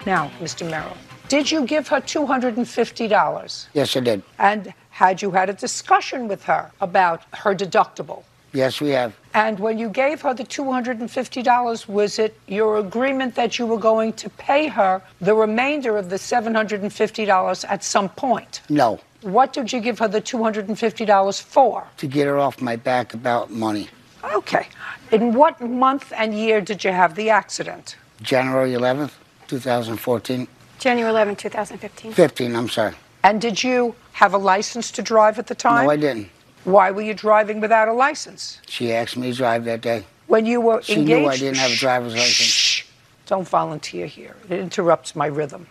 Now, Mr. Merrill, did you give her $250? Yes, I did. And had you had a discussion with her about her deductible? Yes, we have. And when you gave her the $250, was it your agreement that you were going to pay her the remainder of the $750 at some point? No. What did you give her the $250 for? To get her off my back about money. Okay. In what month and year did you have the accident? January 11th, 2014. January 11th, 2015. 15, I'm sorry. And did you have a license to drive at the time? No, I didn't. Why were you driving without a license? She asked me to drive that day. When you were engaged... She knew I didn't have a driver's license. Shh. Don't volunteer here. It interrupts my rhythm.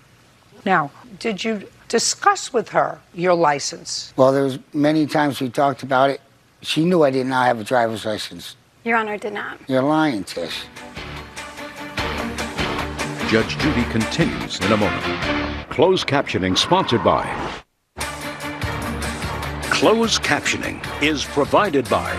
Now, did you discuss with her your license? Well, there was many times we talked about it. She knew I did not have a driver's license. Your Honor, did not. You're lying, Tish. Judge Judy continues in a moment. Closed captioning sponsored by... Closed captioning is provided by...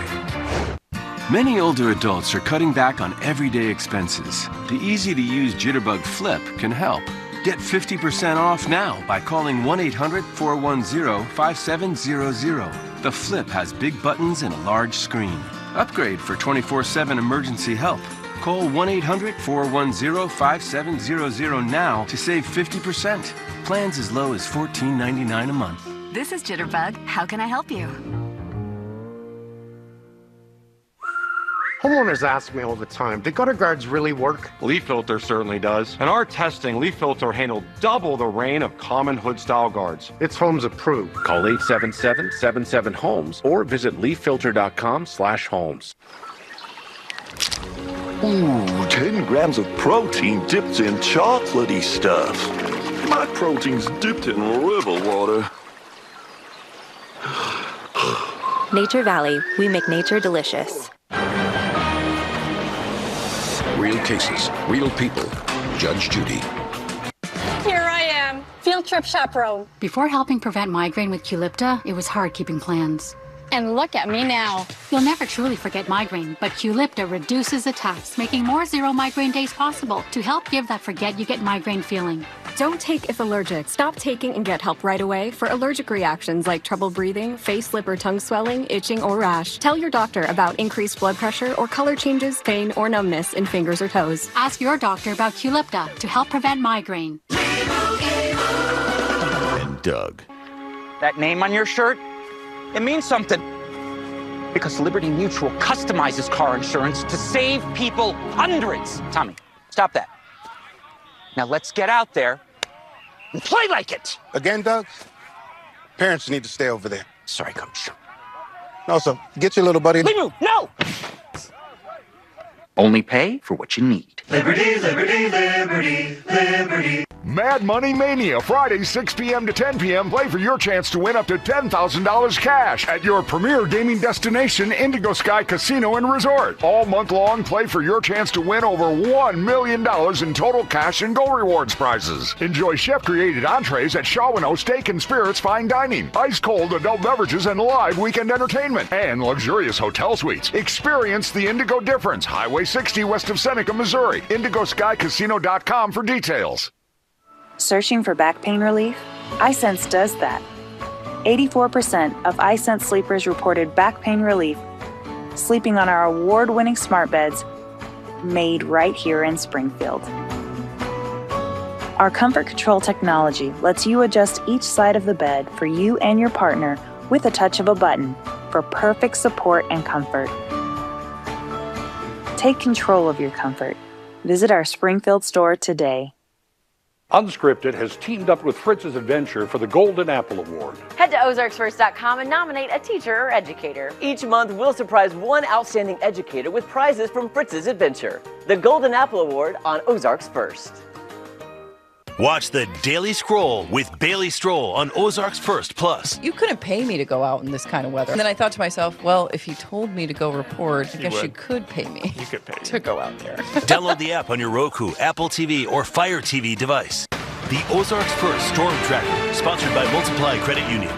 Many older adults are cutting back on everyday expenses. The easy-to-use Jitterbug Flip can help. Get 50% off now by calling 1-800-410-5700. The Flip has big buttons and a large screen. Upgrade for 24/7 emergency help. Call 1-800-410-5700 now to save 50%. Plans as low as $14.99 a month. This is Jitterbug. How can I help you? Homeowners ask me all the time, do gutter guards really work? Leaf Filter certainly does. In our testing, Leaf Filter handled double the rain of common hood-style guards. It's Homes approved. Call 877-77-HOMES or visit leaffilter.com/homes. Ooh, 10 grams of protein dipped in chocolatey stuff. My protein's dipped in river water. Nature Valley, we make nature delicious. Real cases, real people. Judge Judy. Here I am, field trip chaperone. Before helping prevent migraine with Qulipta, it was hard keeping plans. And look at me now. You'll never truly forget migraine, but Qulipta reduces attacks, making more zero migraine days possible to help give that forget-you-get migraine feeling. Don't take if allergic. Stop taking and get help right away for allergic reactions like trouble breathing, face, lip, or tongue swelling, itching, or rash. Tell your doctor about increased blood pressure or color changes, pain, or numbness in fingers or toes. Ask your doctor about Qulipta to help prevent migraine. And Doug. That name on your shirt? It means something. Because Liberty Mutual customizes car insurance to save people hundreds. Tommy, stop that. Now let's get out there and play like it. Again, Doug? Parents need to stay over there. Sorry, Coach. No, so get your little buddy. Leave. No! Only pay for what you need. Liberty, liberty, liberty, liberty. Mad Money Mania, Friday, 6 p.m. to 10 p.m. Play for your chance to win up to $10,000 cash at your premier gaming destination, Indigo Sky Casino and Resort. All month long, play for your chance to win over $1 million in total cash and Go Rewards prizes. Enjoy chef-created entrees at Shaw & O Steak and Spirits Fine Dining, ice-cold adult beverages and live weekend entertainment, and luxurious hotel suites. Experience the Indigo difference. Highway 60 west of Seneca, Missouri. IndigoSkyCasino.com for details. Searching for back pain relief? iSense does that. 84% of iSense sleepers reported back pain relief, sleeping on our award-winning smart beds, made right here in Springfield. Our Comfort Control technology lets you adjust each side of the bed for you and your partner with a touch of a button for perfect support and comfort. Take control of your comfort. Visit our Springfield store today. Unscripted has teamed up with Fritz's Adventure for the Golden Apple Award. Head to ozarksfirst.com and nominate a teacher or educator. Each month, we'll surprise one outstanding educator with prizes from Fritz's Adventure. The Golden Apple Award on Ozarks First. Watch The Daily Scroll with Bailey Stroll on Ozarks First Plus. You couldn't pay me to go out in this kind of weather. And then I thought to myself, well, if you told me to go report, I guess you could pay me. You could pay to go out there. Download the app on your Roku, Apple TV, or Fire TV device. The Ozarks First Storm Tracker, sponsored by Multiply Credit Union.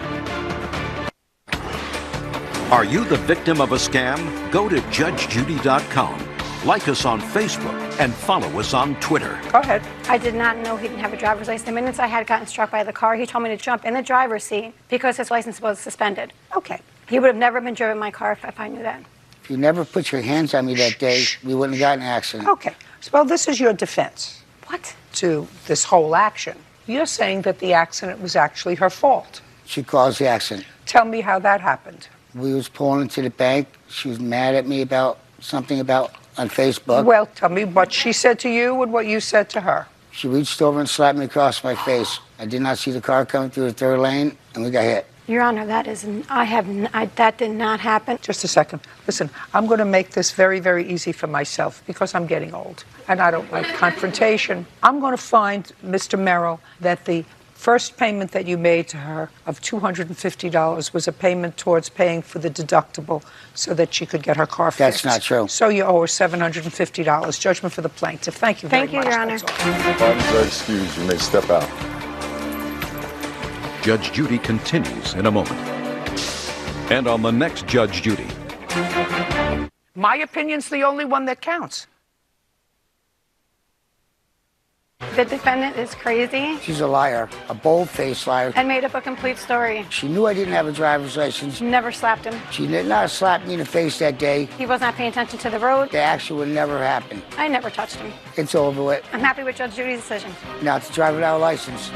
Are you the victim of a scam? Go to judgejudy.com. Like us on Facebook and follow us on Twitter. Go ahead. I did not know he didn't have a driver's license. The minute I had gotten struck by the car, he told me to jump in the driver's seat because his license was suspended. Okay. He would have never been driven my car if I knew that. If you never put your hands on me that day, we wouldn't have gotten an accident. Okay. Well, this is your defense. What? To this whole action. You're saying that the accident was actually her fault. She caused the accident. Tell me how that happened. We was pulling into the bank. She was mad at me about something on Facebook. Well, tell me what she said to you and what you said to her. She reached over and slapped me across my face. I did not see the car coming through the third lane, and we got hit. Your Honor, that did not happen. Just a second. Listen, I'm going to make this very, very easy for myself because I'm getting old and I don't like confrontation. I'm going to find, Mr. Merrill, that the first payment that you made to her of $250 was a payment towards paying for the deductible so that she could get her car fixed. That's not true. So you owe her $750. Judgment for the plaintiff. Thank you very much. Thank you, Your Honor. Pardons are excused. You may step out. Judge Judy continues in a moment. And on the next Judge Judy. My opinion's the only one that counts. The defendant is crazy She's a liar, a bold-faced liar. and made up a complete story. She knew I didn't have a driver's license. Never slapped him. She did not slap me in the face that day. He was not paying attention to the road. The action would never happen. I never touched him. It's over with. I'm happy with Judge Judy's decision. Now to drive without a license.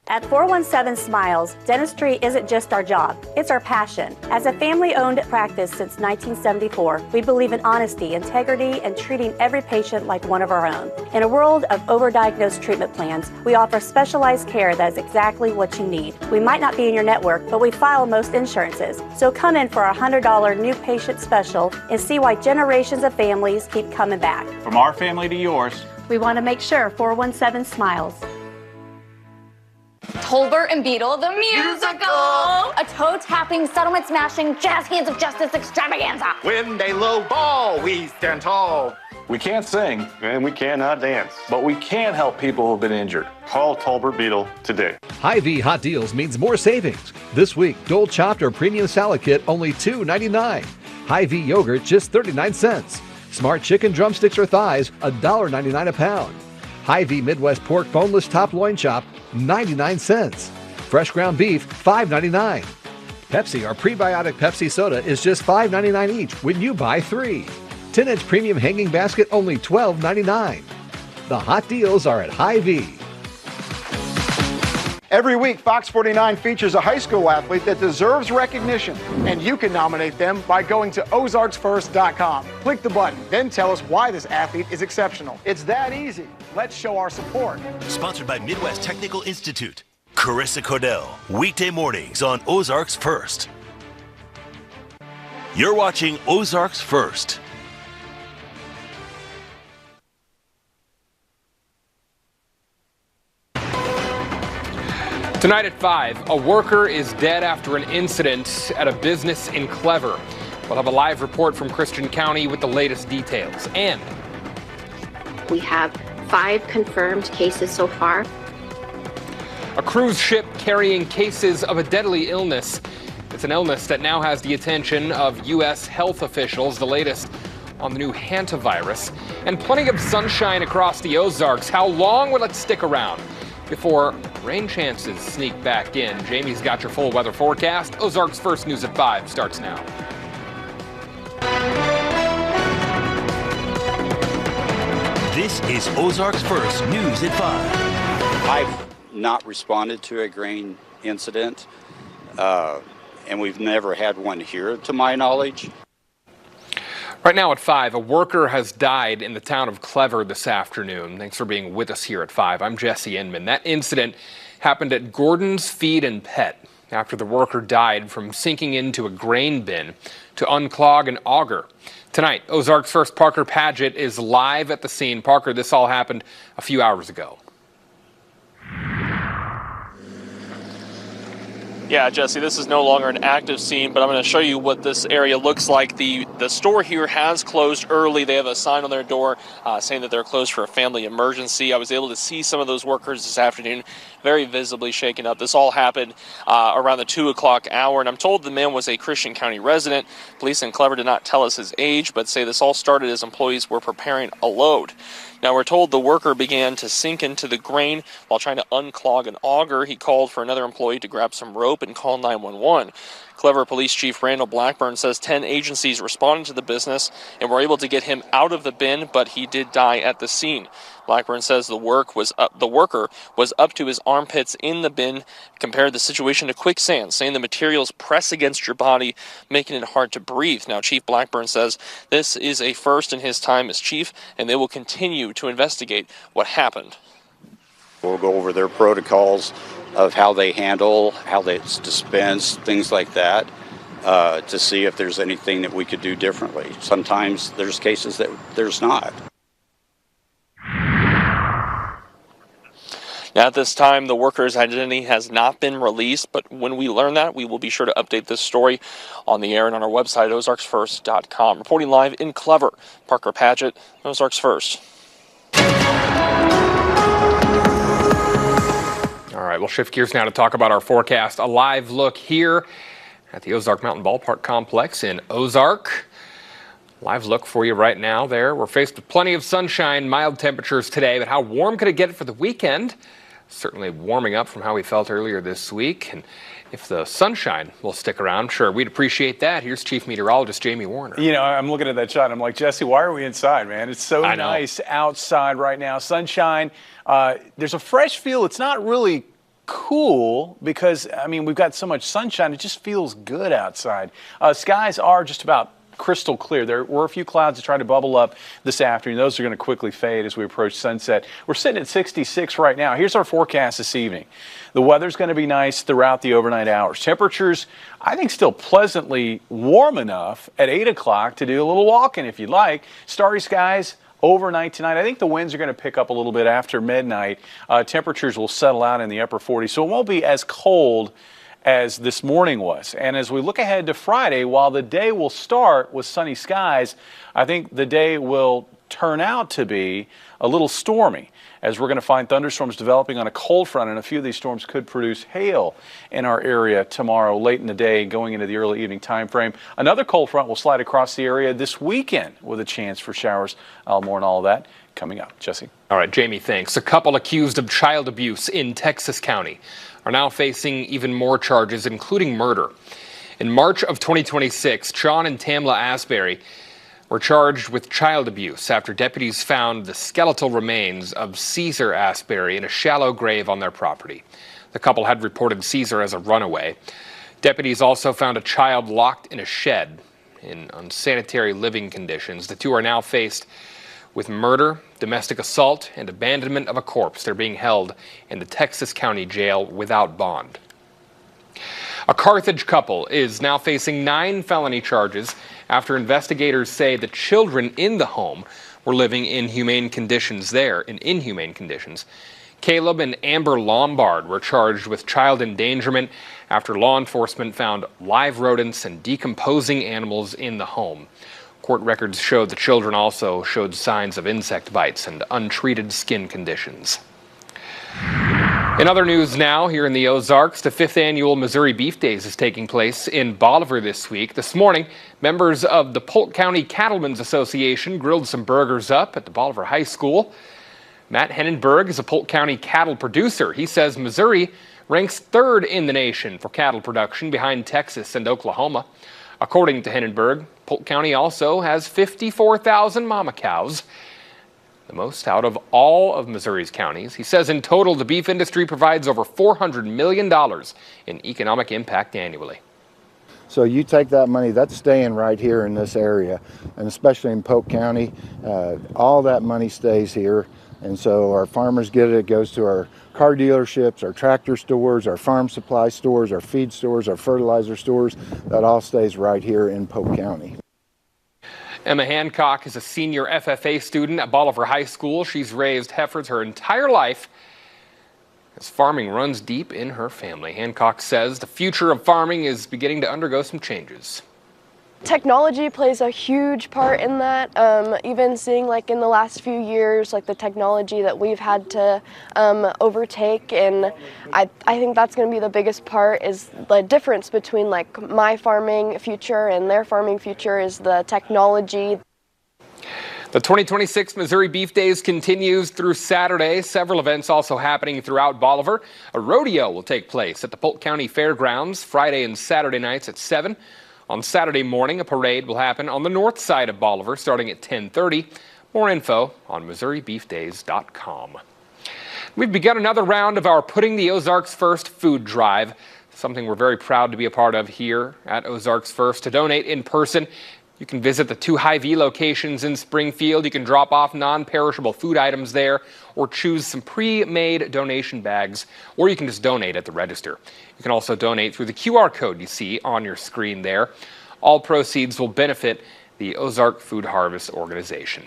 At 417 Smiles, dentistry isn't just our job, it's our passion. As a family-owned practice since 1974, we believe in honesty, integrity, and treating every patient like one of our own. In a world of overdiagnosed treatment plans, we offer specialized care that is exactly what you need. We might not be in your network, but we file most insurances. So come in for our $100 new patient special and see why generations of families keep coming back. From our family to yours, We want to make sure 417 Smiles. Tolbert and Beetle, the musical! A toe-tapping, settlement-smashing, jazz hands of justice extravaganza! When they low ball, we stand tall. We can't sing and we cannot dance, but we can help people who've been injured. Call Tolbert Beetle today. Hy-Vee Hot Deals means more savings. This week, Dole Chopped or Premium Salad Kit only $2.99. Hy-Vee Yogurt just 39 cents. Smart Chicken Drumsticks or Thighs $1.99 a pound. Hy-Vee Midwest Pork Boneless Top Loin Chop 99 cents. Fresh ground beef $5.99. Pepsi or Prebiotic Pepsi Soda is just $5.99 each when you buy 3. 10-inch premium hanging basket only $12.99. The hot deals are at Hy-Vee. Every week, Fox 49 features a high school athlete that deserves recognition, and you can nominate them by going to ozarksfirst.com. Click the button, then tell us why this athlete is exceptional. It's that easy. Let's show our support. Sponsored by Midwest Technical Institute. Carissa Cordell, weekday mornings on Ozarks First. You're watching Ozarks First. Tonight at 5, a worker is dead after an incident at a business in Clever. We'll have a live report from Christian County with the latest details. And we have 5 confirmed cases so far. A cruise ship carrying cases of a deadly illness. It's an illness that now has the attention of U.S. health officials, the latest on the new hantavirus. And plenty of sunshine across the Ozarks. How long will it stick around before rain chances sneak back in? Jamie's got your full weather forecast. Ozarks First News at 5 starts now. This is Ozarks First News at 5. I've not responded to a grain incident, and we've never had one here to my knowledge. Right now at 5, a worker has died in the town of Clever this afternoon. Thanks for being with us here at 5. I'm Jesse Inman. That incident happened at Gordon's Feed and Pet after the worker died from sinking into a grain bin to unclog an auger. Tonight, Ozarks First Parker Padgett is live at the scene. Parker, this all happened a few hours ago. Yeah, Jesse, this is no longer an active scene, but I'm going to show you what this area looks like. The The store here has closed early. They have a sign on their door saying that they're closed for a family emergency. I was able to see some of those workers this afternoon, very visibly shaken up. This all happened around the 2 o'clock hour, and I'm told the man was a Christian County resident. Police in Clever did not tell us his age, but say this all started as employees were preparing a load. Now, we're told the worker began to sink into the grain while trying to unclog an auger. He called for another employee to grab some rope and call 911. Clever Police Chief Randall Blackburn says 10 agencies responded to the business and were able to get him out of the bin, but he did die at the scene. Blackburn says the worker was up to his armpits in the bin, compared the situation to quicksand, saying the materials press against your body, making it hard to breathe. Now, Chief Blackburn says this is a first in his time as chief, and they will continue to investigate what happened. We'll go over their protocols of how they handle, how it's dispensed, things like that, to see if there's anything that we could do differently. Sometimes there's cases that there's not. Now, at this time, the worker's identity has not been released, but when we learn that, we will be sure to update this story on the air and on our website, ozarksfirst.com. Reporting live in Clever, Parker Padgett, Ozarks First. All right, we'll shift gears now to talk about our forecast. A live look here at the Ozark Mountain Ballpark Complex in Ozark. Live look for you right now there. We're faced with plenty of sunshine, mild temperatures today, but how warm could it get for the weekend? Certainly warming up from how we felt earlier this week. And if the sunshine will stick around, sure, we'd appreciate that. Here's Chief Meteorologist Jamie Warner. You know, I'm looking at that shot. I'm like, Jesse, why are we inside, man? It's so nice outside right now. Sunshine. There's a fresh feel. It's not really cool because, I mean, we've got so much sunshine. It just feels good outside. Skies are just about crystal clear. There were a few clouds that tried to bubble up this afternoon. Those are going to quickly fade as we approach sunset. We're sitting at 66 right now. Here's our forecast this evening. The weather's going to be nice throughout the overnight hours. Temperatures, I think, still pleasantly warm enough at 8 o'clock to do a little walking if you'd like. Starry skies overnight tonight. I think the winds are going to pick up a little bit after midnight. Temperatures will settle out in the upper 40s, so it won't be as cold as this morning was. And as we look ahead to Friday, while the day will start with sunny skies, I think the day will turn out to be a little stormy, as we're going to find thunderstorms developing on a cold front, and a few of these storms could produce hail in our area tomorrow late in the day going into the early evening time frame. Another cold front will slide across the area this weekend with a chance for showers. More on all of that coming up. Jesse. All right, Jamie, thanks. A couple accused of child abuse in Texas County are now facing even more charges, including murder. In March of 2026, Sean and Tamla Asbury were charged with child abuse after deputies found the skeletal remains of Caesar Asbury in a shallow grave on their property. The couple had reported Caesar as a runaway. Deputies also found a child locked in a shed in unsanitary living conditions. The two are now faced with murder, domestic assault, and abandonment of a corpse. They're being held in the Texas County Jail without bond. A Carthage couple is now facing 9 felony charges after investigators say the children in the home were living in inhumane conditions. Caleb and Amber Lombard were charged with child endangerment after law enforcement found live rodents and decomposing animals in the home. Court records showed the children also showed signs of insect bites and untreated skin conditions. In other news now, here in the Ozarks, the 5th annual Missouri Beef Days is taking place in Bolivar this week. This morning, members of the Polk County Cattlemen's Association grilled some burgers up at the Bolivar High School. Matt Hennenberg is a Polk County cattle producer. He says Missouri ranks 3rd in the nation for cattle production behind Texas and Oklahoma. According to Hennenberg, Polk County also has 54,000 mama cows, the most out of all of Missouri's counties. He says in total, the beef industry provides over $400 million in economic impact annually. So you take that money, that's staying right here in this area, and especially in Polk County, all that money stays here. And so our farmers get it. It goes to our car dealerships, our tractor stores, our farm supply stores, our feed stores, our fertilizer stores. That all stays right here in Polk County. Emma Hancock is a senior FFA student at Bolivar High School. She's raised heifers her entire life as farming runs deep in her family. Hancock says the future of farming is beginning to undergo some changes. Technology plays a huge part in that. Even seeing like in the last few years, like the technology that we've had to overtake, and I think that's going to be the biggest part, is the difference between like my farming future and their farming future is the technology. The 2026 Missouri Beef Days continues through Saturday. Several events also happening throughout Bolivar. A rodeo will take place at the Polk County Fairgrounds Friday and Saturday nights at 7. On Saturday morning, a parade will happen on the north side of Bolivar starting at 10:30. More info on MissouriBeefDays.com. We've begun another round of our Putting the Ozarks First food drive, something we're very proud to be a part of here at Ozarks First. To donate in person, you can visit the 2 Hy-Vee locations in Springfield. You can drop off non-perishable food items there or choose some pre-made donation bags, or you can just donate at the register. You can also donate through the QR code you see on your screen there. All proceeds will benefit the Ozark Food Harvest Organization.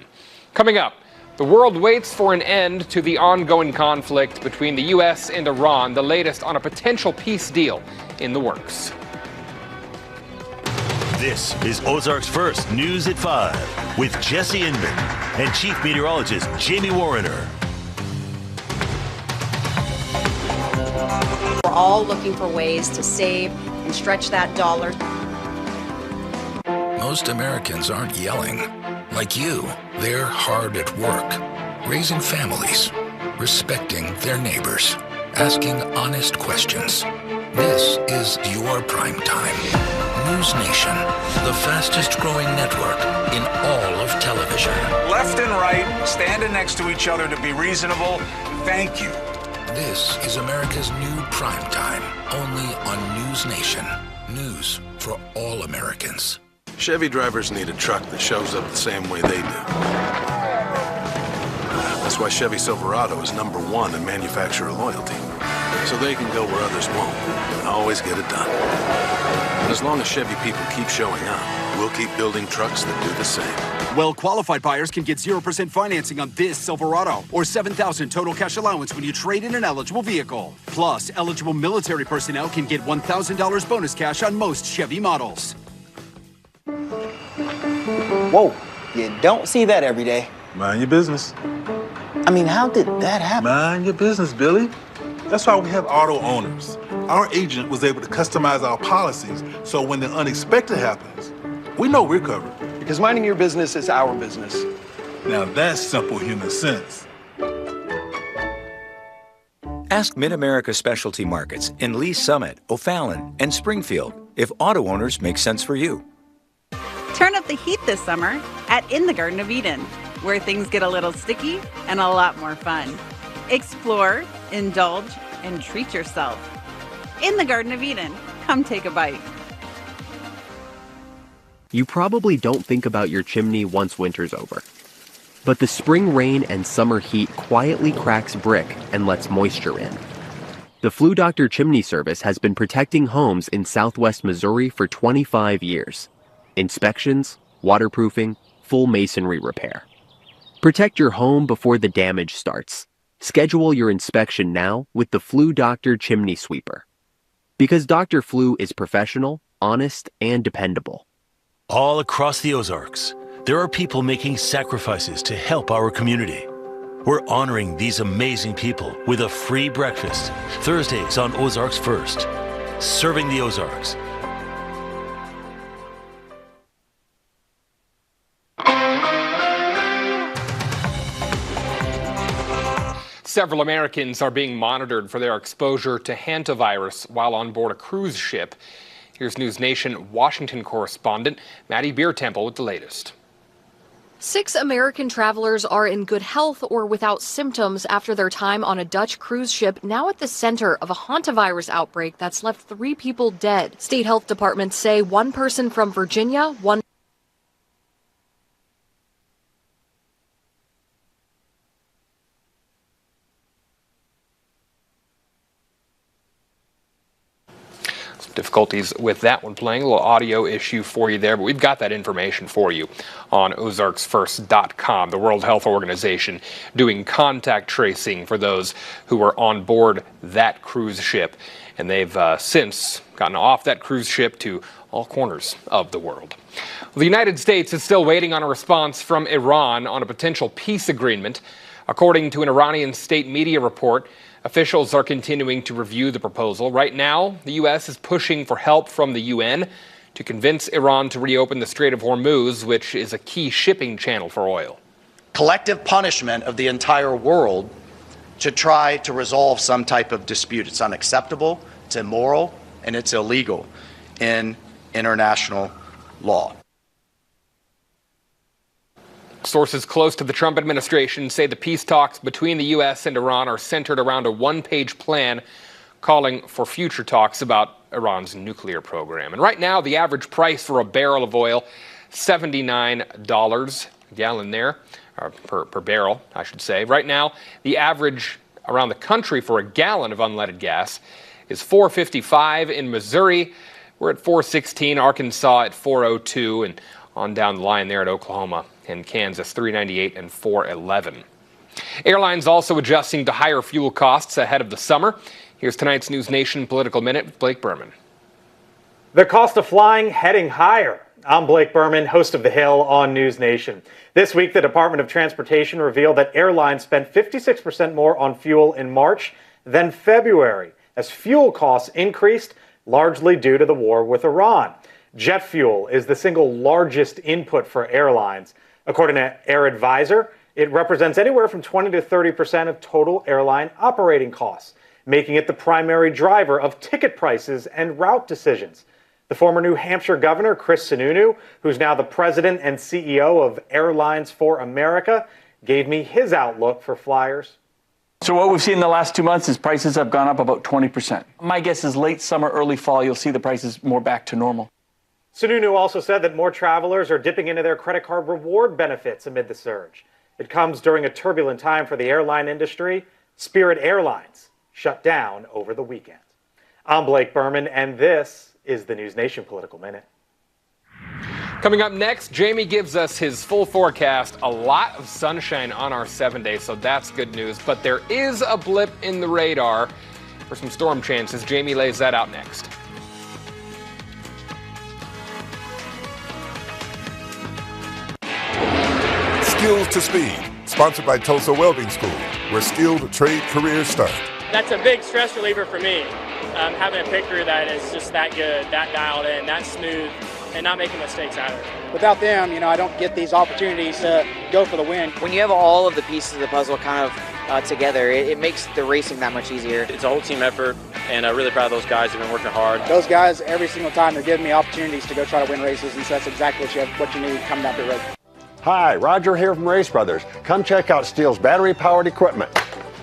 Coming up, the world waits for an end to the ongoing conflict between the U.S. and Iran, the latest on a potential peace deal in the works. This is Ozarks First News at 5 with Jesse Inman and Chief Meteorologist Jamie Warrener. We're all looking for ways to save and stretch that dollar. Most Americans aren't yelling. Like you, they're hard at work, raising families, respecting their neighbors, asking honest questions. This is your prime time. News Nation, the fastest growing network in all of television. Left and right, standing next to each other to be reasonable. Thank you. This is America's new prime time, only on News Nation. News for all Americans. Chevy drivers need a truck that shows up the same way they do. That's why Chevy Silverado is #1 in manufacturer loyalty. So they can go where others won't and always get it done. And as long as Chevy people keep showing up, we'll keep building trucks that do the same. Well-qualified buyers can get 0% financing on this Silverado or $7,000 total cash allowance when you trade in an eligible vehicle. Plus, eligible military personnel can get $1,000 bonus cash on most Chevy models. Whoa, you don't see that every day. Mind your business. I mean, how did that happen? Mind your business, Billy. That's why we have auto owners. Our agent was able to customize our policies so when the unexpected happens, we know we're covered. Because minding your business is our business. Now that's simple human sense. Ask Mid-America Specialty Markets in Lee Summit, O'Fallon, and Springfield if auto owners make sense for you. Turn up the heat this summer at In the Garden of Eden, where things get a little sticky and a lot more fun. Explore, indulge, and treat yourself. In the Garden of Eden, come take a bite. You probably don't think about your chimney once winter's over. But the spring rain and summer heat quietly cracks brick and lets moisture in. The Flu Doctor Chimney Service has been protecting homes in southwest Missouri for 25 years. Inspections, waterproofing, full masonry repair. Protect your home before the damage starts. Schedule your inspection now with the Flu Doctor Chimney Sweeper. Because Dr. Flu is professional, honest, and dependable. All across the Ozarks, there are people making sacrifices to help our community. We're honoring these amazing people with a free breakfast, Thursdays on Ozarks First. Serving the Ozarks. Several Americans are being monitored for their exposure to hantavirus while on board a cruise ship. Here's News Nation Washington correspondent Maddie Beertemple with the latest. 6 American travelers are in good health or without symptoms after their time on a Dutch cruise ship, now at the center of a hantavirus outbreak that's left 3 people dead. State health departments say 1 person from Virginia, 1 difficulties with that one playing. A little audio issue for you there, but we've got that information for you on OzarksFirst.com. The World Health Organization doing contact tracing for those who were on board that cruise ship. And they've since gotten off that cruise ship to all corners of the world. The United States is still waiting on a response from Iran on a potential peace agreement. According to an Iranian state media report, officials are continuing to review the proposal. Right now, the U.S. is pushing for help from the UN to convince Iran to reopen the Strait of Hormuz, which is a key shipping channel for oil. Collective punishment of the entire world to try to resolve some type of dispute. It's unacceptable, it's immoral, and it's illegal in international law. Sources close to the Trump administration say the peace talks between the U.S. and Iran are centered around a one-page plan calling for future talks about Iran's nuclear program. And right now, the average price for a barrel of oil, $79 a gallon there, or per barrel, I should say. Right now, the average around the country for a gallon of unleaded gas is $4.55 in Missouri. We're at $4.16, Arkansas at $4.02, and on down the line there at Oklahoma and Kansas, $3.98 and $4.11. Airlines also adjusting to higher fuel costs ahead of the summer. Here's tonight's News Nation Political Minute with Blake Berman. The cost of flying heading higher. I'm Blake Berman, host of The Hill on News Nation. This week, the Department of Transportation revealed that airlines spent 56% more on fuel in March than February, as fuel costs increased, largely due to the war with Iran. Jet fuel is the single largest input for airlines. According to Air Advisor, it represents anywhere from 20 to 30% of total airline operating costs, making it the primary driver of ticket prices and route decisions. The former New Hampshire governor, Chris Sununu, who's now the president and CEO of Airlines for America, gave me his outlook for flyers. So what we've seen in the last 2 months is prices have gone up about 20%. My guess is late summer, early fall, you'll see the prices more back to normal. Sununu also said that more travelers are dipping into their credit card reward benefits amid the surge. It comes during a turbulent time for the airline industry. Spirit Airlines shut down over the weekend. I'm Blake Berman, and this is the News Nation Political Minute. Coming up next, Jamie gives us his full forecast. A lot of sunshine on our 7 days, so that's good news. But there is a blip in the radar for some storm chances. Jamie lays that out next. Skills to Speed, sponsored by Tulsa Welding School, where skilled trade careers start. That's a big stress reliever for me. Having a picker that is just that good, that dialed in, that smooth, and not making mistakes either. Without them, I don't get these opportunities to go for the win. When you have all of the pieces of the puzzle kind of together, it makes the racing that much easier. It's a whole team effort, and I'm really proud of those guys who've been working hard. Those guys, every single time, they're giving me opportunities to go try to win races, and so that's exactly what you need coming down the road. Hi, Roger here from Race Brothers. Come check out Steel's battery-powered equipment.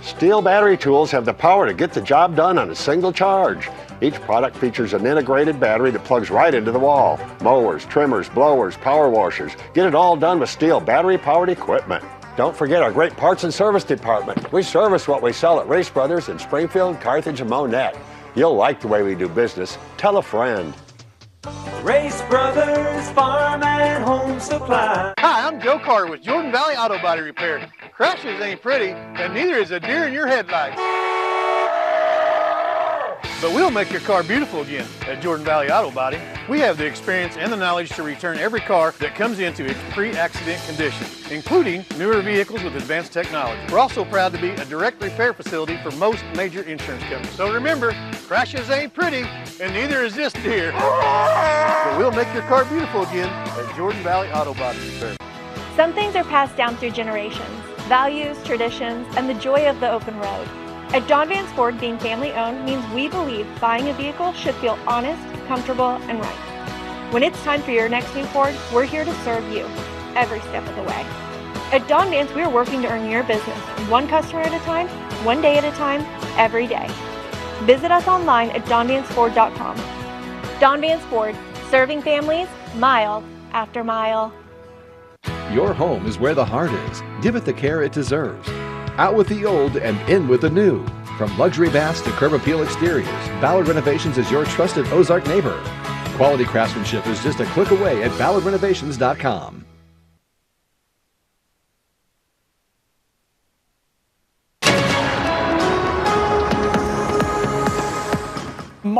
Steel battery tools have the power to get the job done on a single charge. Each product features an integrated battery that plugs right into the wall. Mowers, trimmers, blowers, power washers. Get it all done with Steel battery-powered equipment. Don't forget our great parts and service department. We service what we sell at Race Brothers in Springfield, Carthage, and Monette. You'll like the way we do business. Tell a friend. Race Brothers Farm and Home Supply. Hi, I'm Joe Carter with Jordan Valley Auto Body Repair. Crashes ain't pretty, and neither is a deer in your headlights. But we'll make your car beautiful again at Jordan Valley Auto Body. We have the experience and the knowledge to return every car that comes into its pre-accident condition, including newer vehicles with advanced technology. We're also proud to be a direct repair facility for most major insurance companies. So remember, crashes ain't pretty, and neither is this deer. But we'll make your car beautiful again at Jordan Valley Auto Body Repair. Some things are passed down through generations: values, traditions, and the joy of the open road. At John Vance Ford, being family-owned means we believe buying a vehicle should feel honest, comfortable, and right. When it's time for your next new Ford, we're here to serve you every step of the way. At Don Vance, we are working to earn your business, one customer at a time, one day at a time, every day. Visit us online at donvanceford.com. Don Vance Ford, serving families mile after mile. Your home is where the heart is. Give it the care it deserves. Out with the old and in with the new. From luxury baths to curb appeal exteriors, Ballard Renovations is your trusted Ozark neighbor. Quality craftsmanship is just a click away at ballardrenovations.com.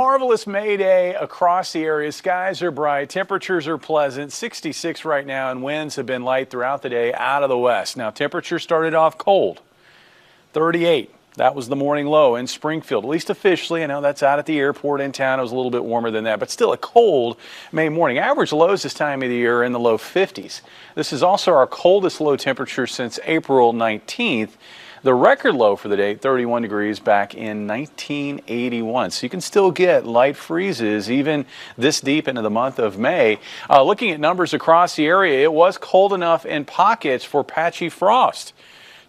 marvelous May Day across the area. Skies are bright, temperatures are pleasant, 66 right now, and winds have been light throughout the day out of the west. Now, temperatures started off cold, 38. That was the morning low in Springfield, at least officially. I know that's out at the airport in town. It was a little bit warmer than that, but still a cold May morning. Average lows this time of the year are in the low 50s. This is also our coldest low temperature since April 19th. The record low for the day, 31 degrees back in 1981. So you can still get light freezes even this deep into the month of May. Looking at numbers across the area, it was cold enough in pockets for patchy frost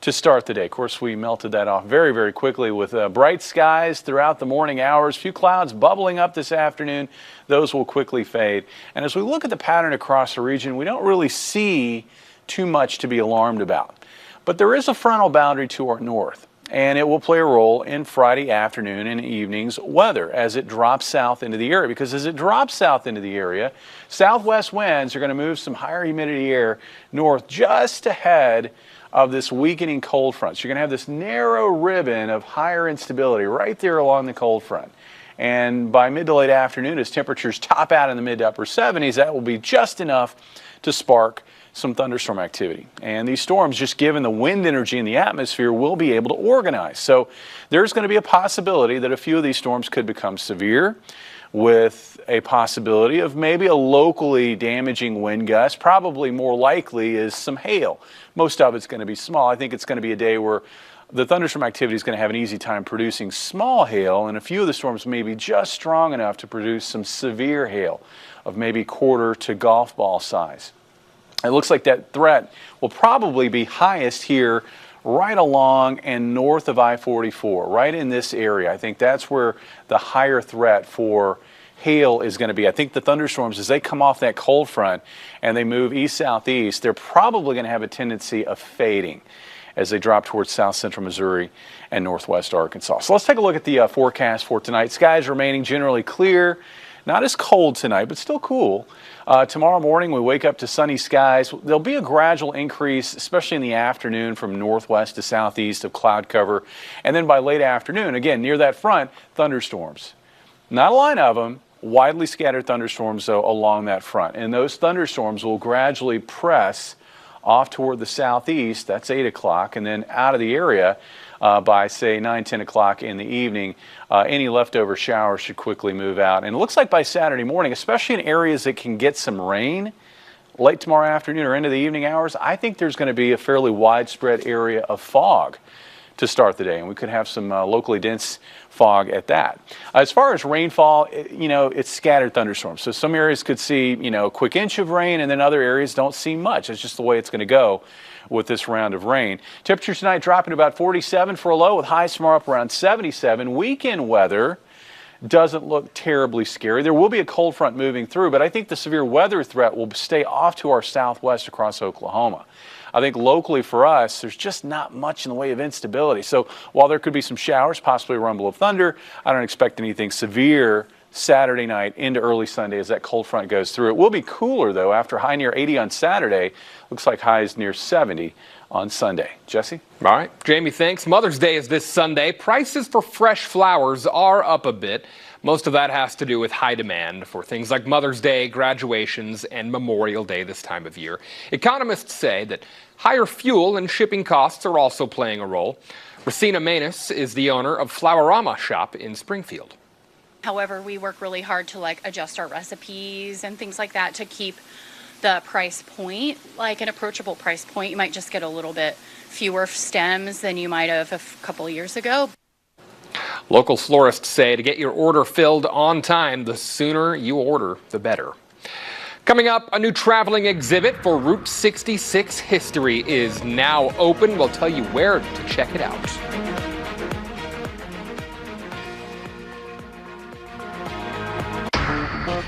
to start the day. Of course, we melted that off very, very quickly with bright skies throughout the morning hours. A few clouds bubbling up this afternoon. Those will quickly fade. And as we look at the pattern across the region, we don't really see too much to be alarmed about. But there is a frontal boundary to our north, and it will play a role in Friday afternoon and evening's weather as it drops south into the area. Because as it drops south into the area, southwest winds are going to move some higher humidity air north just ahead of this weakening cold front. So you're going to have this narrow ribbon of higher instability right there along the cold front. And by mid to late afternoon, as temperatures top out in the mid to upper 70s, that will be just enough to spark some thunderstorm activity. And these storms, just given the wind energy in the atmosphere, will be able to organize. So there's going to be a possibility that a few of these storms could become severe, with a possibility of maybe a locally damaging wind gust. Probably more likely is some hail. Most of it's going to be small. I think it's going to be a day where the thunderstorm activity is going to have an easy time producing small hail, and a few of the storms may be just strong enough to produce some severe hail of maybe quarter to golf ball size. It looks like that threat will probably be highest here right along and north of I-44, right in this area. I think that's where the higher threat for hail is going to be. I think the thunderstorms, as they come off that cold front and they move east-southeast, they're probably going to have a tendency of fading as they drop towards south central Missouri and northwest Arkansas. So let's take a look at the forecast for tonight. Skies remaining generally clear. Not as cold tonight, but still cool. Tomorrow morning, we wake up to sunny skies. There'll be a gradual increase, especially in the afternoon, from northwest to southeast of cloud cover. And then by late afternoon, again, near that front, thunderstorms. Not a line of them, widely scattered thunderstorms, though, along that front. And those thunderstorms will gradually press off toward the southeast. That's 8 o'clock, and then out of the area by, say, 9, 10 o'clock in the evening. Any leftover showers should quickly move out. And it looks like by Saturday morning, especially in areas that can get some rain late tomorrow afternoon or into the evening hours, I think there's going to be a fairly widespread area of fog to start the day, and we could have some locally dense fog at that. As far as rainfall, it's scattered thunderstorms. So some areas could see, a quick inch of rain, and then other areas don't see much. It's just the way it's going to go with this round of rain. Temperatures tonight dropping to about 47 for a low, with highs tomorrow up around 77. Weekend weather doesn't look terribly scary. There will be a cold front moving through, but I think the severe weather threat will stay off to our southwest across Oklahoma. I think locally for us, there's just not much in the way of instability. So while there could be some showers, possibly a rumble of thunder, I don't expect anything severe Saturday night into early Sunday as that cold front goes through. It will be cooler, though, after high near 80 on Saturday. Looks like highs near 70 on Sunday. Jesse? All right. Jamie, thanks. Mother's Day is this Sunday. Prices for fresh flowers are up a bit. Most of that has to do with high demand for things like Mother's Day, graduations, and Memorial Day this time of year. Economists say that higher fuel and shipping costs are also playing a role. Racina Manus is the owner of Flowerama Shop in Springfield. However, we work really hard to adjust our recipes and things like that to keep the price point an approachable price point. You might just get a little bit fewer stems than you might have a couple years ago. Local florists say to get your order filled on time, the sooner you order, the better. Coming up, a new traveling exhibit for Route 66 history is now open. We'll tell you where to check it out.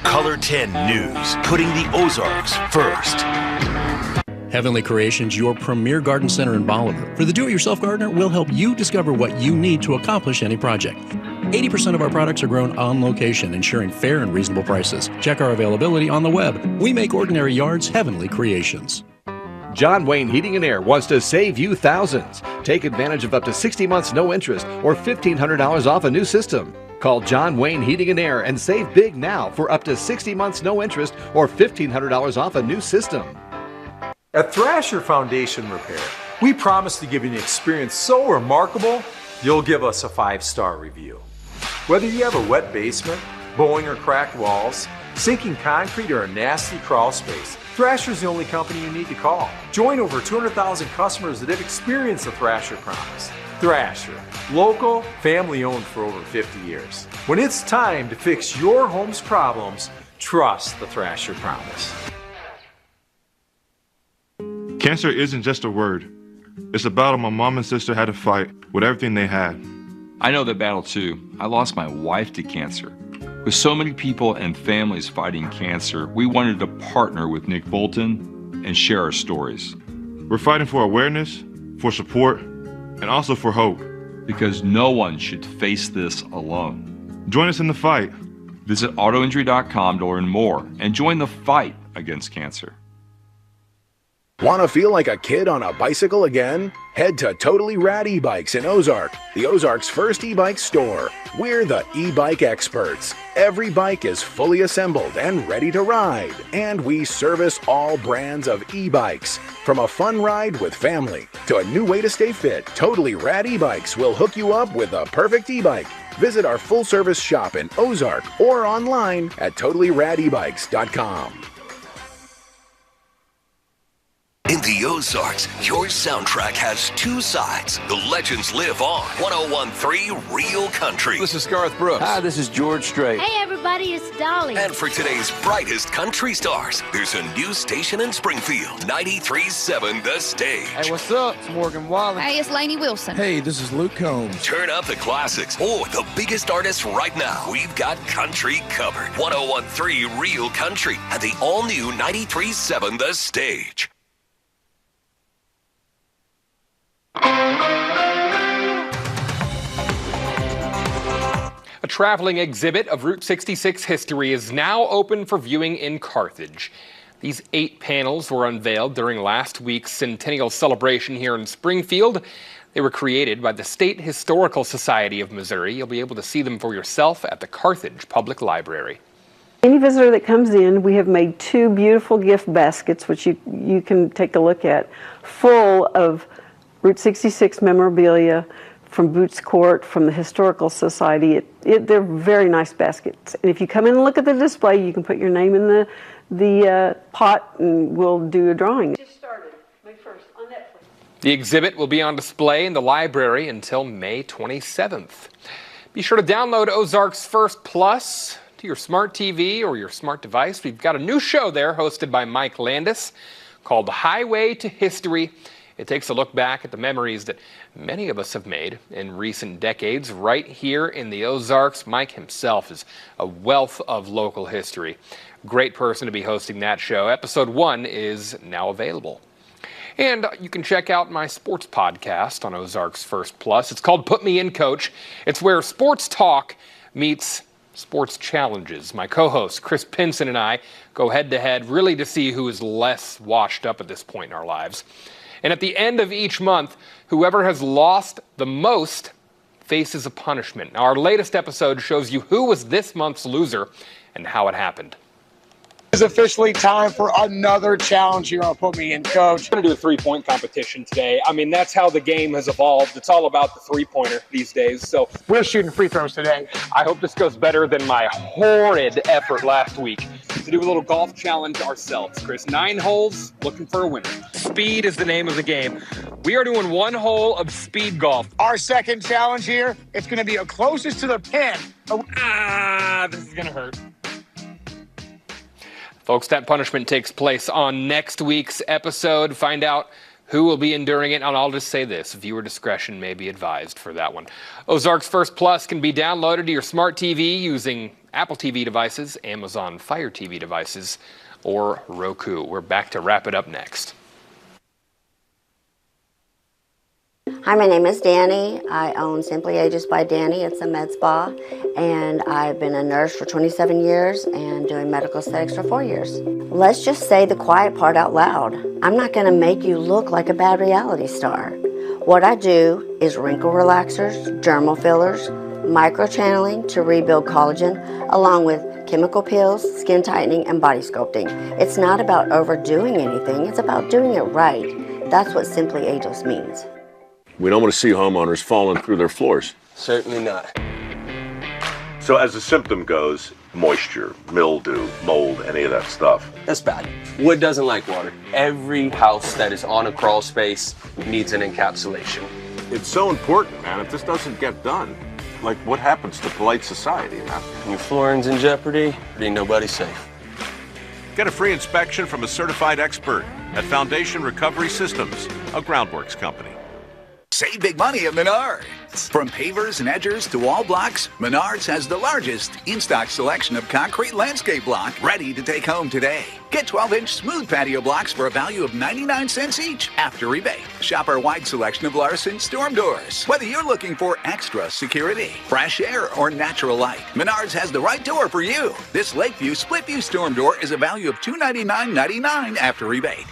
Color 10 News, putting the Ozarks first. Heavenly Creations, your premier garden center in Bolivar. For the do-it-yourself gardener, we'll help you discover what you need to accomplish any project. 80% of our products are grown on location, ensuring fair and reasonable prices. Check our availability on the web. We make ordinary yards heavenly creations. John Wayne Heating and Air wants to save you thousands. Take advantage of up to 60 months no interest or $1,500 off a new system. Call John Wayne Heating and Air and save big now for up to 60 months no interest or $1,500 off a new system. At Thrasher Foundation Repair, we promise to give you an experience so remarkable, you'll give us a 5-star review. Whether you have a wet basement, bowing or cracked walls, sinking concrete, or a nasty crawl space, Thrasher's the only company you need to call. Join over 200,000 customers that have experienced the Thrasher promise. Thrasher, local, family-owned for over 50 years. When it's time to fix your home's problems, trust the Thrasher promise. Cancer isn't just a word. It's a battle my mom and sister had to fight with everything they had. I know that battle too. I lost my wife to cancer. With so many people and families fighting cancer, we wanted to partner with Nick Bolton and share our stories. We're fighting for awareness, for support, and also for hope. Because no one should face this alone. Join us in the fight. Visit autoinjury.com to learn more and join the fight against cancer. Want to feel like a kid on a bicycle again? Head to Totally Rad E-Bikes in Ozark, the Ozark's first e-bike store. We're the e-bike experts. Every bike is fully assembled and ready to ride. And we service all brands of e-bikes. From a fun ride with family to a new way to stay fit, Totally Rad E-Bikes will hook you up with the perfect e-bike. Visit our full-service shop in Ozark or online at totallyradebikes.com. In the Ozarks, your soundtrack has two sides. The legends live on 101.3 Real Country. This is Garth Brooks. Hi, this is George Strait. Hey, everybody, it's Dolly. And for today's brightest country stars, there's a new station in Springfield, 93.7 The Stage. Hey, what's up? It's Morgan Wallen. Hey, it's Lainey Wilson. Hey, this is Luke Combs. Turn up the classics or the biggest artists right now. We've got country covered. 101.3 Real Country and the all-new 93.7 The Stage. A traveling exhibit of Route 66 history is now open for viewing in Carthage. These 8 panels were unveiled during last week's centennial celebration here in Springfield. They were created by the State Historical Society of Missouri. You'll be able to see them for yourself at the Carthage Public Library. Any visitor that comes in, we have made 2 beautiful gift baskets, which you can take a look at, full of Route 66 memorabilia from Boots Court, from the Historical Society. They're very nice baskets. And if you come in and look at the display, you can put your name in the pot and we'll do a drawing. It just started May 1st on Netflix. The exhibit will be on display in the library until May 27th. Be sure to download Ozarks First Plus to your smart TV or your smart device. We've got a new show there hosted by Mike Landis called Highway to History. It takes a look back at the memories that many of us have made in recent decades right here in the Ozarks. Mike himself is a wealth of local history. Great person to be hosting that show. Episode 1 is now available. And you can check out my sports podcast on Ozarks First Plus. It's called Put Me In, Coach. It's where sports talk meets sports challenges. My co-host Chris Pinson and I go head-to-head really to see who is less washed up at this point in our lives. And at the end of each month, whoever has lost the most faces a punishment. Now, our latest episode shows you who was this month's loser and how it happened. It's officially time for another challenge here on Put Me In, Coach. We're going to do a three-point competition today. I mean, that's how the game has evolved. It's all about the three-pointer these days. So we're shooting free throws today. I hope this goes better than my horrid effort last week. To do a little golf challenge ourselves, Chris. 9 holes, looking for a winner. Speed is the name of the game. We are doing 1 hole of speed golf. Our second challenge here, it's going to be closest to the pin. This is going to hurt. Folks, that punishment takes place on next week's episode. Find out who will be enduring it, and I'll just say this, viewer discretion may be advised for that one. Ozarks First Plus can be downloaded to your smart TV using Apple TV devices, Amazon Fire TV devices, or Roku. We're back to wrap it up next. Hi, my name is Danny. I own Simply Ages by Danny. It's a med spa, and I've been a nurse for 27 years and doing medical aesthetics for 4 years. Let's just say the quiet part out loud. I'm not going to make you look like a bad reality star. What I do is wrinkle relaxers, dermal fillers, microchanneling to rebuild collagen, along with chemical peels, skin tightening, and body sculpting. It's not about overdoing anything, it's about doing it right. That's what Simply Ageless means. We don't want to see homeowners falling through their floors. Certainly not. So as the symptom goes, moisture, mildew, mold, any of that stuff. That's bad. Wood doesn't like water. Every house that is on a crawl space needs an encapsulation. It's so important, man. If this doesn't get done, like what happens to polite society, man? Your flooring's in jeopardy, ain't nobody safe. Get a free inspection from a certified expert at Foundation Recovery Systems, a Groundworks company. Save big money at Menards. From pavers and edgers to wall blocks, Menards has the largest in-stock selection of concrete landscape block ready to take home today. Get 12-inch smooth patio blocks for a value of 99 cents each after rebate. Shop our wide selection of Larson storm doors. Whether you're looking for extra security, fresh air, or natural light, Menards has the right door for you. This Lakeview split view storm door is a value of $299.99 after rebate.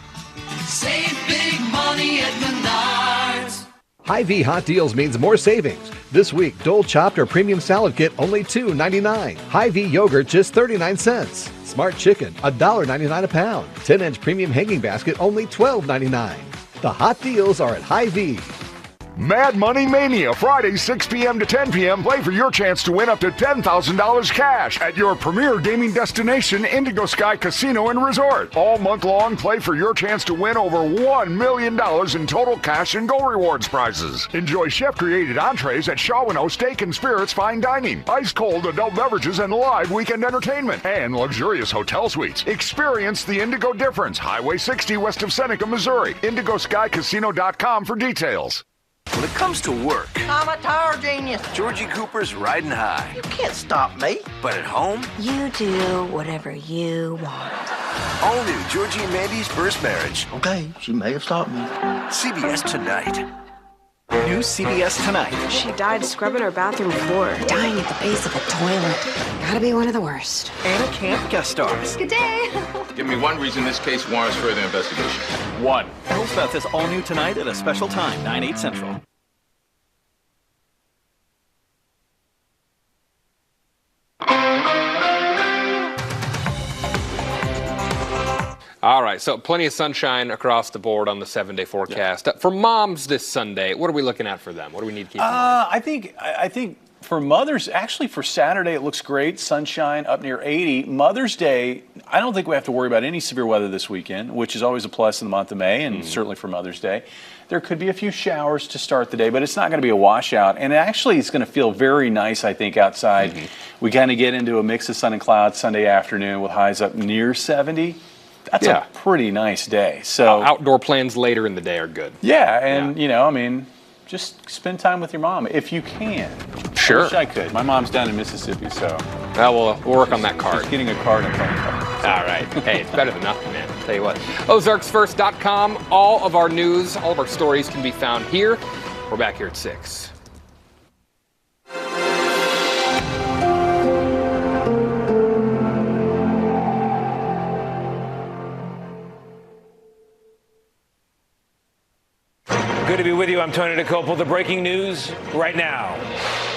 Save big money at Menards. Hy-Vee Hot Deals means more savings. This week, Dole Chopped or Premium Salad Kit only $2.99. Hy-Vee Yogurt just 39 cents. Smart Chicken $1.99 a pound. 10-inch Premium Hanging Basket only $12.99. The hot deals are at Hy-Vee. Mad Money Mania, Friday 6 p.m. to 10 p.m. Play for your chance to win up to $10,000 cash at your premier gaming destination, Indigo Sky Casino and Resort. All month long, play for your chance to win over $1 million in total cash and Go Rewards prizes. Enjoy chef-created entrees at Shaw & O Steak and Spirits Fine Dining, ice-cold adult beverages and live weekend entertainment, and luxurious hotel suites. Experience the Indigo difference. Highway 60 west of Seneca, Missouri. IndigoSkyCasino.com for details. When it comes to work, I'm a tower genius. Georgie Cooper's riding high. You can't stop me. But at home, You do whatever you want. all new Georgie and Mandy's first marriage. Okay, she may have stopped me. CBS Tonight. New CBS Tonight. She died scrubbing her bathroom floor. Dying at the base of a toilet. Gotta be one of the worst. Anna Camp guest stars. Good day. Give me one reason this case warrants further investigation. One. Elsbeth is all new tonight at a special time, 9/8 Central. All right, so plenty of sunshine across the board on the 7-day forecast. For moms this Sunday, what are we looking at for them? What do we need to keep in mind? I think for mothers, actually for Saturday, it looks great. Sunshine up near 80. Mother's Day, I don't think we have to worry about any severe weather this weekend, which is always a plus in the month of May, and certainly for Mother's Day. There could be a few showers to start the day, but it's not going to be a washout. And actually, it's going to feel very nice, I think, outside. We kind of get into a mix of sun and clouds Sunday afternoon with highs up near 70. That's a pretty nice day. So outdoor plans later in the day are good. Yeah, and you know, I mean, just spend time with your mom if you can. Sure. I wish I could. My mom's down in Mississippi, so. We'll work on that card. Just getting a card and phone card. All right. Hey, it's better than nothing, man. I'll tell you what. OzarksFirst.com. All of our news, all of our stories can be found here. We're back here at 6. Good to be with you. I'm Tony DeCopel. The breaking news right now.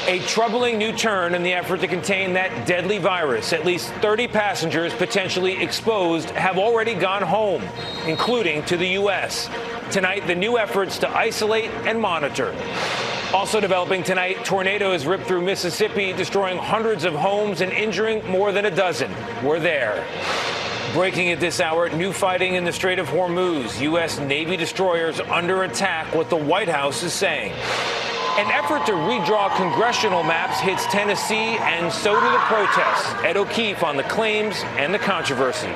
A troubling new turn in the effort to contain that deadly virus. At least 30 passengers potentially exposed have already gone home, including to the U.S. Tonight, the new efforts to isolate and monitor. Also developing tonight, tornadoes ripped through Mississippi, destroying hundreds of homes and injuring more than a dozen. We're there. Breaking at this hour, new fighting in the Strait of Hormuz. U.S. Navy destroyers under attack, what the White House is saying. An effort to redraw congressional maps hits Tennessee, and so do the protests. Ed O'Keefe on the claims and the controversy.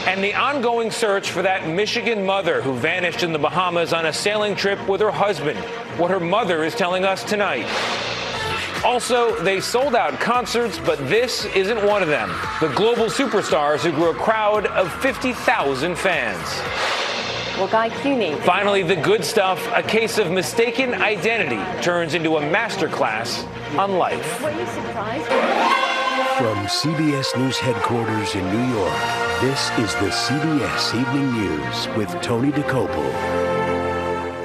And the ongoing search for that Michigan mother who vanished in the Bahamas on a sailing trip with her husband. What her mother is telling us tonight. Also, they sold out concerts, but this isn't one of them. The global superstars who grew a crowd of 50,000 fans. Well, Guy Cuny. Finally, the good stuff. A case of mistaken identity turns into a masterclass on life. Were you surprised? From CBS News headquarters in New York, this is the CBS Evening News with Tony DeCopel.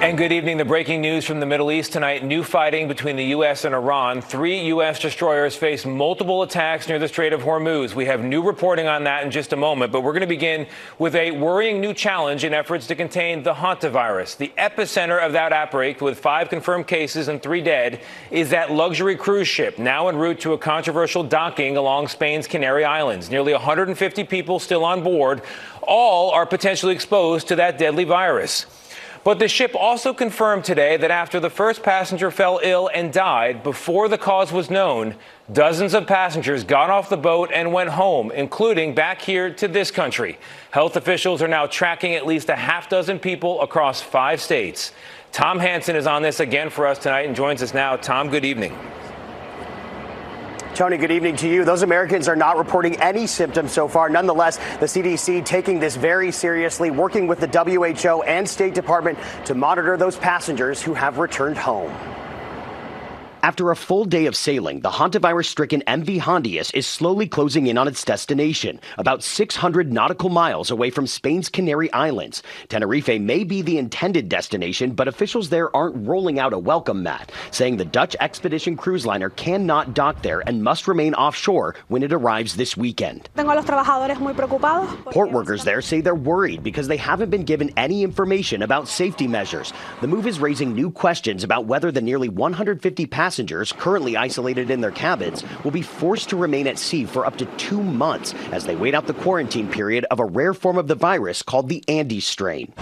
And good evening. The breaking news from the Middle East tonight. New fighting between the U.S. and Iran. 3 U.S. destroyers face multiple attacks near the Strait of Hormuz. We have new reporting on that in just a moment, but we're going to begin with a worrying new challenge in efforts to contain the hantavirus. The epicenter of that outbreak, with 5 confirmed cases and 3 dead, is that luxury cruise ship now en route to a controversial docking along Spain's Canary Islands. Nearly 150 people still on board. All are potentially exposed to that deadly virus. But the ship also confirmed today that after the first passenger fell ill and died before the cause was known, dozens of passengers got off the boat and went home, including back here to this country. Health officials are now tracking at least a half dozen people across 5 states. Tom Hansen is on this again for us tonight and joins us now. Tom, good evening. Tony, good evening to you. Those Americans are not reporting any symptoms so far. Nonetheless, the CDC taking this very seriously, working with the WHO and State Department to monitor those passengers who have returned home. After a full day of sailing, the hantavirus-stricken MV Hondius is slowly closing in on its destination, about 600 nautical miles away from Spain's Canary Islands. Tenerife may be the intended destination, but officials there aren't rolling out a welcome mat, saying the Dutch expedition cruise liner cannot dock there and must remain offshore when it arrives this weekend. Port workers there say they're worried because they haven't been given any information about safety measures. The move is raising new questions about whether the nearly 150 passengers currently isolated in their cabins will be forced to remain at sea for up to 2 months as they wait out the quarantine period of a rare form of the virus called the Andes strain.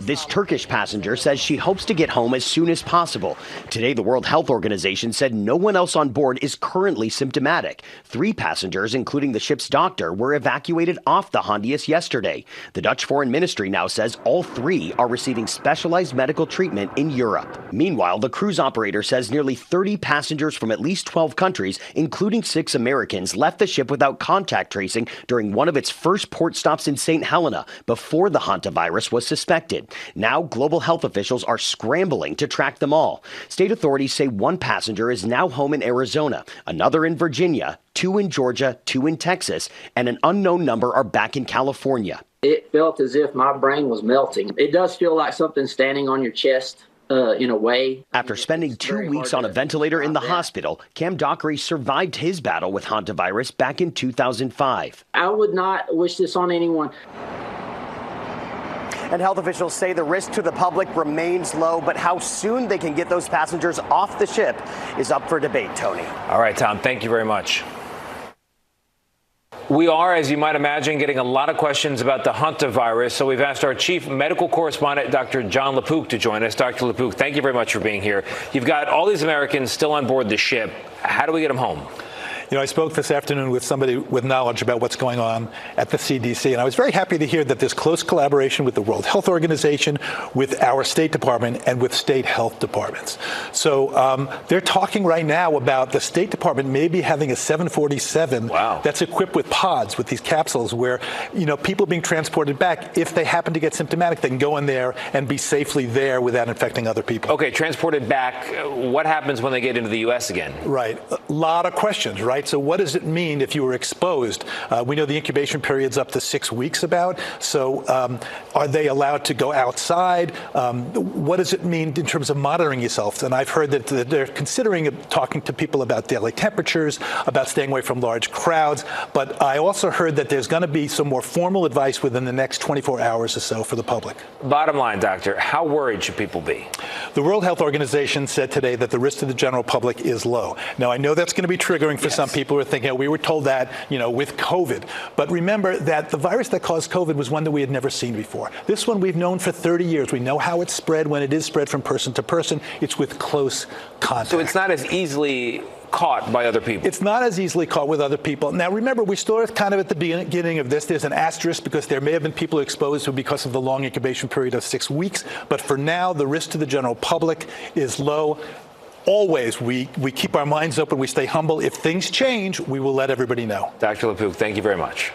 This Turkish passenger says she hopes to get home as soon as possible. Today, the World Health Organization said no one else on board is currently symptomatic. 3 passengers, including the ship's doctor, were evacuated off the Hondius yesterday. The Dutch Foreign Ministry now says all 3 are receiving specialized medical treatment in Europe. Meanwhile, the cruise operator says nearly 30 passengers from at least 12 countries, including 6 Americans, left the ship without contact tracing during one of its first port stops in St. Helena before the hantavirus was suspected. Now, global health officials are scrambling to track them all. State authorities say 1 passenger is now home in Arizona, another in Virginia, 2 in Georgia, 2 in Texas, and an unknown number are back in California. It felt as if my brain was melting. It does feel like something's standing on your chest. In a way. After spending 2 weeks on a ventilator in the hospital, Cam Dockery survived his battle with hantavirus back in 2005. I would not wish this on anyone. And health officials say the risk to the public remains low, but how soon they can get those passengers off the ship is up for debate, Tony. All right, Tom, thank you very much. We are, as you might imagine, getting a lot of questions about the hantavirus, so we've asked our chief medical correspondent, Dr. John LaPook, to join us. Dr. LaPook, thank you very much for being here. You've got all these Americans still on board the ship. How do we get them home? You know, I spoke this afternoon with somebody with knowledge about what's going on at the CDC, and I was very happy to hear that there's close collaboration with the World Health Organization, with our State Department, and with state health departments. So they're talking right now about the State Department maybe having a 747 that's equipped with pods, with these capsules where, you know, people being transported back, if they happen to get symptomatic, they can go in there and be safely there without infecting other people. Okay, transported back. What happens when they get into the U.S. again? Right. A lot of questions, right? So what does it mean if you were exposed? We know the incubation period's up to 6 weeks about. So are they allowed to go outside? What does it mean in terms of monitoring yourself? And I've heard that they're considering talking to people about daily temperatures, about staying away from large crowds. But I also heard that there's going to be some more formal advice within the next 24 hours or so for the public. Bottom line, doctor, how worried should people be? The World Health Organization said today that the risk to the general public is low. Now, I know that's going to be triggering for some people who are thinking, oh, we were told that, you know, with COVID. But remember that the virus that caused COVID was one that we had never seen before. This one we've known for 30 years. We know how it's spread when it is spread from person to person. It's with close contact. So it's not as easily caught by other people. It's not as easily caught with other people. Now, remember, we still are kind of at the beginning of this. There's an asterisk because there may have been people exposed who, because of the long incubation period of 6 weeks. But for now, the risk to the general public is low. Always, we keep our minds open. We stay humble. If things change, we will let everybody know. Dr. LaPook, thank you very much.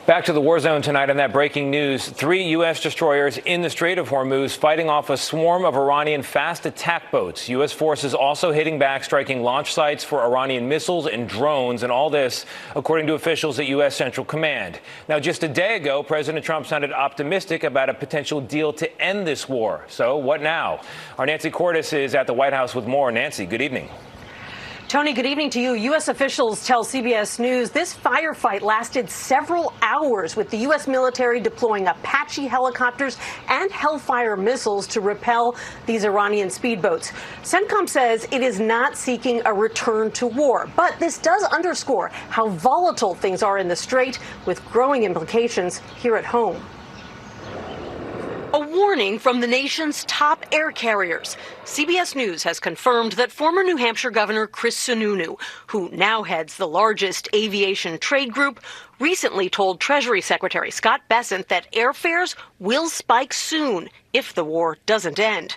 Back to the war zone tonight on that breaking news. 3 U.S. destroyers in the Strait of Hormuz fighting off a swarm of Iranian fast attack boats. U.S. forces also hitting back, striking launch sites for Iranian missiles and drones, and all this, according to officials at U.S. Central Command. Now, just a day ago, President Trump sounded optimistic about a potential deal to end this war. So what now? Our Nancy Cordes is at the White House with more. Nancy, good evening. Tony, good evening to you. U.S. officials tell CBS News this firefight lasted several hours, with the U.S. military deploying Apache helicopters and Hellfire missiles to repel these Iranian speedboats. CENTCOM says it is not seeking a return to war, but this does underscore how volatile things are in the Strait, with growing implications here at home. A warning from the nation's top air carriers. CBS News has confirmed that former New Hampshire Governor Chris Sununu, who now heads the largest aviation trade group, recently told Treasury Secretary Scott Bessent that airfares will spike soon if the war doesn't end.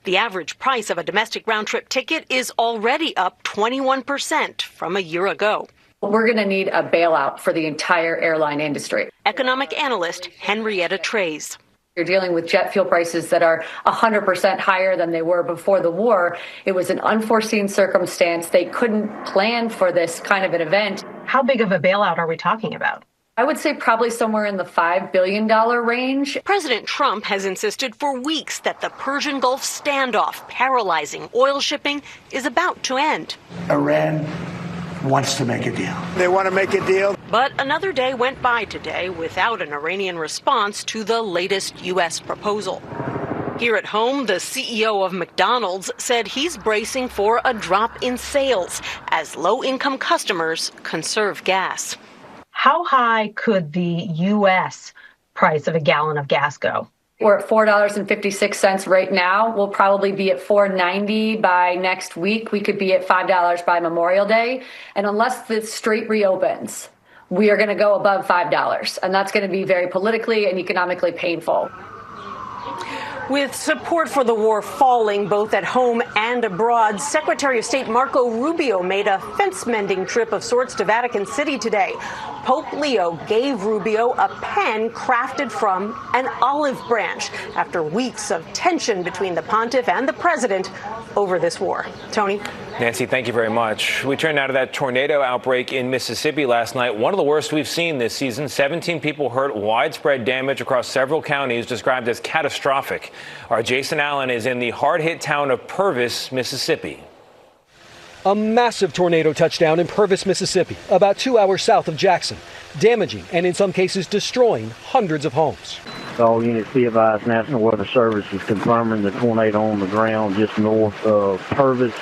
The average price of a domestic round-trip ticket is already up 21% from a year ago. We're going to need a bailout for the entire airline industry. Economic analyst Henrietta Trey's. You're dealing with jet fuel prices that are 100% higher than they were before the war. It was an unforeseen circumstance. They couldn't plan for this kind of an event. How big of a bailout are we talking about? I would say probably somewhere in the $5 billion range. President Trump has insisted for weeks that the Persian Gulf standoff paralyzing oil shipping is about to end. Iran wants to make a deal. They want to make a deal. But another day went by today without an Iranian response to the latest U.S. proposal. Here at home, the CEO of McDonald's said he's bracing for a drop in sales as low-income customers conserve gas. How high could the U.S. price of a gallon of gas go? We're at $4.56 right now. We'll probably be at $4.90 by next week. We could be at $5 by Memorial Day. And unless the Strait reopens, we are going to go above $5. And that's going to be very politically and economically painful. With support for the war falling both at home and abroad, Secretary of State Marco Rubio made a fence-mending trip of sorts to Vatican City today. Pope Leo gave Rubio a pen crafted from an olive branch after weeks of tension between the pontiff and the president over this war. Tony? Nancy, thank you very much. We turn now to that tornado outbreak in Mississippi last night. One of the worst we've seen this season. 17 people hurt, widespread damage across several counties, described as catastrophic. Our Jason Allen is in the hard-hit town of Purvis, Mississippi. A massive tornado touched down in Purvis, Mississippi, about 2 hours south of Jackson, damaging and in some cases destroying hundreds of homes. All units be advised, National Weather Service is confirming the tornado on the ground just north of Purvis.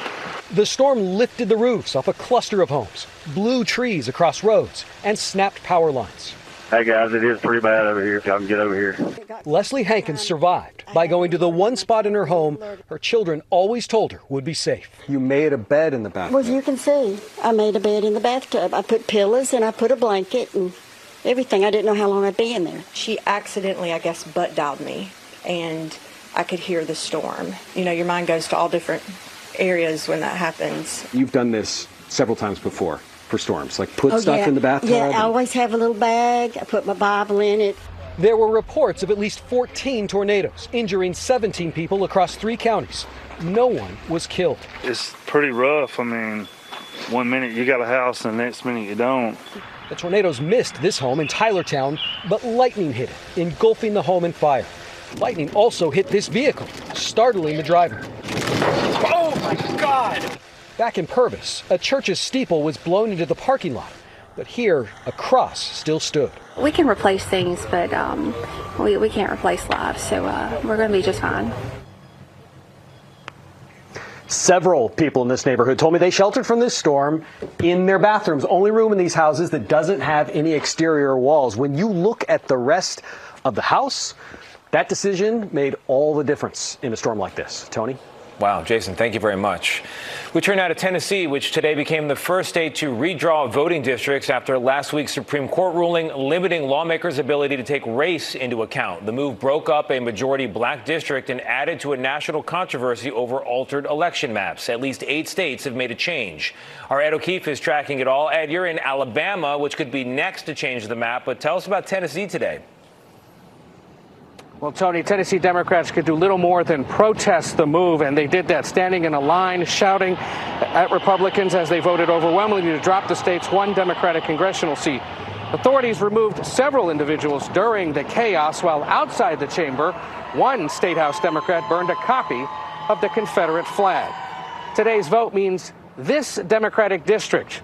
The storm lifted the roofs off a cluster of homes, blew trees across roads, and snapped power lines. Hey guys, it is pretty bad over here. Y'all can get over here. Leslie Hankins survived by going to the one spot in her home her children always told her would be safe. You made a bed in the bathtub. Well, you can see. I made a bed in the bathtub. I put pillows and I put a blanket and everything. I didn't know how long I'd be in there. She accidentally, I guess, butt dialed me, and I could hear the storm. You know, your mind goes to all different areas when that happens. You've done this several times before for storms, like put stuff in the bathtub? Yeah, I always have a little bag. I put my Bible in it. There were reports of at least 14 tornadoes, injuring 17 people across 3 counties. No one was killed. It's pretty rough. I mean, one minute you got a house and the next minute you don't. The tornadoes missed this home in Tylertown, but lightning hit it, engulfing the home in fire. Lightning also hit this vehicle, startling the driver. Oh my God! Back in Purvis, a church's steeple was blown into the parking lot, but here a cross still stood. We can replace things, but we can't replace lives, so we're going to be just fine. Several people in this neighborhood told me they sheltered from this storm in their bathrooms. Only room in these houses that doesn't have any exterior walls. When you look at the rest of the house, that decision made all the difference in a storm like this. Tony? Wow, Jason, thank you very much. We turn now to Tennessee, which today became the first state to redraw voting districts after last week's Supreme Court ruling limiting lawmakers' ability to take race into account. The move broke up a majority black district and added to a national controversy over altered election maps. At least 8 states have made a change. Our Ed O'Keefe is tracking it all. Ed, you're in Alabama, which could be next to change the map, but tell us about Tennessee today. Well, Tony, Tennessee Democrats could do little more than protest the move, and they did that standing in a line, shouting at Republicans as they voted overwhelmingly to drop the state's one Democratic congressional seat. Authorities removed several individuals during the chaos, while outside the chamber, one State House Democrat burned a copy of the Confederate flag. Today's vote means this Democratic district,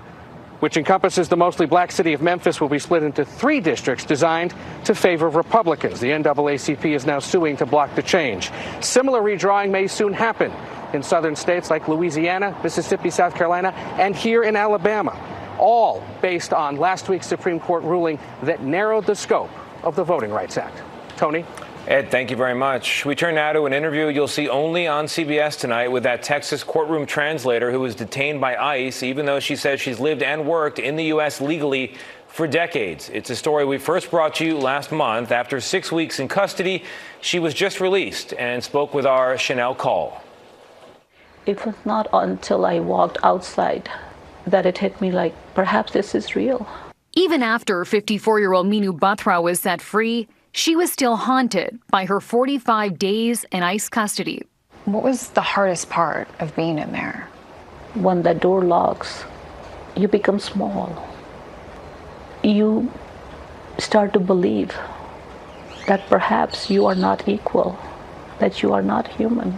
which encompasses the mostly black city of Memphis, will be split into 3 districts designed to favor Republicans. The NAACP is now suing to block the change. Similar redrawing may soon happen in southern states like Louisiana, Mississippi, South Carolina, and here in Alabama, all based on last week's Supreme Court ruling that narrowed the scope of the Voting Rights Act. Tony? Ed, thank you very much. We turn now to an interview you'll see only on CBS tonight with that Texas courtroom translator who was detained by ICE, even though she says she's lived and worked in the U.S. legally for decades. It's a story we first brought to you last month. After 6 weeks in custody, she was just released and spoke with our Chanel Call. It was not until I walked outside that it hit me like, perhaps this is real. Even after 54-year-old Minu Batra was set free, she was still haunted by her 45 days in ICE custody. What was the hardest part of being in there? When the door locks, you become small. You start to believe that perhaps you are not equal, that you are not human.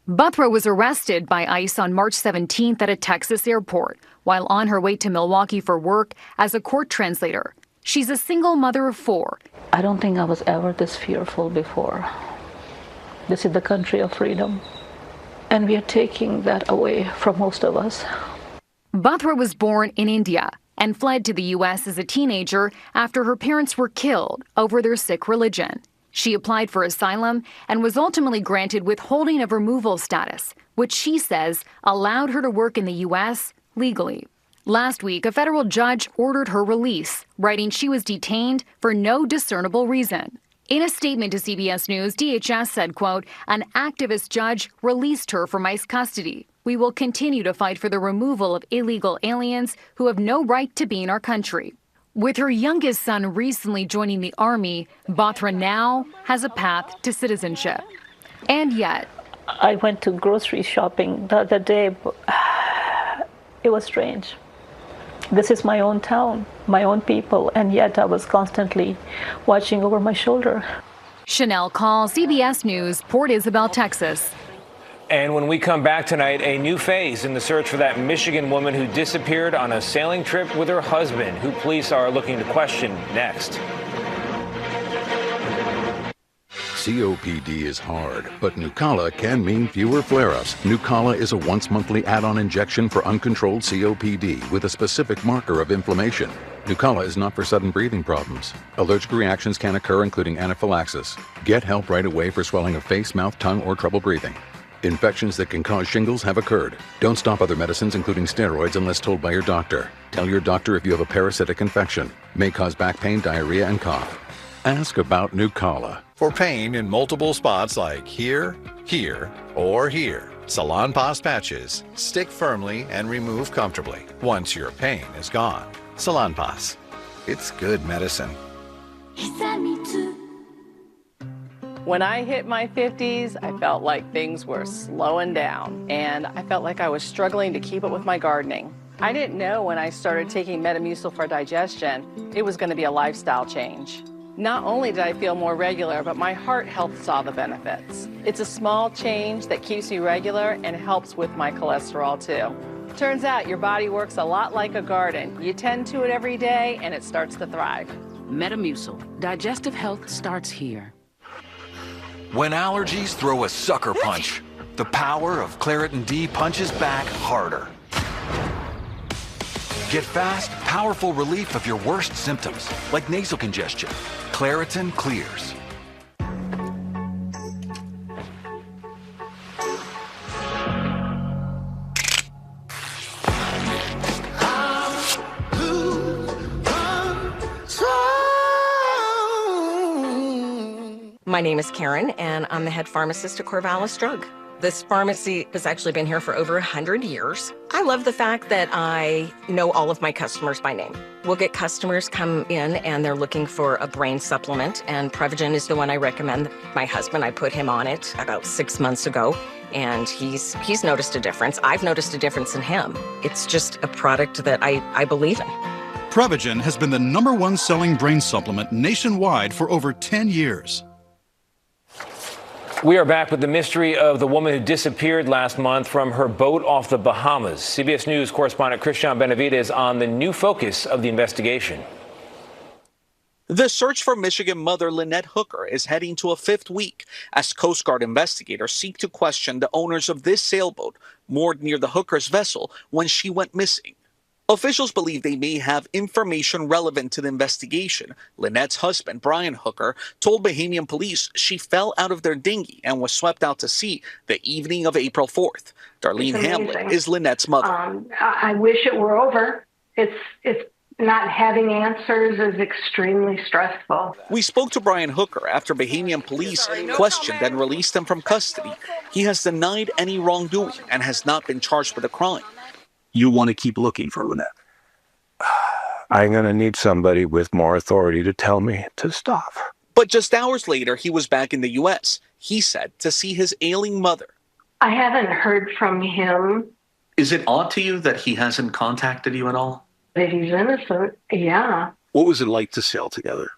Batra was arrested by ICE on March 17th at a Texas airport while on her way to Milwaukee for work as a court translator. She's a single mother of 4. I don't think I was ever this fearful before. This is the country of freedom, and we are taking that away from most of us. Batra was born in India and fled to the U.S. as a teenager after her parents were killed over their Sikh religion. She applied for asylum and was ultimately granted withholding of removal status, which she says allowed her to work in the U.S. legally. Last week, a federal judge ordered her release, writing she was detained for no discernible reason. In a statement to CBS News, DHS said, quote, "An activist judge released her from ICE custody. We will continue to fight for the removal of illegal aliens who have no right to be in our country." With her youngest son recently joining the Army, Batra now has a path to citizenship. And yet, I went to grocery shopping the other day. It was strange. This is my own town, my own people, and yet I was constantly watching over my shoulder. Chanel Call, CBS News, Port Isabel, Texas. And when we come back tonight, a new phase in the search for that Michigan woman who disappeared on a sailing trip with her husband, who police are looking to question next. COPD is hard, but Nucala can mean fewer flare-ups. Nucala is a once-monthly add-on injection for uncontrolled COPD with a specific marker of inflammation. Nucala is not for sudden breathing problems. Allergic reactions can occur, including anaphylaxis. Get help right away for swelling of face, mouth, tongue, or trouble breathing. Infections that can cause shingles have occurred. Don't stop other medicines, including steroids, unless told by your doctor. Tell your doctor if you have a parasitic infection. May cause back pain, diarrhea, and cough. Ask about Nucala. For pain in multiple spots like here, here, or here, Salonpas patches stick firmly and remove comfortably once your pain is gone. Salonpas. It's good medicine. When I hit my 50s, I felt like things were slowing down, and I felt like I was struggling to keep up with my gardening. I didn't know when I started taking Metamucil for digestion, it was going to be a lifestyle change. Not only did I feel more regular, but my heart health saw the benefits. It's a small change that keeps me regular and helps with my cholesterol too. Turns out your body works a lot like a garden. You tend to it every day and it starts to thrive. Metamucil. Digestive health starts here. When allergies throw a sucker punch, the power of Claritin D punches back harder. Get fast, powerful relief of your worst symptoms, like nasal congestion. Claritin clears. My name is Karen, and I'm the head pharmacist at Corvallis Drug. This pharmacy has actually been here for over 100 years. I love the fact that I know all of my customers by name. We'll get customers come in and they're looking for a brain supplement, and Prevagen is the one I recommend. My husband, I put him on it about 6 months ago, and he's noticed a difference. I've noticed a difference in him. It's just a product that I believe in. Prevagen has been the #1 selling brain supplement nationwide for over 10 years. We are back with the mystery of the woman who disappeared last month from her boat off the Bahamas. CBS News correspondent Christian Benavides on the new focus of the investigation. The search for Michigan mother Lynette Hooker is heading to a 5th week as Coast Guard investigators seek to question the owners of this sailboat moored near the Hooker's vessel when she went missing. Officials believe they may have information relevant to the investigation. Lynette's husband, Brian Hooker, told Bahamian police she fell out of their dinghy and was swept out to sea the evening of April 4th. Darlene Hamlet is Lynette's mother. I wish it were over. It's not having answers is extremely stressful. We spoke to Brian Hooker after Bahamian police questioned and released him from custody. He has denied any wrongdoing and has not been charged with a crime. You want to keep looking for Lynette. I'm going to need somebody with more authority to tell me to stop. But just hours later, he was back in the U.S., he said, to see his ailing mother. I haven't heard from him. Is it odd to you that he hasn't contacted you at all? That he's innocent, yeah. What was it like to sail together?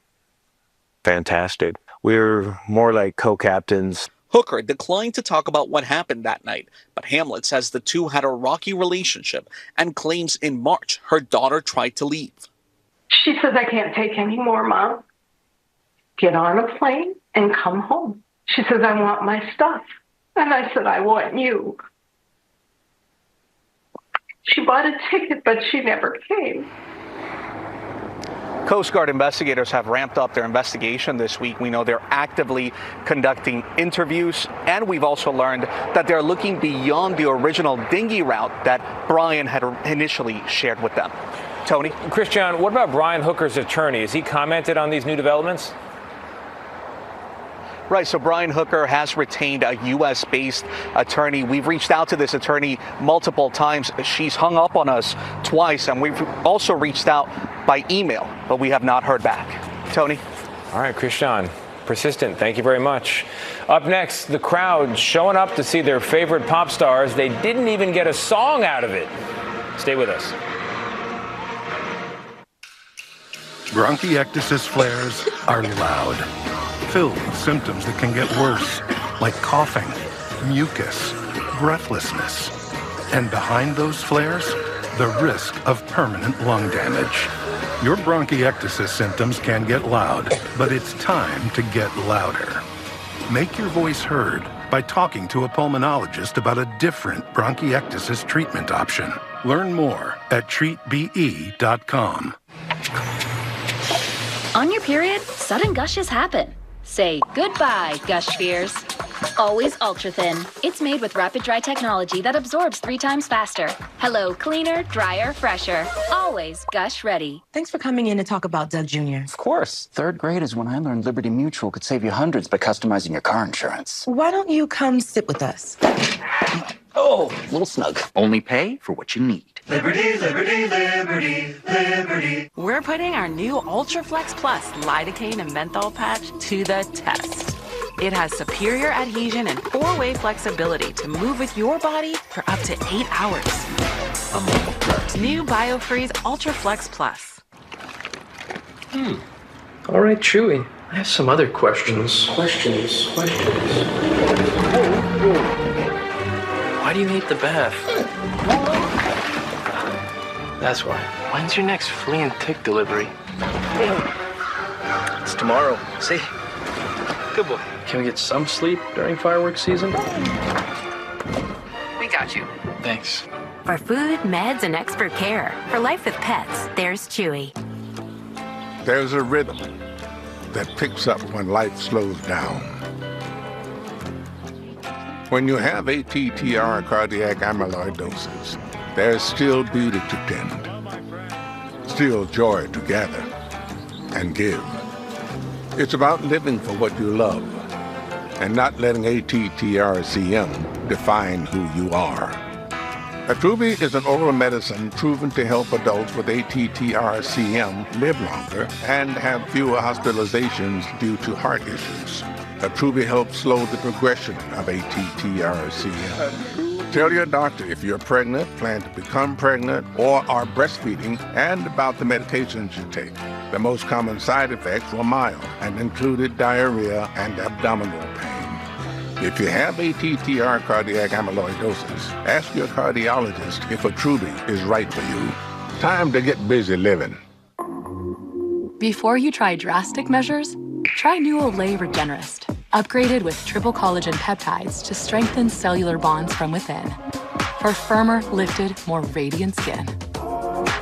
Fantastic. We're more like co-captains. Hooker declined to talk about what happened that night, but Hamlet says the two had a rocky relationship and claims in March her daughter tried to leave. She says, I can't take any more, Mom. Get on a plane and come home. She says, I want my stuff. And I said, I want you. She bought a ticket, but she never came. Coast Guard investigators have ramped up their investigation this week. We know they're actively conducting interviews, and we've also learned that they're looking beyond the original dinghy route that Brian had initially shared with them. Tony? Christian, what about Brian Hooker's attorney? Has he commented on these new developments? Right, so Brian Hooker has retained a U.S.-based attorney. We've reached out to this attorney multiple times. She's hung up on us twice, and we've also reached out by email, but we have not heard back. Tony? All right, Christian, persistent. Thank you very much. Up next, the crowd showing up to see their favorite pop stars. They didn't even get a song out of it. Stay with us. Bronchiectasis flares are loud, filled with symptoms that can get worse, like coughing, mucus, breathlessness. And behind those flares, the risk of permanent lung damage. Your bronchiectasis symptoms can get loud, but it's time to get louder. Make your voice heard by talking to a pulmonologist about a different bronchiectasis treatment option. Learn more at treatbe.com. On your period, sudden gushes happen. Say goodbye, gush fears. Always ultra thin. It's made with rapid dry technology that absorbs 3 times faster. Hello, cleaner, drier, fresher. Always gush ready. Thanks for coming in to talk about Doug Jr. Of course. 3rd grade is when I learned Liberty Mutual could save you hundreds by customizing your car insurance. Why don't you come sit with us? Oh, a little snug. Only pay for what you need. Liberty, liberty, liberty, liberty. We're putting our new UltraFlex Plus lidocaine and menthol patch to the test. It has superior adhesion and 4-way flexibility to move with your body for up to 8 hours. New BioFreeze UltraFlex Plus. All right, Chewy. I have some other questions. Why do you hate the bath? That's why. When's your next flea and tick delivery? It's tomorrow. See? Good boy. Can we get some sleep during fireworks season? We got you. Thanks. For food, meds, and expert care. For life with pets, there's Chewy. There's a rhythm that picks up when life slows down. When you have ATTR cardiac amyloidosis, there's still beauty to tend, still joy to gather and give. It's about living for what you love and not letting ATTRCM define who you are. Attruby is an oral medicine proven to help adults with ATTRCM live longer and have fewer hospitalizations due to heart issues. Attruby helps slow the progression of ATTRCM. Tell your doctor if you're pregnant, plan to become pregnant, or are breastfeeding, and about the medications you take. The most common side effects were mild and included diarrhea and abdominal pain. If you have ATTR cardiac amyloidosis, ask your cardiologist if Attruby is right for you. Time to get busy living. Before you try drastic measures, try new Olay Regenerist, upgraded with triple collagen peptides to strengthen cellular bonds from within. For firmer, lifted, more radiant skin.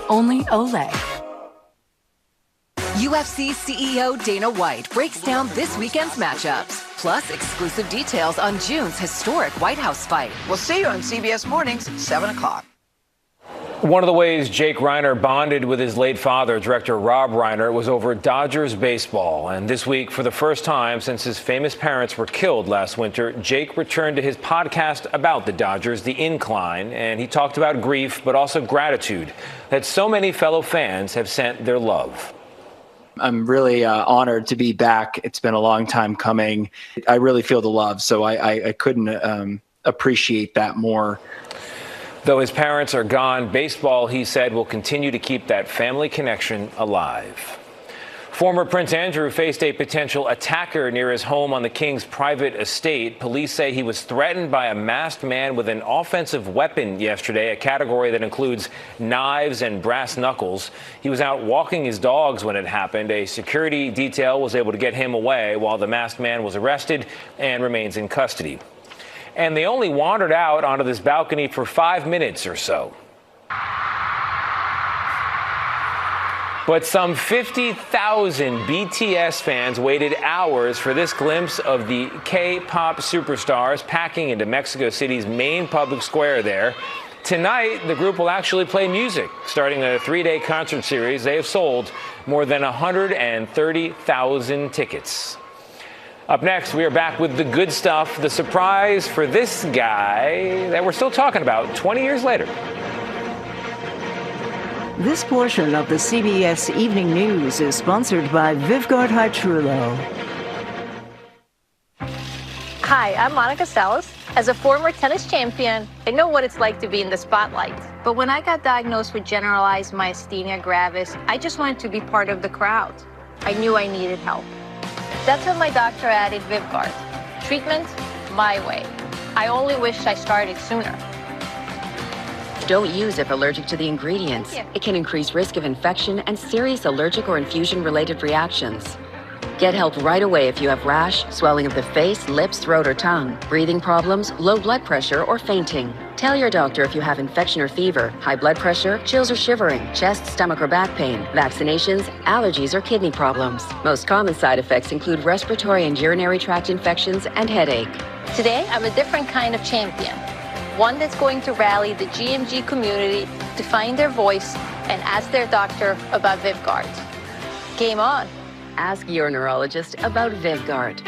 Only Olay. UFC CEO Dana White breaks down this weekend's matchups, plus exclusive details on June's historic White House fight. We'll see you on CBS Mornings, 7 o'clock. One of the ways Jake Reiner bonded with his late father, director Rob Reiner, was over Dodgers baseball. And this week, for the first time since his famous parents were killed last winter, Jake returned to his podcast about the Dodgers, The Incline, and he talked about grief, but also gratitude that so many fellow fans have sent their love. I'm really honored to be back. It's been a long time coming. I really feel the love, so I couldn't appreciate that more. Though his parents are gone, baseball, he said, will continue to keep that family connection alive. Former Prince Andrew faced a potential attacker near his home on the King's private estate. Police say he was threatened by a masked man with an offensive weapon yesterday, a category that includes knives and brass knuckles. He was out walking his dogs when it happened. A security detail was able to get him away while the masked man was arrested and remains in custody. And they only wandered out onto this balcony for 5 minutes or so. But some 50,000 BTS fans waited hours for this glimpse of the K-pop superstars packing into Mexico City's main public square there. Tonight, the group will actually play music. Starting a 3-day concert series, they have sold more than 130,000 tickets. Up next, we are back with the good stuff, the surprise for this guy that we're still talking about 20 years later. This portion of the CBS Evening News is sponsored by Vivgard Hytrulo. Hi, I'm Monica Salas. As a former tennis champion, I know what it's like to be in the spotlight. But when I got diagnosed with generalized myasthenia gravis, I just wanted to be part of the crowd. I knew I needed help. That's when my doctor added Vivgard. Treatment, my way. I only wish I started sooner. Don't use if allergic to the ingredients. It can increase risk of infection and serious allergic or infusion-related reactions. Get help right away if you have rash, swelling of the face, lips, throat, or tongue, breathing problems, low blood pressure, or fainting. Tell your doctor if you have infection or fever, high blood pressure, chills or shivering, chest, stomach, or back pain, vaccinations, allergies, or kidney problems. Most common side effects include respiratory and urinary tract infections and headache. Today, I'm a different kind of champion. One that's going to rally the GMG community to find their voice and ask their doctor about Vivgard. Game on. Ask your neurologist about Vivgard.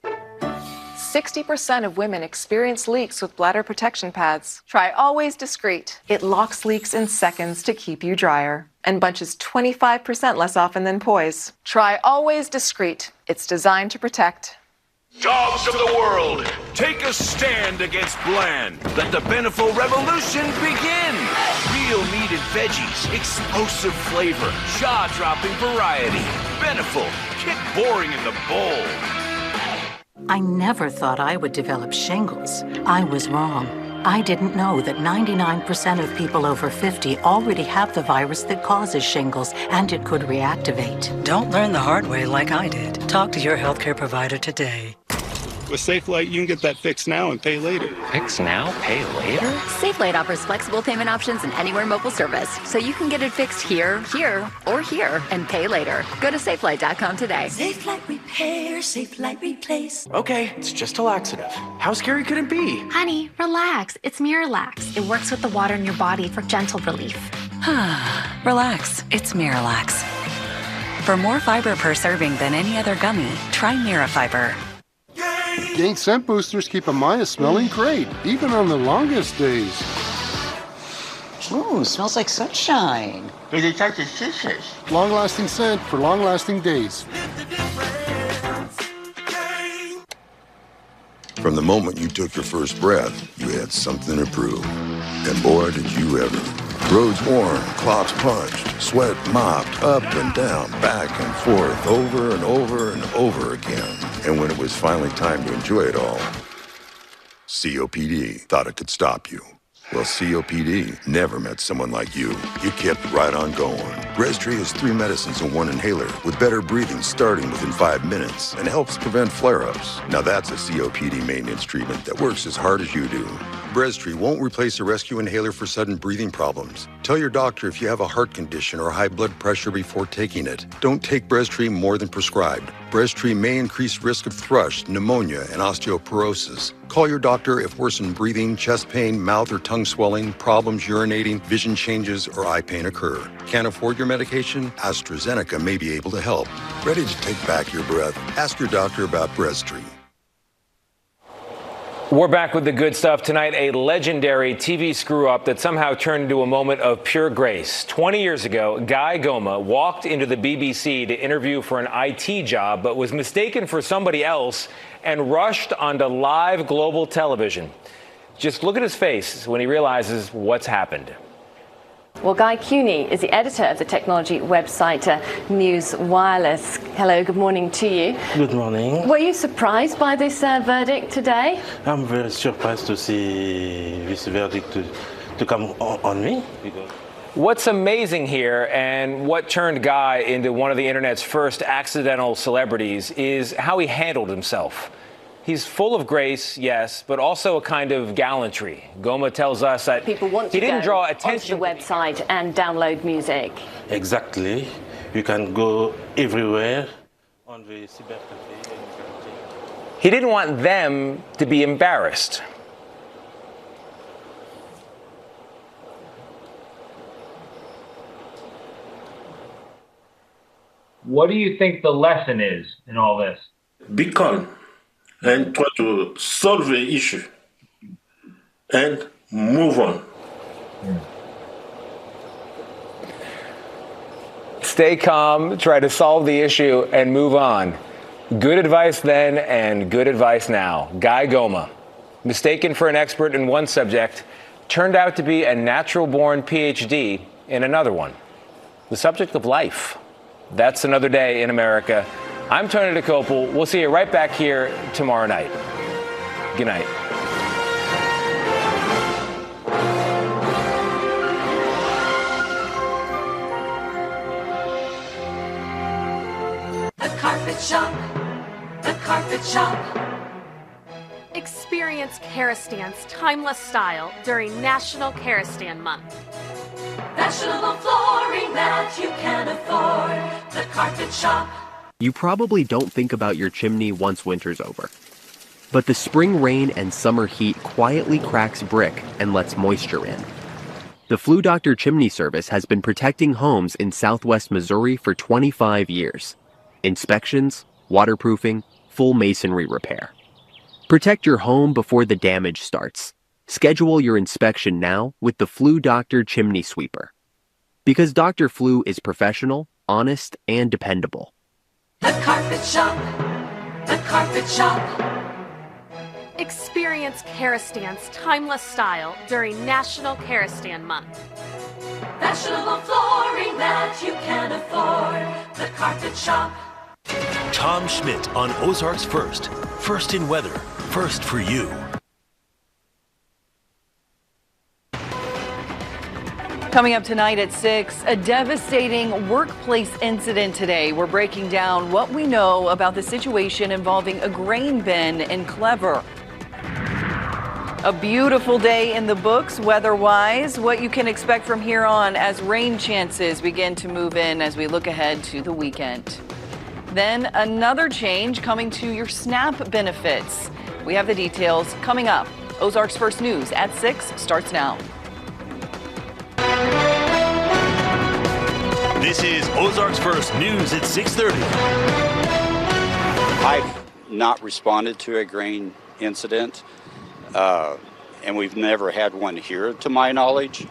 60% of women experience leaks with bladder protection pads. Try Always Discreet. It locks leaks in seconds to keep you drier and bunches 25% less often than Poise. Try Always Discreet. It's designed to protect. Dogs of the world, take a stand against bland. Let the Beneful revolution begin. Real meat and veggies, explosive flavor, jaw-dropping variety. Beneful, get boring in the bowl. I never thought I would develop shingles. I was wrong. I didn't know that 99% of people over 50 already have the virus that causes shingles, and it could reactivate. Don't learn the hard way like I did. Talk to your healthcare provider today. With SafeLight, you can get that fixed now and pay later. Fix now, pay later? SafeLight offers flexible payment options and anywhere mobile service, so you can get it fixed here, or here, and pay later. Go to safelight.com today. SafeLight Repair, SafeLight Replace. Okay, it's just a laxative. How scary could it be? Honey, relax. It's Miralax. It works with the water in your body for gentle relief. Relax. It's Miralax. For more fiber per serving than any other gummy, try Mirafiber. Gain scent boosters keep Amaya smelling great, even on the longest days. Ooh, smells like sunshine. Long-lasting scent for long-lasting days. From the moment you took your first breath, you had something to prove. And boy, did you ever. Roads worn, clocks punched, sweat mopped, up and down, back and forth, over and over and over again. And when it was finally time to enjoy it all, COPD thought it could stop you. Well, COPD never met someone like you. You kept right on going. Breztri is 3 medicines in 1 inhaler with better breathing starting within 5 minutes and helps prevent flare-ups. Now that's a COPD maintenance treatment that works as hard as you do. Breztri won't replace a rescue inhaler for sudden breathing problems. Tell your doctor if you have a heart condition or high blood pressure before taking it. Don't take Breztri more than prescribed. Breztri may increase risk of thrush, pneumonia, and osteoporosis. Call your doctor if worsened breathing, chest pain, mouth or tongue swelling, problems urinating, vision changes, or eye pain occur. Can't afford your medication? AstraZeneca may be able to help. Ready to take back your breath? Ask your doctor about Breztri. We're back with the good stuff tonight. A legendary TV screw-up that somehow turned into a moment of pure grace. 20 years ago, Guy Goma walked into the BBC to interview for an IT job, but was mistaken for somebody else and rushed onto live global television. Just look at his face when he realizes what's happened. Well, Guy Cuny is the editor of the technology website News Wireless. Hello, good morning to you. Good morning. Were you surprised by this verdict today? I'm very surprised to see this verdict to come on me. What's amazing here and what turned Guy into one of the internet's first accidental celebrities is how he handled himself. He's full of grace, yes, but also a kind of gallantry. Goma tells us that people want he to didn't go draw attention onto the website and download music. Exactly. You can go everywhere on the cybercafe. He didn't want them to be embarrassed. What do you think the lesson is in all this? Be calm and try to solve the issue and move on. Stay calm, try to solve the issue, and move on. Good advice then and good advice now. Guy Goma, mistaken for an expert in one subject, turned out to be a natural-born PhD in another one. The subject of life. That's another day in America. I'm Tony DeCopel. We'll see you right back here tomorrow night. Good night. The Carpet Shop. The Carpet Shop. Experience Karastan's timeless style during National Karastan Month. Fashionable flooring that you can afford. The Carpet Shop. You probably don't think about your chimney once winter's over. But the spring rain and summer heat quietly cracks brick and lets moisture in. The Flu Doctor Chimney Service has been protecting homes in southwest Missouri for 25 years. Inspections, waterproofing, full masonry repair. Protect your home before the damage starts. Schedule your inspection now with the Flu Doctor Chimney Sweeper. Because Dr. Flu is professional, honest, and dependable. The Carpet Shop. The Carpet Shop. Experience Karastan's timeless style during National Karastan Month. Fashionable flooring that you can afford. The Carpet Shop. Tom Schmidt on Ozarks First. First in weather. First for you. Coming up tonight at 6, a devastating workplace incident today. We're breaking down what we know about the situation involving a grain bin in Clever. A beautiful day in the books weather-wise. What you can expect from here on as rain chances begin to move in as we look ahead to the weekend. Then another change coming to your SNAP benefits. We have the details coming up. Ozarks First News at 6 starts now. This is Ozarks First News at 6:30. I've not responded to a grain incident, and we've never had one here to my knowledge.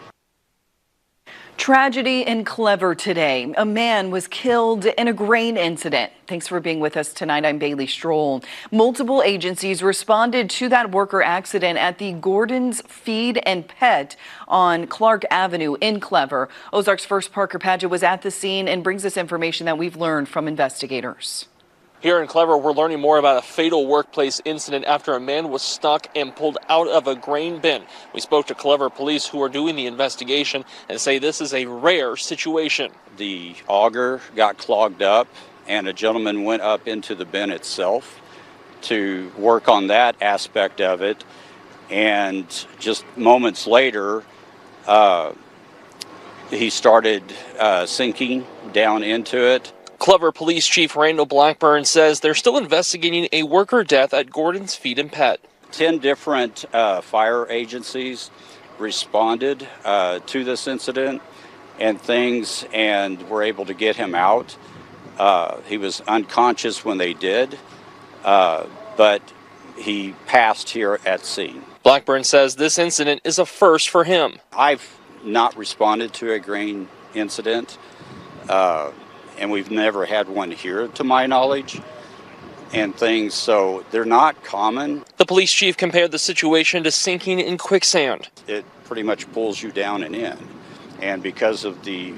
Tragedy in Clever today. A man was killed in a grain incident. Thanks for being with us tonight. I'm Bailey Stroll. Multiple agencies responded to that worker accident at the Gordon's Feed and Pet on Clark Avenue in Clever. Ozark's first Parker Padgett was at the scene and brings us information that we've learned from investigators. Here in Clever, we're learning more about a fatal workplace incident after a man was stuck and pulled out of a grain bin. We spoke to Clever police who are doing the investigation and say this is a rare situation. The auger got clogged up and a gentleman went up into the bin itself to work on that aspect of it. And just moments later, he started sinking down into it. Clever Police Chief Randall Blackburn says they're still investigating a worker death at Gordon's Feed and Pet. 10 different fire agencies responded to this incident and were able to get him out. He was unconscious when they did, but he passed here at scene. Blackburn says this incident is a first for him. I've not responded to a grain incident. And we've never had one here to my knowledge so they're not common. The police chief compared the situation to sinking in quicksand. It pretty much pulls you down and in, and because of the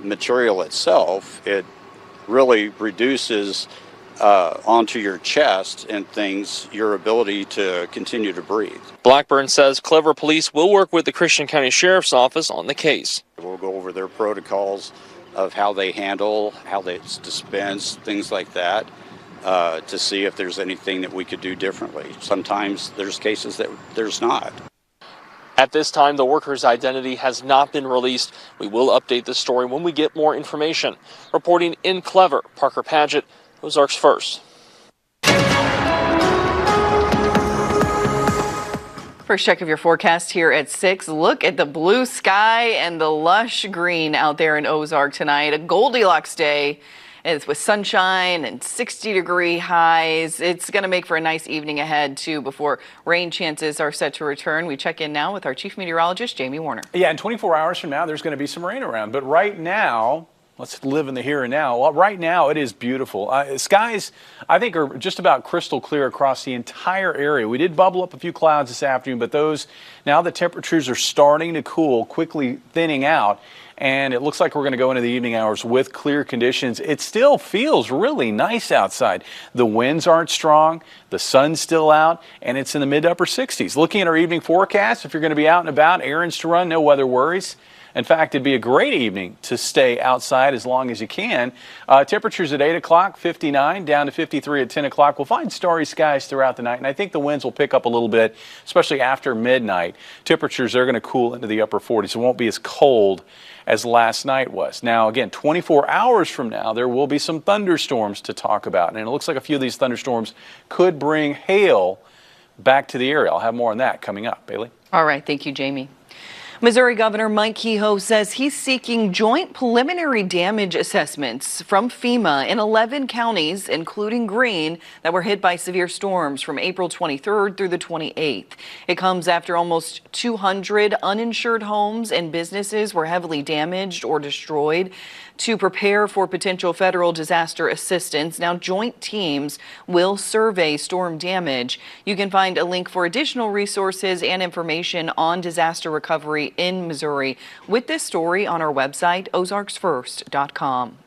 material itself, it really reduces onto your chest and your ability to continue to breathe. Blackburn says Clever Police will work with the Christian County Sheriff's Office on the case. We'll go over their protocols of how they handle, how it's dispensed, things like that, to see if there's anything that we could do differently. Sometimes there's cases that there's not. At this time, the worker's identity has not been released. We will update this story when we get more information. Reporting in Clever, Parker Padgett, Ozarks First. First check of your forecast here at 6. Look at the blue sky and the lush green out there in Ozark tonight. A Goldilocks day. It's with sunshine and 60-degree highs. It's going to make for a nice evening ahead, too, before rain chances are set to return. We check in now with our chief meteorologist, Jamie Warner. Yeah, and 24 hours from now, there's going to be some rain around. But right now, let's live in the here and now. Well, right now, it is beautiful. Skies, I think, are just about crystal clear across the entire area. We did bubble up a few clouds this afternoon, but now the temperatures are starting to cool, quickly thinning out. And it looks like we're going to go into the evening hours with clear conditions. It still feels really nice outside. The winds aren't strong, the sun's still out, and it's in the mid to upper 60s. Looking at our evening forecast, if you're going to be out and about, errands to run, no weather worries. In fact, it'd be a great evening to stay outside as long as you can. Temperatures at 8 o'clock, 59, down to 53 at 10 o'clock. We'll find starry skies throughout the night, and I think the winds will pick up a little bit, especially after midnight. Temperatures are going to cool into the upper 40s. It won't be as cold as last night was. Now, again, 24 hours from now, there will be some thunderstorms to talk about, and it looks like a few of these thunderstorms could bring hail back to the area. I'll have more on that coming up. Bailey? All right. Thank you, Jamie. Missouri Governor Mike Kehoe says he's seeking joint preliminary damage assessments from FEMA in 11 counties, including Greene, that were hit by severe storms from April 23rd through the 28th. It comes after almost 200 uninsured homes and businesses were heavily damaged or destroyed. To prepare for potential federal disaster assistance, now joint teams will survey storm damage. You can find a link for additional resources and information on disaster recovery in Missouri with this story on our website, ozarksfirst.com.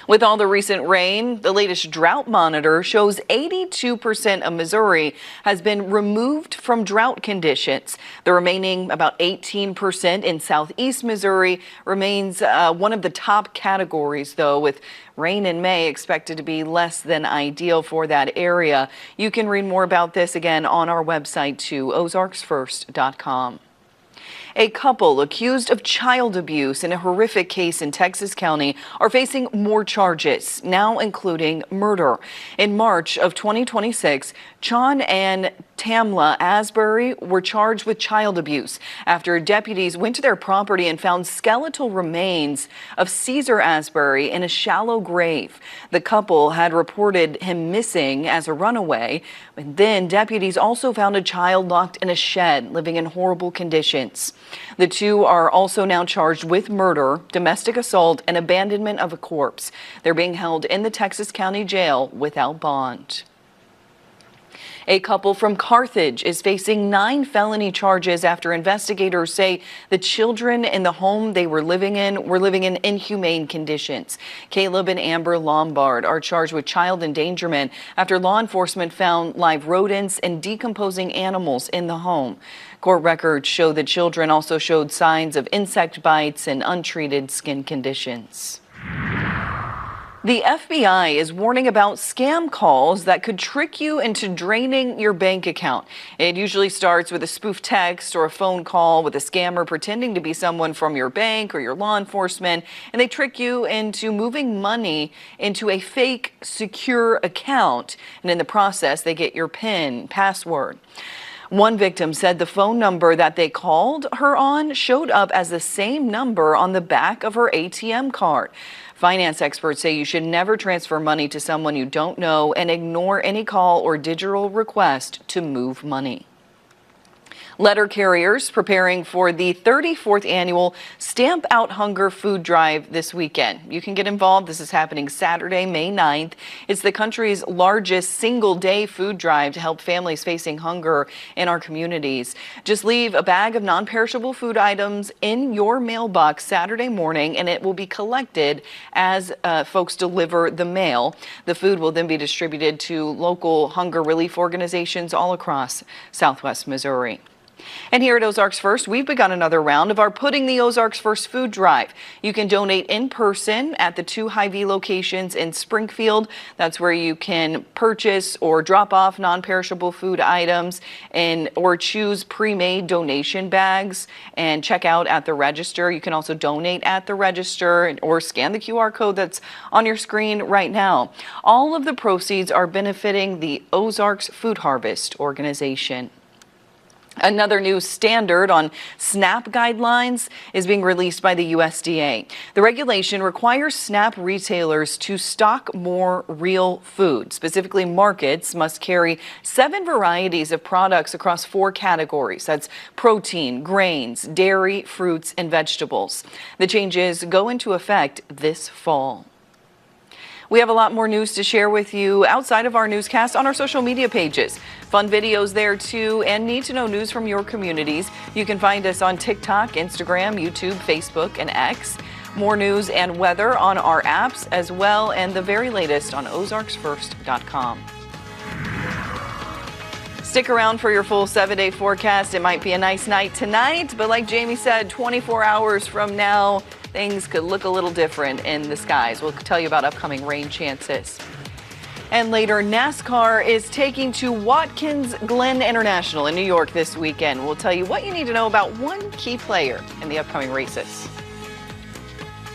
With all the recent rain, the latest drought monitor shows 82% of Missouri has been removed from drought conditions. The remaining about 18% in southeast Missouri remains one of the top categories, though, with rain in May expected to be less than ideal for that area. You can read more about this again on our website too, ozarksfirst.com. A couple accused of child abuse in a horrific case in Texas County are facing more charges, now including murder. In March of 2026, Chon and Tamla Asbury were charged with child abuse after deputies went to their property and found skeletal remains of Caesar Asbury in a shallow grave. The couple had reported him missing as a runaway, and then deputies also found a child locked in a shed, living in horrible conditions. The two are also now charged with murder, domestic assault, and abandonment of a corpse. They're being held in the Texas County Jail without bond. A couple from Carthage is facing 9 felony charges after investigators say the children in the home they were living in inhumane conditions. Caleb and Amber Lombard are charged with child endangerment after law enforcement found live rodents and decomposing animals in the home. Court records show the children also showed signs of insect bites and untreated skin conditions. The FBI is warning about scam calls that could trick you into draining your bank account. It usually starts with a spoof text or a phone call with a scammer pretending to be someone from your bank or your law enforcement, and they trick you into moving money into a fake secure account, and in the process they get your PIN, password. One victim said the phone number that they called her on showed up as the same number on the back of her ATM card. Finance experts say you should never transfer money to someone you don't know and ignore any call or digital request to move money. Letter carriers preparing for the 34th annual Stamp Out Hunger food drive this weekend. You can get involved. This is happening Saturday, May 9th. It's the country's largest single-day food drive to help families facing hunger in our communities. Just leave a bag of non-perishable food items in your mailbox Saturday morning, and it will be collected as folks deliver the mail. The food will then be distributed to local hunger relief organizations all across Southwest Missouri. And here at Ozarks First, we've begun another round of our Putting the Ozarks First food drive. You can donate in person at the 2 Hy-Vee locations in Springfield. That's where you can purchase or drop off non-perishable food items or choose pre-made donation bags and check out at the register. You can also donate at the register or scan the QR code that's on your screen right now. All of the proceeds are benefiting the Ozarks Food Harvest organization. Another new standard on SNAP guidelines is being released by the USDA. The regulation requires SNAP retailers to stock more real food. Specifically, markets must carry 7 varieties of products across 4 categories. That's protein, grains, dairy, fruits, and vegetables. The changes go into effect this fall. We have a lot more news to share with you outside of our newscast on our social media pages. Fun videos there too, and need-to-know news from your communities. You can find us on TikTok, Instagram, YouTube, Facebook, and X. More news and weather on our apps as well, and the very latest on ozarksfirst.com. Stick around for your full 7-day forecast. It might be a nice night tonight, but like Jamie said, 24 hours from now, things could look a little different in the skies. We'll tell you about upcoming rain chances. And later, NASCAR is taking to Watkins Glen International in New York this weekend. We'll tell you what you need to know about one key player in the upcoming races.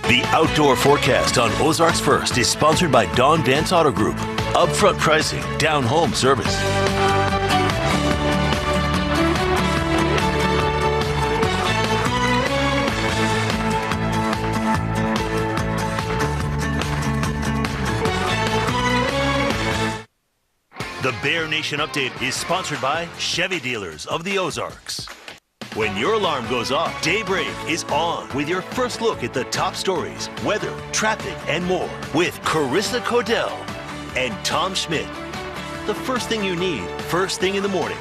The Outdoor Forecast on Ozarks First is sponsored by Don Vance Auto Group. Upfront pricing, down home service. The Bear Nation Update is sponsored by Chevy Dealers of the Ozarks. When your alarm goes off, Daybreak is on with your first look at the top stories, weather, traffic, and more with Carissa Cordell and Tom Schmidt. The first thing you need, first thing in the morning.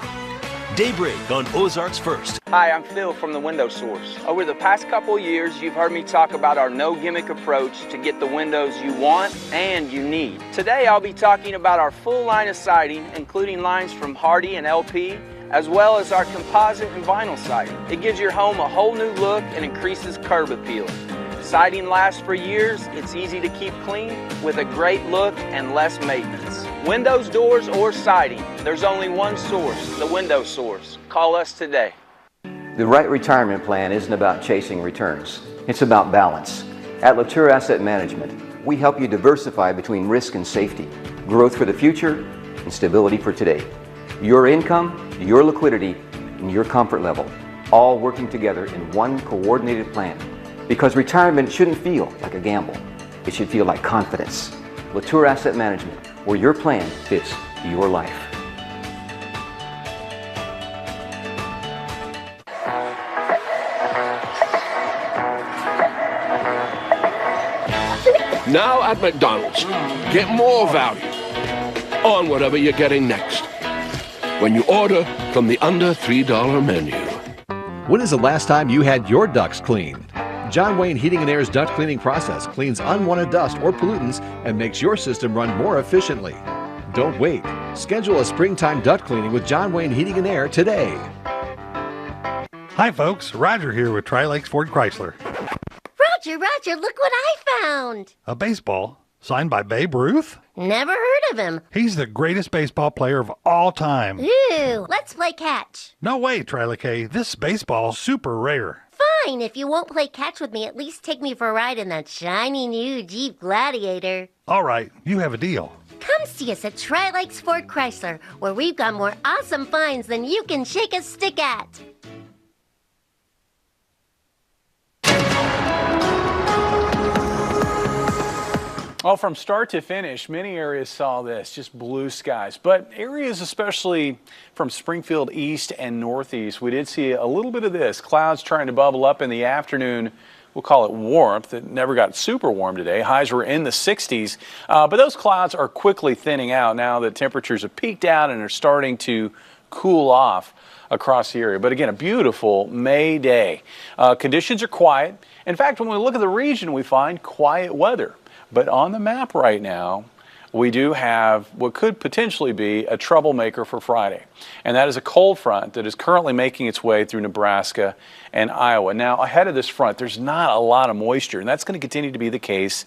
Daybreak on Ozarks First. Hi, I'm Phil from The Window Source. Over the past couple years, you've heard me talk about our no-gimmick approach to get the windows you want and you need. Today, I'll be talking about our full line of siding, including lines from Hardie and LP, as well as our composite and vinyl siding. It gives your home a whole new look and increases curb appeal. Siding lasts for years, it's easy to keep clean, with a great look and less maintenance. Windows, doors, or siding, there's only one source, The Window Source. Call us today. The right retirement plan isn't about chasing returns. It's about balance. At Latour Asset Management, we help you diversify between risk and safety, growth for the future, and stability for today. Your income, your liquidity, and your comfort level, all working together in one coordinated plan. Because retirement shouldn't feel like a gamble. It should feel like confidence. Latour Asset Management, where your plan fits your life. Now at McDonald's, get more value on whatever you're getting next when you order from the under $3 menu. When is the last time you had your ducts cleaned? John Wayne Heating and Air's duct cleaning process cleans unwanted dust or pollutants and makes your system run more efficiently. Don't wait. Schedule a springtime duct cleaning with John Wayne Heating and Air today. Hi folks, Roger here with Tri-Lakes Ford Chrysler. Roger, look what I found. A baseball signed by Babe Ruth? Never heard of him. He's the greatest baseball player of all time. Ooh, let's play catch. No way, Tri-Lake. This baseball's super rare. Fine, if you won't play catch with me, at least take me for a ride in that shiny new Jeep Gladiator. All right, you have a deal. Come see us at Tri-Lakes Ford Chrysler, where we've got more awesome finds than you can shake a stick at. Well, from start to finish, many areas saw this, just blue skies. But areas, especially from Springfield east and northeast, we did see a little bit of this. Clouds trying to bubble up in the afternoon. We'll call it warmth. It never got super warm today. Highs were in the 60s. But those clouds are quickly thinning out now that temperatures have peaked out and are starting to cool off across the area. But again, a beautiful May day. Conditions are quiet. In fact, when we look at the region, we find quiet weather. But on the map right now, we do have what could potentially be a troublemaker for Friday. And that is a cold front that is currently making its way through Nebraska and Iowa. Now, ahead of this front, there's not a lot of moisture, and that's going to continue to be the case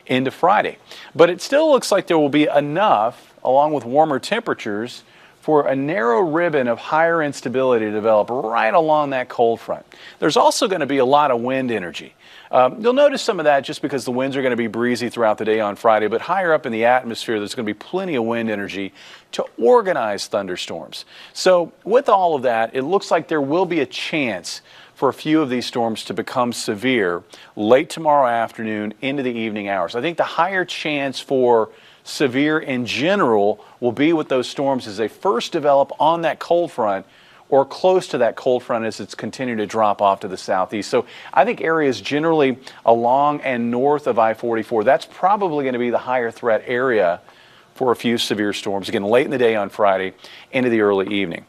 into Friday. But it still looks like there will be enough, along with warmer temperatures, for a narrow ribbon of higher instability to develop right along that cold front. There's also going to be a lot of wind energy. You'll notice some of that just because the winds are going to be breezy throughout the day on Friday, but higher up in the atmosphere, there's going to be plenty of wind energy to organize thunderstorms. So with all of that, it looks like there will be a chance for a few of these storms to become severe late tomorrow afternoon into the evening hours. I think the higher chance for severe in general will be with those storms as they first develop on that cold front or close to that cold front as it's continuing to drop off to the southeast. So I think areas generally along and north of I-44, that's probably going to be the higher threat area for a few severe storms, again, late in the day on Friday into the early evening.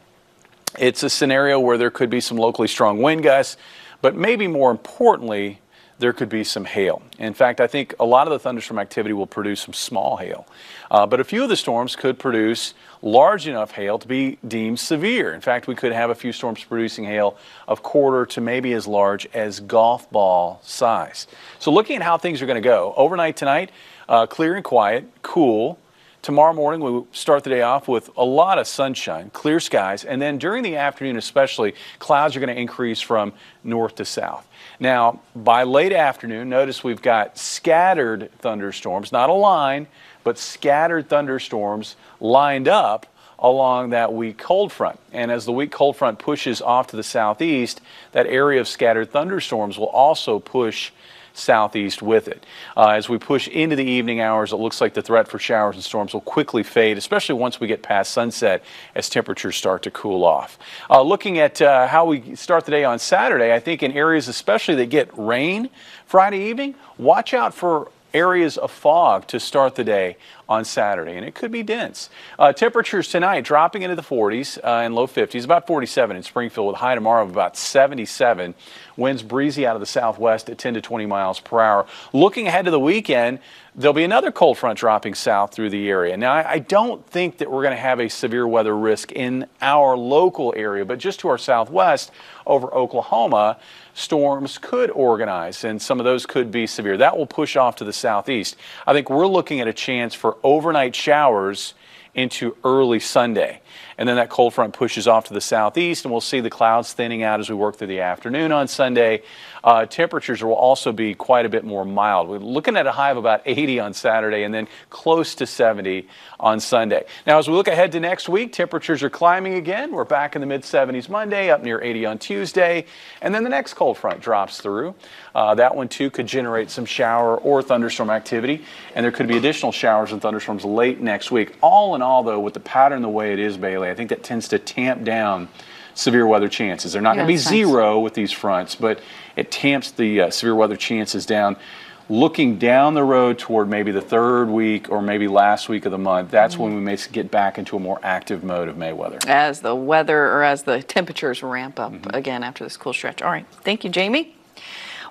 It's a scenario where there could be some locally strong wind gusts, but maybe more importantly, there could be some hail. In fact, I think a lot of the thunderstorm activity will produce some small hail. But a few of the storms could produce large enough hail to be deemed severe. In fact, we could have a few storms producing hail of quarter to maybe as large as golf ball size. So looking at how things are going to go, overnight tonight, clear and quiet, cool. Tomorrow morning, we start the day off with a lot of sunshine, clear skies, and then during the afternoon especially, clouds are going to increase from north to south. Now, by late afternoon, notice we've got scattered thunderstorms, not a line, but scattered thunderstorms lined up along that weak cold front. And as the weak cold front pushes off to the southeast, that area of scattered thunderstorms will also push southeast with it. As we push into the evening hours, it looks like the threat for showers and storms will quickly fade, especially once we get past sunset as temperatures start to cool off. Looking at how we start the day on Saturday, I think in areas especially that get rain Friday evening, watch out for areas of fog to start the day on Saturday, and it could be dense. Temperatures tonight dropping into the 40s and low 50s, about 47 in Springfield with a high tomorrow of about 77. Winds breezy out of the southwest at 10 to 20 miles per hour. Looking ahead to the weekend, there'll be another cold front dropping south through the area. Now, I don't think that we're going to have a severe weather risk in our local area, but just to our southwest over Oklahoma, storms could organize, and some of those could be severe. That will push off to the southeast. I think we're looking at a chance for overnight showers into early Sunday. and then that cold front pushes off to the southeast, and we'll see the clouds thinning out as we work through the afternoon on Sunday. Temperatures will also be quite a bit more mild. We're looking at a high of about 80 on Saturday and then close to 70 on Sunday. Now, as we look ahead to next week, temperatures are climbing again. We're back in the mid-70s Monday, up near 80 on Tuesday, and then the next cold front drops through. That one, too, could generate some shower or thunderstorm activity, and there could be additional showers and thunderstorms late next week. All in all, though, with the pattern the way it is, Bailey, I think that tends to tamp down severe weather chances. They're not going to be zero with these fronts, but it tamps the severe weather chances down. Looking down the road toward maybe the third week or maybe last week of the month, that's when we may get back into a more active mode of May weather. As the weather or as the temperatures ramp up again after this cool stretch. All right. Thank you, Jamie.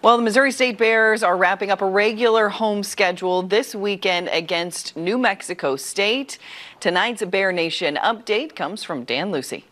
Well, the Missouri State Bears are wrapping up a regular home schedule this weekend against New Mexico State. Tonight's Bear Nation update comes from Dan Lucy.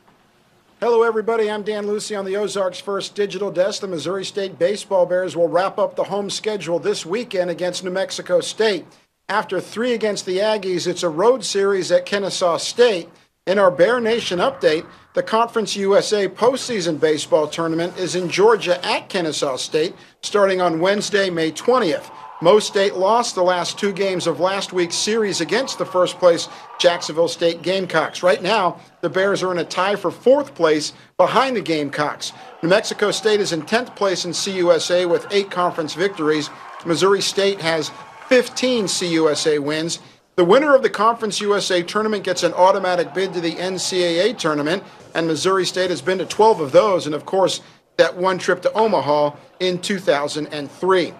Hello, everybody. I'm Dan Lucy on the Ozarks First Digital Desk. The Missouri State Baseball Bears will wrap up the home schedule this weekend against New Mexico State. After 3 against the Aggies, it's a road series at Kennesaw State. In our Bear Nation update, the Conference USA postseason baseball tournament is in Georgia at Kennesaw State starting on Wednesday, May 20th. Mo State lost the last 2 games of last week's series against the first-place Jacksonville State Gamecocks. Right now, the Bears are in a tie for 4th place behind the Gamecocks. New Mexico State is in 10th place in CUSA with 8 conference victories. Missouri State has 15 CUSA wins. The winner of the Conference USA tournament gets an automatic bid to the NCAA tournament, and Missouri State has been to 12 of those, and of course, that one trip to Omaha in 2003.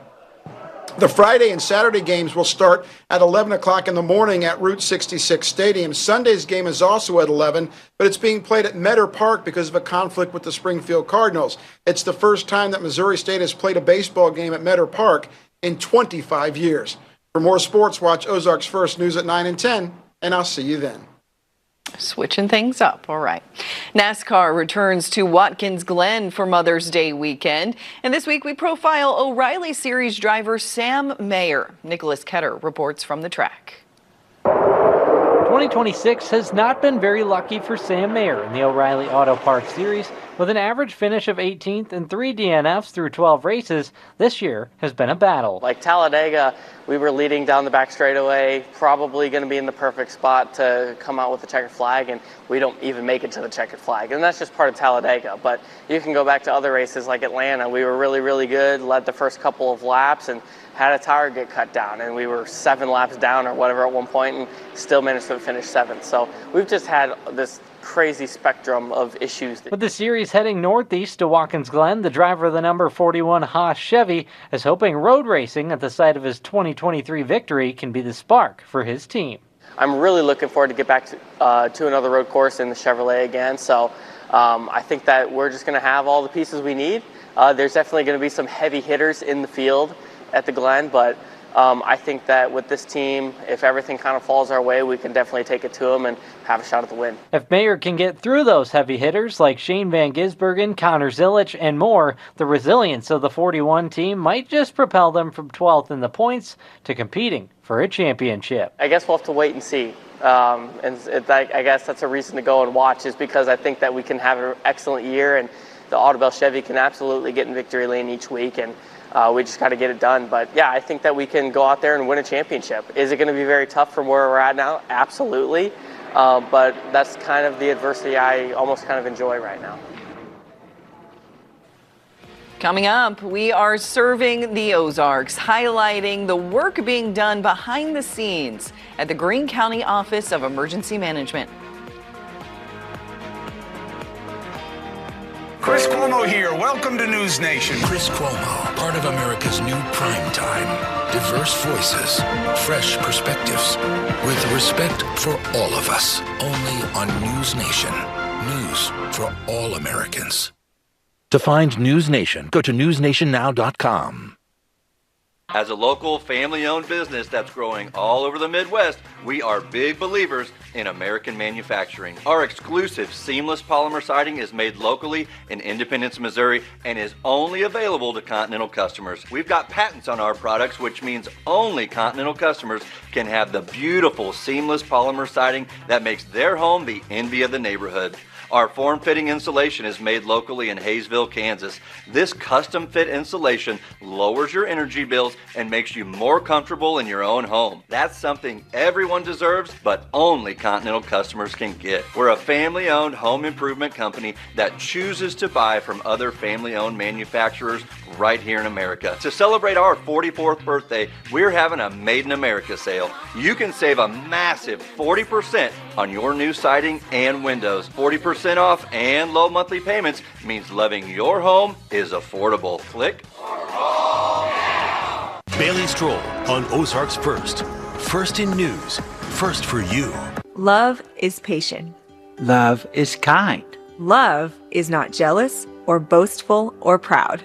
The Friday and Saturday games will start at 11 o'clock in the morning at Route 66 Stadium. Sunday's game is also at 11, but it's being played at Metter Park because of a conflict with the Springfield Cardinals. It's the first time that Missouri State has played a baseball game at Metter Park in 25 years. For more sports, watch Ozarks First News at 9 and 10, and I'll see you then. Switching things up. All right. NASCAR returns to Watkins Glen for Mother's Day weekend. And this week we profile O'Reilly Series driver Sam Mayer. Nicholas Ketter reports from the track. 2026 has not been very lucky for Sam Mayer in the O'Reilly Auto Parts Series. With an average finish of 18th and 3 DNFs through 12 races, this year has been a battle. Like Talladega, we were leading down the back straightaway, probably going to be in the perfect spot to come out with the checkered flag, and we don't even make it to the checkered flag. And that's just part of Talladega. But you can go back to other races like Atlanta. We were really, really good, led the first couple of laps, and had a tire get cut down, and we were 7 laps down or whatever at one point and still managed to finish 7th. So we've just had this crazy spectrum of issues. With the series heading northeast to Watkins Glen, the driver of the number 41 Haas Chevy is hoping road racing at the site of his 2023 victory can be the spark for his team. I'm really looking forward to get back to another road course in the Chevrolet again. So I think that we're just going to have all the pieces we need. There's definitely going to be some heavy hitters in the field at the Glen, but I think that with this team, if everything kind of falls our way, we can definitely take it to them and have a shot at the win. If Mayer can get through those heavy hitters like Shane Van Gisbergen, Connor Zilic, and more, the resilience of the 41 team might just propel them from 12th in the points to competing for a championship. I guess we'll have to wait and see. I guess that's a reason to go and watch, is because I think that we can have an excellent year, and the Audubell Chevy can absolutely get in victory lane each week, and we just got to get it done. But yeah, I think that we can go out there and win a championship. Is it going to be very tough from where we're at now? Absolutely. But that's kind of the adversity I almost kind of enjoy right now. Coming up, we are serving the Ozarks, highlighting the work being done behind the scenes at the Greene County Office of Emergency Management. Chris Cuomo here. Welcome to News Nation. Chris Cuomo, part of America's new prime time. Diverse voices, fresh perspectives, with respect for all of us. Only on News Nation. News for all Americans. To find News Nation, go to newsnationnow.com. As a local family-owned business that's growing all over the Midwest, we are big believers in American manufacturing. Our exclusive seamless polymer siding is made locally in Independence, Missouri, and is only available to Continental customers. We've got patents on our products, which means only Continental customers can have the beautiful seamless polymer siding that makes their home the envy of the neighborhood. Our form-fitting insulation is made locally in Hayesville, Kansas. This custom-fit insulation lowers your energy bills and makes you more comfortable in your own home. That's something everyone deserves, but only Continental customers can get. We're a family-owned home improvement company that chooses to buy from other family-owned manufacturers right here in America. To celebrate our 44th birthday, we're having a Made in America sale. You can save a massive 40% on your new siding and windows. 40% off and low monthly payments means loving your home is affordable. Click. Bailey Stroll on Ozarks First. First in news. First for you. Love is patient. Love is kind. Love is not jealous or boastful or proud.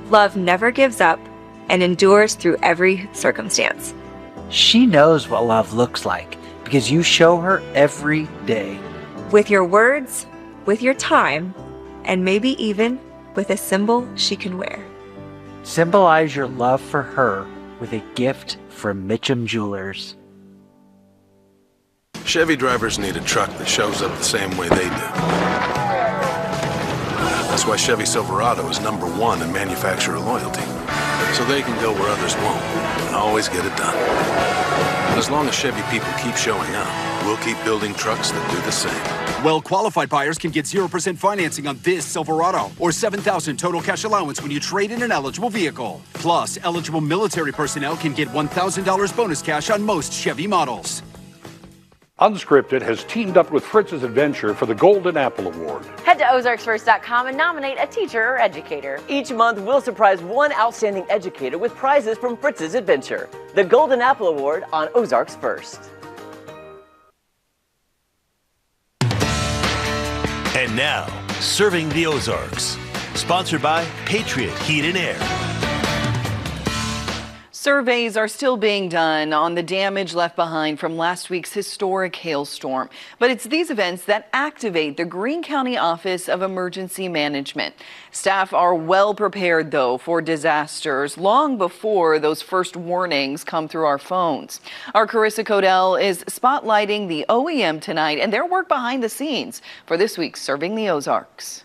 Love never gives up and endures through every circumstance. She knows what love looks like because you show her every day. With your words, with your time, and maybe even with a symbol she can wear. Symbolize your love for her with a gift from Mitchum Jewelers. Chevy drivers need a truck that shows up the same way they do. That's why Chevy Silverado is #1 in manufacturer loyalty. So they can go where others won't and always get it done. As long as Chevy people keep showing up, we'll keep building trucks that do the same. Well-qualified buyers can get 0% financing on this Silverado or $7,000 total cash allowance when you trade in an eligible vehicle. Plus, eligible military personnel can get $1,000 bonus cash on most Chevy models. Unscripted has teamed up with Fritz's Adventure for the Golden Apple Award. Head to ozarksfirst.com and nominate a teacher or educator. Each month, we'll surprise one outstanding educator with prizes from Fritz's Adventure. The Golden Apple Award on Ozarks First. And now, Serving the Ozarks. Sponsored by Patriot Heat and Air. Surveys are still being done on the damage left behind from last week's historic hailstorm. But it's these events that activate the Greene County Office of Emergency Management. Staff are well prepared, though, for disasters long before those first warnings come through our phones. Our Carissa Codell is spotlighting the OEM tonight and their work behind the scenes for this week's Serving the Ozarks.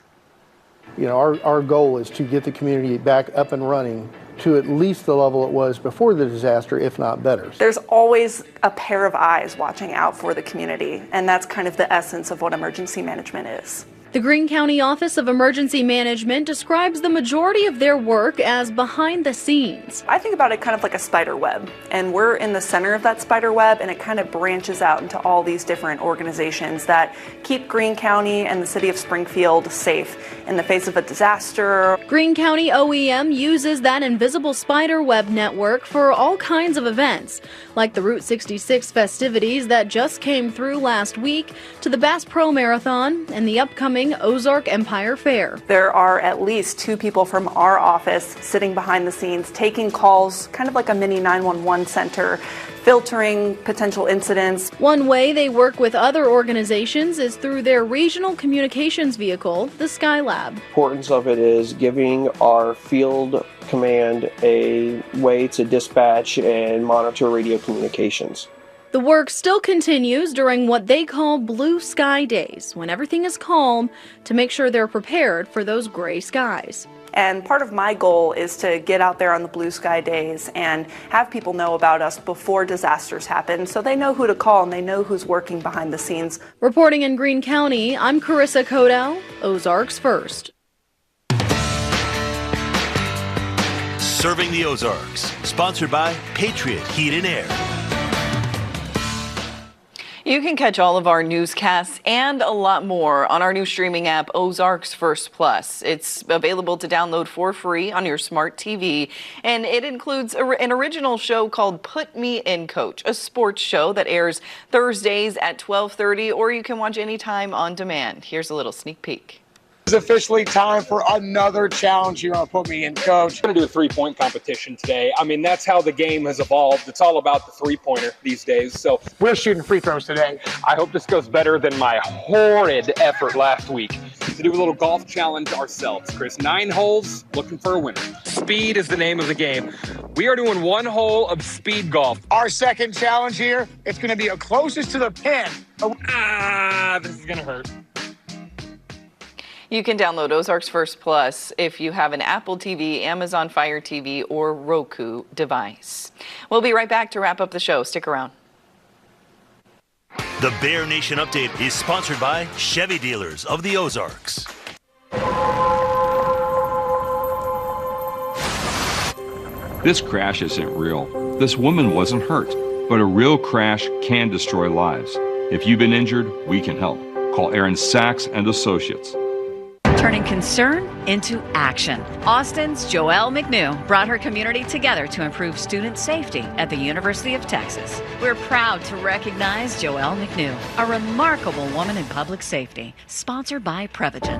You know, our goal is to get the community back up and running to at least the level it was before the disaster, if not better. There's always a pair of eyes watching out for the community, and that's kind of the essence of what emergency management is. The Greene County Office of Emergency Management describes the majority of their work as behind the scenes. I think about it kind of like a spider web, and we're in the center of that spider web, and it kind of branches out into all these different organizations that keep Greene County and the city of Springfield safe in the face of a disaster. Greene County OEM uses that invisible spider web network for all kinds of events, like the Route 66 festivities that just came through last week, to the Bass Pro Marathon and the upcoming Ozark Empire Fair. There are at least 2 people from our office sitting behind the scenes, taking calls, kind of like a mini 911 center, filtering potential incidents. One way they work with other organizations is through their regional communications vehicle, the Skylab. The importance of it is giving our field command a way to dispatch and monitor radio communications. The work still continues during what they call blue sky days, when everything is calm, to make sure they're prepared for those gray skies. And part of my goal is to get out there on the blue sky days and have people know about us before disasters happen, so they know who to call and they know who's working behind the scenes. Reporting in Greene County, I'm Carissa Codell, Ozarks First. Serving the Ozarks. Sponsored by Patriot Heat and Air. You can catch all of our newscasts and a lot more on our new streaming app, Ozarks First Plus. It's available to download for free on your smart TV, and it includes an original show called Put Me in Coach, a sports show that airs Thursdays at 12:30, or you can watch anytime on demand. Here's a little sneak peek. It's officially time for another challenge you're going to put me in, Coach. I'm going to do a three-point competition today. I mean, that's how the game has evolved. It's all about the three-pointer these days. So we're shooting free throws today. I hope this goes better than my horrid effort last week. To do a little golf challenge ourselves, Chris. 9 holes, looking for a winner. Speed is the name of the game. We are doing 1 hole of speed golf. Our second challenge here, it's going to be a closest to the pin. This is going to hurt. You can download Ozarks First Plus if you have an Apple TV, Amazon Fire TV, or Roku device. We'll be right back to wrap up the show. Stick around. The Bear Nation Update is sponsored by Chevy Dealers of the Ozarks. This crash isn't real. This woman wasn't hurt, but a real crash can destroy lives. If you've been injured, we can help. Call Aaron Sachs and Associates. Turning concern into action. Austin's Joelle McNew brought her community together to improve student safety at the University of Texas. We're proud to recognize Joelle McNew, a remarkable woman in public safety, sponsored by Prevagen.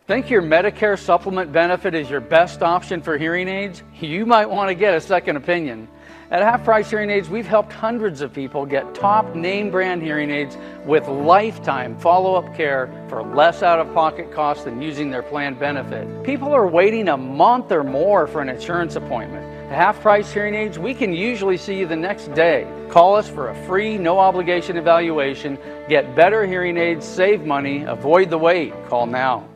Think your Medicare supplement benefit is your best option for hearing aids? You might want to get a second opinion. At Half Price Hearing Aids, we've helped hundreds of people get top name brand hearing aids with lifetime follow-up care for less out-of-pocket costs than using their planned benefit. People are waiting a month or more for an insurance appointment. At Half Price Hearing Aids, we can usually see you the next day. Call us for a free, no-obligation evaluation. Get better hearing aids, save money, avoid the wait. Call now.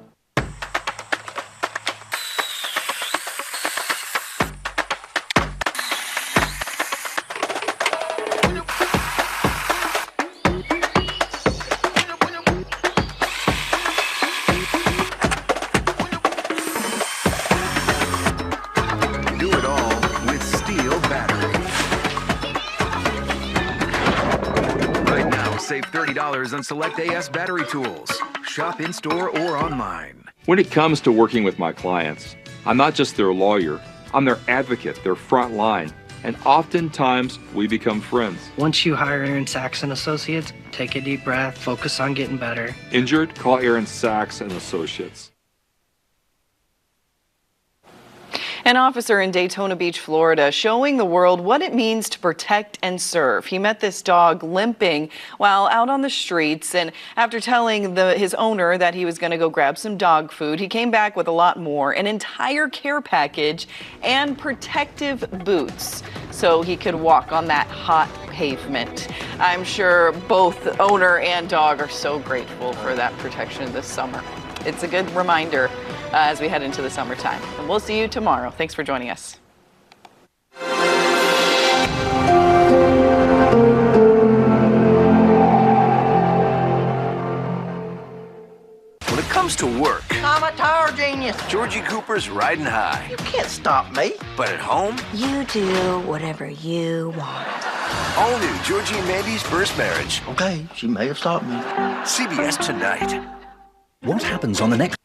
Save $30 on select AS battery tools. Shop in-store or online. When it comes to working with my clients, I'm not just their lawyer, I'm their advocate, their front line, and oftentimes we become friends. Once you hire Aaron Sachs and Associates, take a deep breath, focus on getting better. Injured? Call Aaron Sachs and Associates. An officer in Daytona Beach, Florida, showing the world what it means to protect and serve. He met this dog limping while out on the streets, and after telling his owner that he was going to go grab some dog food, he came back with a lot more, an entire care package and protective boots so he could walk on that hot pavement. I'm sure both the owner and dog are so grateful for that protection this summer. It's a good reminder as we head into the summertime. And we'll see you tomorrow. Thanks for joining us. When it comes to work, I'm a tower genius. Georgie Cooper's riding high. You can't stop me. But at home, You do whatever you want. all new Georgie and Mandy's first marriage. Okay, she may have stopped me. CBS tonight. What happens on the next?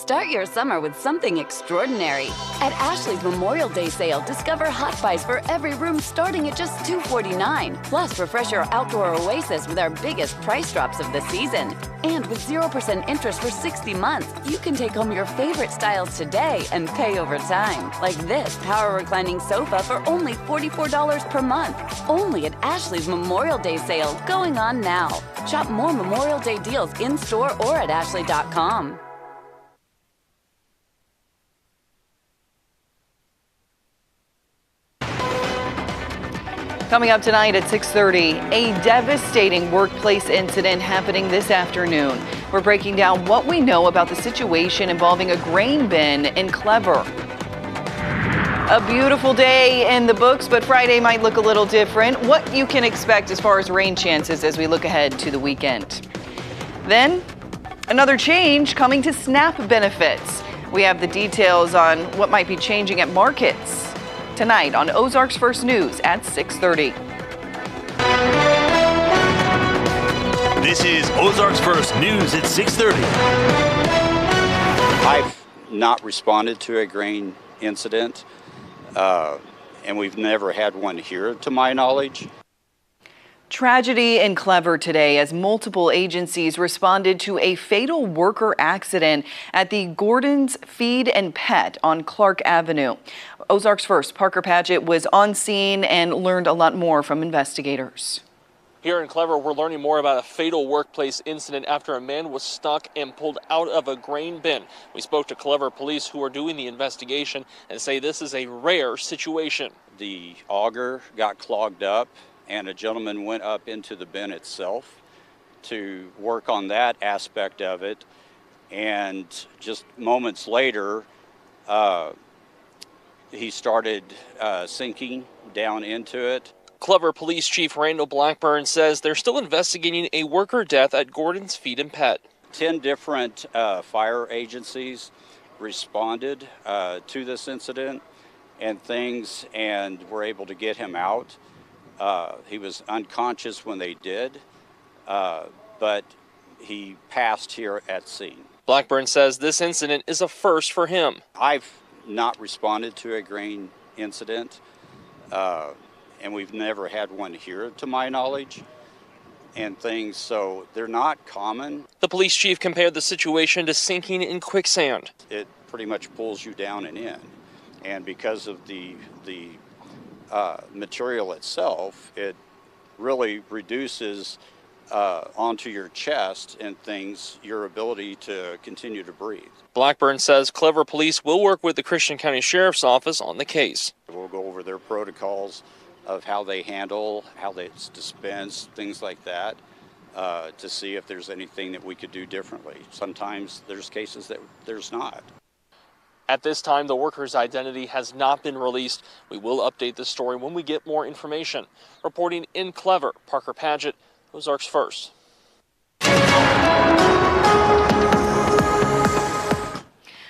Start your summer with something extraordinary. At Ashley's Memorial Day sale, discover hot buys for every room starting at just $249. Plus, refresh your outdoor oasis with our biggest price drops of the season. And with 0% interest for 60 months, you can take home your favorite styles today and pay over time. Like this power reclining sofa for only $44 per month. Only at Ashley's Memorial Day sale, going on now. Shop more Memorial Day deals in-store or at ashley.com. Coming up tonight at 6:30, a devastating workplace incident happening this afternoon. We're breaking down what we know about the situation involving a grain bin in Clever. A beautiful day in the books, but Friday might look a little different. What you can expect as far as rain chances as we look ahead to the weekend. Then, another change coming to SNAP benefits. We have the details on what might be changing at markets tonight on Ozarks First News at 6:30. This is Ozarks First News at 6:30. I've not responded to a grain incident, and we've never had one here to my knowledge. Tragedy in Clever today as multiple agencies responded to a fatal worker accident at the Gordon's Feed and Pet on Clark Avenue. Ozarks First, Parker Padgett was on scene and learned a lot more from investigators. Here in Clever, we're learning more about a fatal workplace incident after a man was stuck and pulled out of a grain bin. We spoke to Clever police who are doing the investigation and say this is a rare situation. The auger got clogged up, and a gentleman went up into the bin itself to work on that aspect of it. And just moments later, he started sinking down into it. Clever Police Chief Randall Blackburn says they're still investigating a worker death at Gordon's Feed and Pet. 10 different fire agencies responded to this incident and were able to get him out. He was unconscious when they did, but he passed here at scene. Blackburn says this incident is a first for him. I've not responded to a grain incident, and we've never had one here to my knowledge, so they're not common. The police chief compared the situation to sinking in quicksand. It pretty much pulls you down and in, and because of the material itself, it really reduces onto your chest and your ability to continue to breathe. Blackburn says Clever Police will work with the Christian County Sheriff's Office on the case. We'll go over their protocols of how they handle, how it's dispensed, things like that, to see if there's anything that we could do differently. Sometimes there's cases that there's not. At this time, the worker's identity has not been released. We will update this story when we get more information. Reporting in Clever, Parker Padgett, Ozarks First.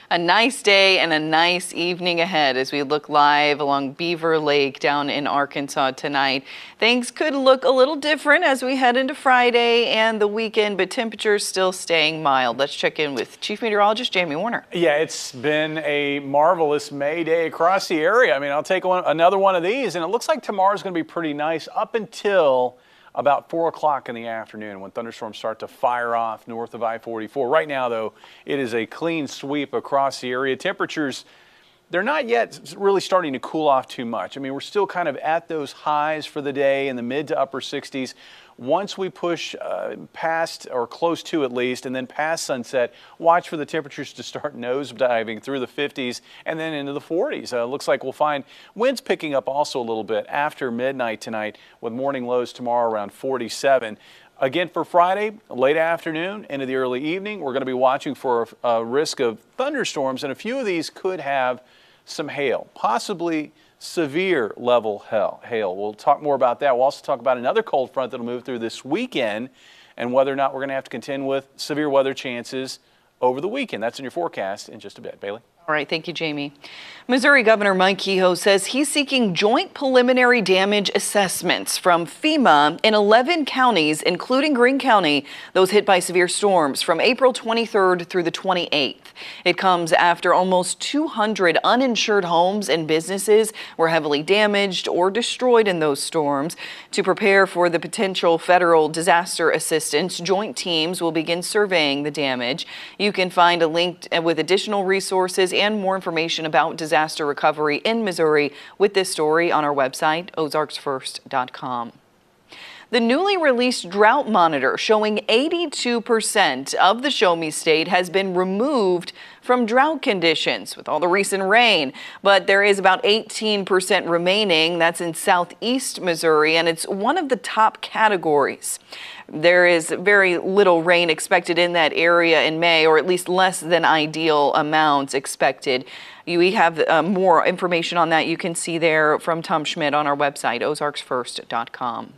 A nice day and a nice evening ahead as we look live along Beaver Lake down in Arkansas tonight. Things could look a little different as we head into Friday and the weekend, but temperatures still staying mild. Let's check in with Chief Meteorologist Jamie Warner. Yeah, it's been a marvelous May day across the area. I mean, I'll take another one of these, and it looks like tomorrow's going to be pretty nice up until about 4 o'clock in the afternoon when thunderstorms start to fire off north of I-44. Right now, though, it is a clean sweep across the area. Temperatures, they're not yet really starting to cool off too much. I mean, we're still kind of at those highs for the day in the mid to upper 60s. Once we push past, or close to at least, and then past sunset, watch for the temperatures to start nosediving through the 50s and then into the 40s. Looks like we'll find winds picking up also a little bit after midnight tonight, with morning lows tomorrow around 47. Again, for Friday, late afternoon into the early evening, we're going to be watching for a risk of thunderstorms, and a few of these could have some hail, possibly severe level hail. We'll talk more about that. We'll also talk about another cold front that'll move through this weekend and whether or not we're going to have to contend with severe weather chances over the weekend. That's in your forecast in just a bit. Bailey? All right, thank you, Jamie. Missouri Governor Mike Kehoe says he's seeking joint preliminary damage assessments from FEMA in 11 counties, including Greene County, those hit by severe storms from April 23rd through the 28th. It comes after almost 200 uninsured homes and businesses were heavily damaged or destroyed in those storms. To prepare for the potential federal disaster assistance, joint teams will begin surveying the damage. You can find a link with additional resources and more information about disaster recovery in Missouri with this story on our website, ozarksfirst.com. The newly released drought monitor showing 82% of the Show Me State has been removed from drought conditions with all the recent rain, but there is about 18% remaining. That's in southeast Missouri, and it's one of the top categories. There is very little rain expected in that area in May, or at least less than ideal amounts expected. We have more information on that you can see there from Tom Schmidt on our website, ozarksfirst.com.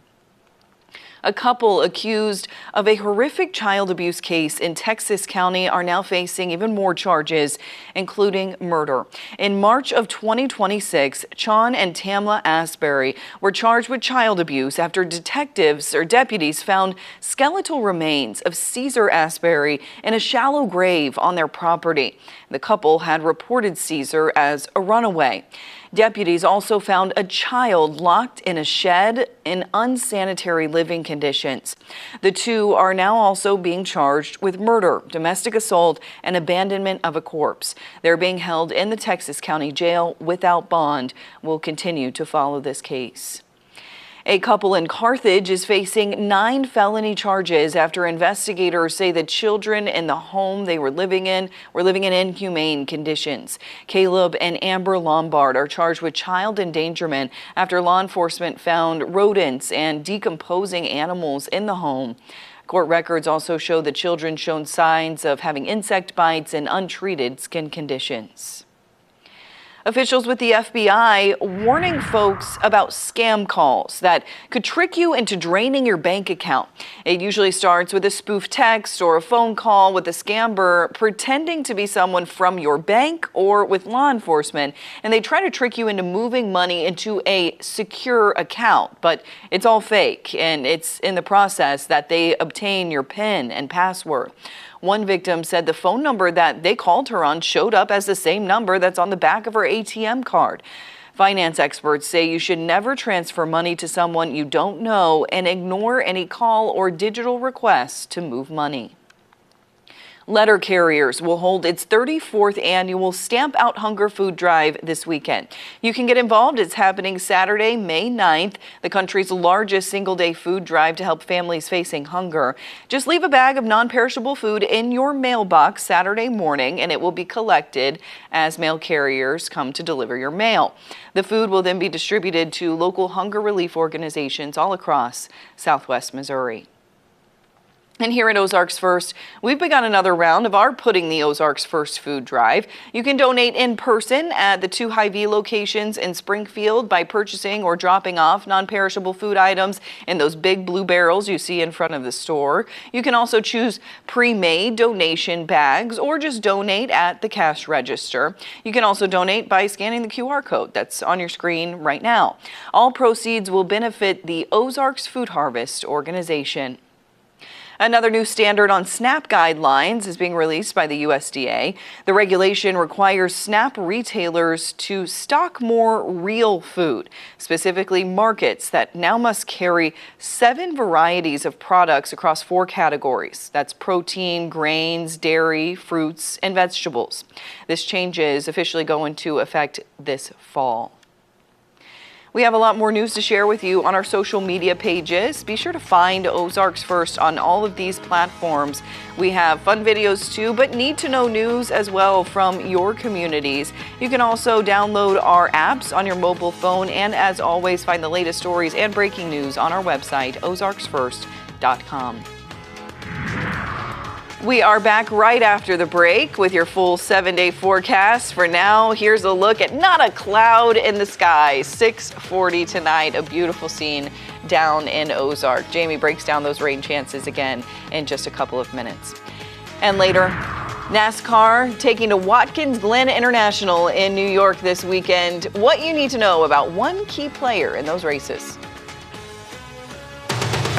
A couple accused of a horrific child abuse case in Texas County are now facing even more charges, including murder. In March of 2026, Chon and Tamla Asbury were charged with child abuse after deputies found skeletal remains of Caesar Asbury in a shallow grave on their property. The couple had reported Caesar as a runaway. Deputies also found a child locked in a shed in unsanitary living conditions. The two are now also being charged with murder, domestic assault, and abandonment of a corpse. They're being held in the Texas County Jail without bond. We'll continue to follow this case. A couple in Carthage is facing 9 felony charges after investigators say the children in the home they were living in inhumane conditions. Caleb and Amber Lombard are charged with child endangerment after law enforcement found rodents and decomposing animals in the home. Court records also show the children shown signs of having insect bites and untreated skin conditions. Officials with the FBI warning folks about scam calls that could trick you into draining your bank account. It usually starts with a spoof text or a phone call with a scammer pretending to be someone from your bank or with law enforcement, and they try to trick you into moving money into a secure account. But it's all fake, and it's in the process that they obtain your PIN and password. One victim said the phone number that they called her on showed up as the same number that's on the back of her ATM card. Finance experts say you should never transfer money to someone you don't know and ignore any call or digital requests to move money. Letter Carriers will hold its 34th annual Stamp Out Hunger Food Drive this weekend. You can get involved. It's happening Saturday, May 9th, the country's largest single-day food drive to help families facing hunger. Just leave a bag of non-perishable food in your mailbox Saturday morning, and it will be collected as mail carriers come to deliver your mail. The food will then be distributed to local hunger relief organizations all across Southwest Missouri. And here at Ozarks First, we've begun another round of our Putting the Ozarks First food drive. You can donate in person at the 2 Hy-Vee locations in Springfield by purchasing or dropping off non-perishable food items in those big blue barrels you see in front of the store. You can also choose pre-made donation bags or just donate at the cash register. You can also donate by scanning the QR code that's on your screen right now. All proceeds will benefit the Ozarks Food Harvest organization. Another new standard on SNAP guidelines is being released by the USDA. The regulation requires SNAP retailers to stock more real food, specifically markets that now must carry 7 varieties of products across 4 categories. That's protein, grains, dairy, fruits, and vegetables. This change is officially going to affect this fall. We have a lot more news to share with you on our social media pages. Be sure to find Ozarks First on all of these platforms. We have fun videos too, but need-to-know news as well from your communities. You can also download our apps on your mobile phone, and as always, find the latest stories and breaking news on our website, ozarksfirst.com. We are back right after the break with your full 7-day forecast. For now, here's a look at not a cloud in the sky. 6:40 tonight, a beautiful scene down in Ozark. Jamie breaks down those rain chances again in just a couple of minutes. And later, NASCAR taking to Watkins Glen International in New York this weekend. What you need to know about one key player in those races.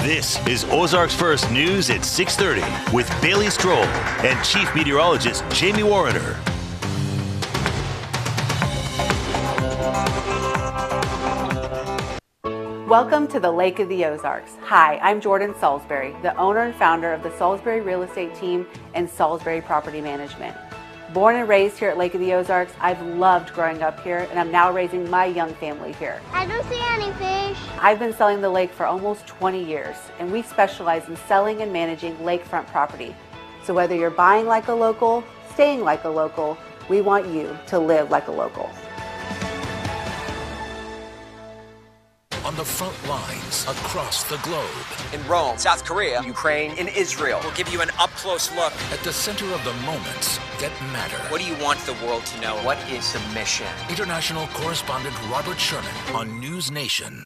This is Ozarks First News at 6:30 with Bailey Stroll and Chief Meteorologist Jamie Warrener. Welcome to the Lake of the Ozarks. Hi, I'm Jordan Salisbury, the owner and founder of the Salisbury Real Estate Team and Salisbury Property Management. Born and raised here at Lake of the Ozarks, I've loved growing up here, and I'm now raising my young family here. I don't see any fish. I've been selling the lake for almost 20 years, and we specialize in selling and managing lakefront property. So whether you're buying like a local, staying like a local, we want you to live like a local. On the front lines across the globe. In Rome, South Korea, Ukraine, and Israel. We'll give you an up-close look. At the center of the moments that matter. What do you want the world to know? What is the mission? International correspondent Robert Sherman on News Nation.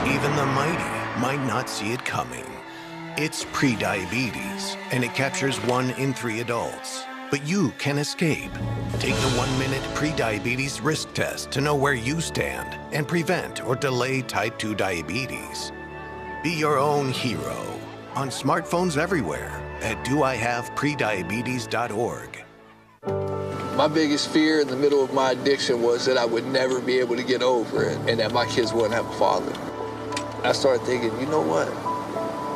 Even the mighty might not see it coming. It's prediabetes, and it captures 1 in 3 adults. But you can escape. Take the 1-minute prediabetes risk test to know where you stand and prevent or delay type 2 diabetes. Be your own hero on smartphones everywhere at doihaveprediabetes.org. My biggest fear in the middle of my addiction was that I would never be able to get over it and that my kids wouldn't have a father. I started thinking, you know what?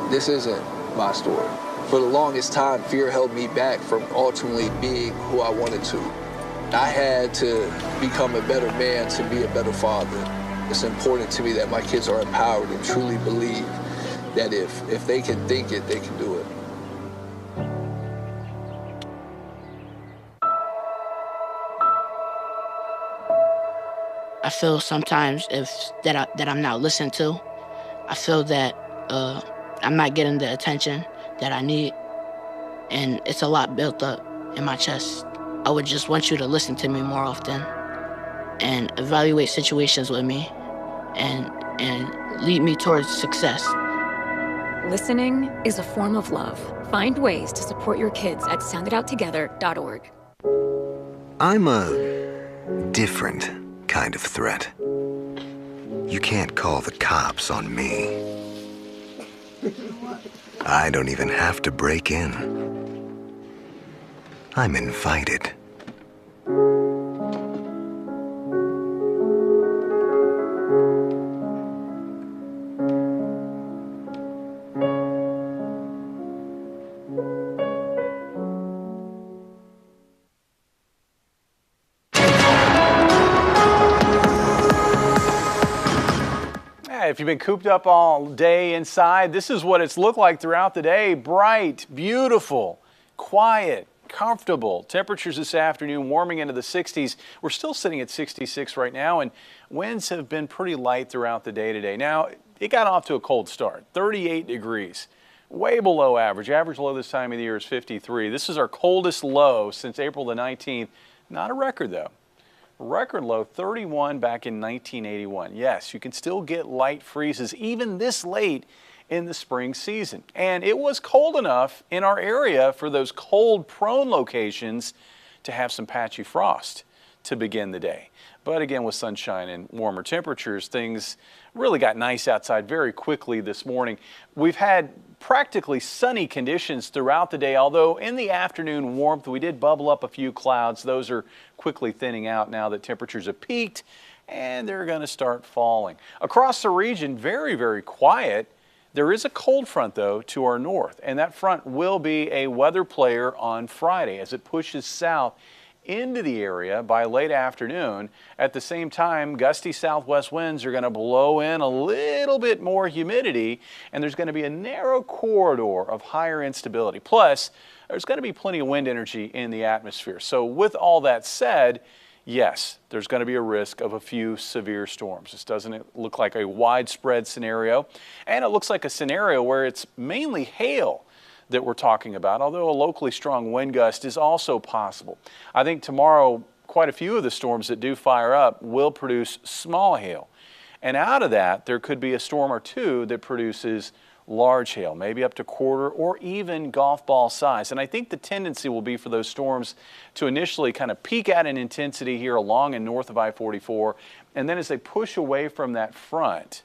This isn't my story. For the longest time, fear held me back from ultimately being who I wanted to. I had to become a better man to be a better father. It's important to me that my kids are empowered and truly believe that if they can think it, they can do it. I feel sometimes that I'm not listened to. I feel that I'm not getting the attention that I need, and it's a lot built up in my chest. I would just want you to listen to me more often and evaluate situations with me and lead me towards success. Listening is a form of love. Find ways to support your kids at soundidouttogether.org. I'm a different kind of threat. You can't call the cops on me. I don't even have to break in. I'm invited. If you've been cooped up all day inside, this is what it's looked like throughout the day. Bright, beautiful, quiet, comfortable. Temperatures this afternoon warming into the 60s. We're still sitting at 66 right now, and winds have been pretty light throughout the day today. Now, it got off to a cold start, 38 degrees, way below average. Average low this time of the year is 53. This is our coldest low since April the 19th. Not a record, though. Record low 31 back in 1981. Yes, you can still get light freezes even this late in the spring season. And it was cold enough in our area for those cold-prone locations to have some patchy frost to begin the day. But again, with sunshine and warmer temperatures, things really got nice outside very quickly this morning. We've had practically sunny conditions throughout the day, although in the afternoon warmth, we did bubble up a few clouds. Those are quickly thinning out now that temperatures have peaked, and they're going to start falling. Across the region, very, very quiet. There is a cold front, though, to our north, and that front will be a weather player on Friday as it pushes south into the area by late afternoon. At the same time, gusty southwest winds are going to blow in a little bit more humidity, and there's going to be a narrow corridor of higher instability. Plus, there's going to be plenty of wind energy in the atmosphere. So with all that said, yes, there's going to be a risk of a few severe storms. This doesn't look like a widespread scenario, and it looks like a scenario where it's mainly hail that we're talking about, although a locally strong wind gust is also possible. I think tomorrow, quite a few of the storms that do fire up will produce small hail. And out of that, there could be a storm or two that produces large hail, maybe up to quarter or even golf ball size. And I think the tendency will be for those storms to initially kind of peak at an intensity here along and north of I-44. And then as they push away from that front,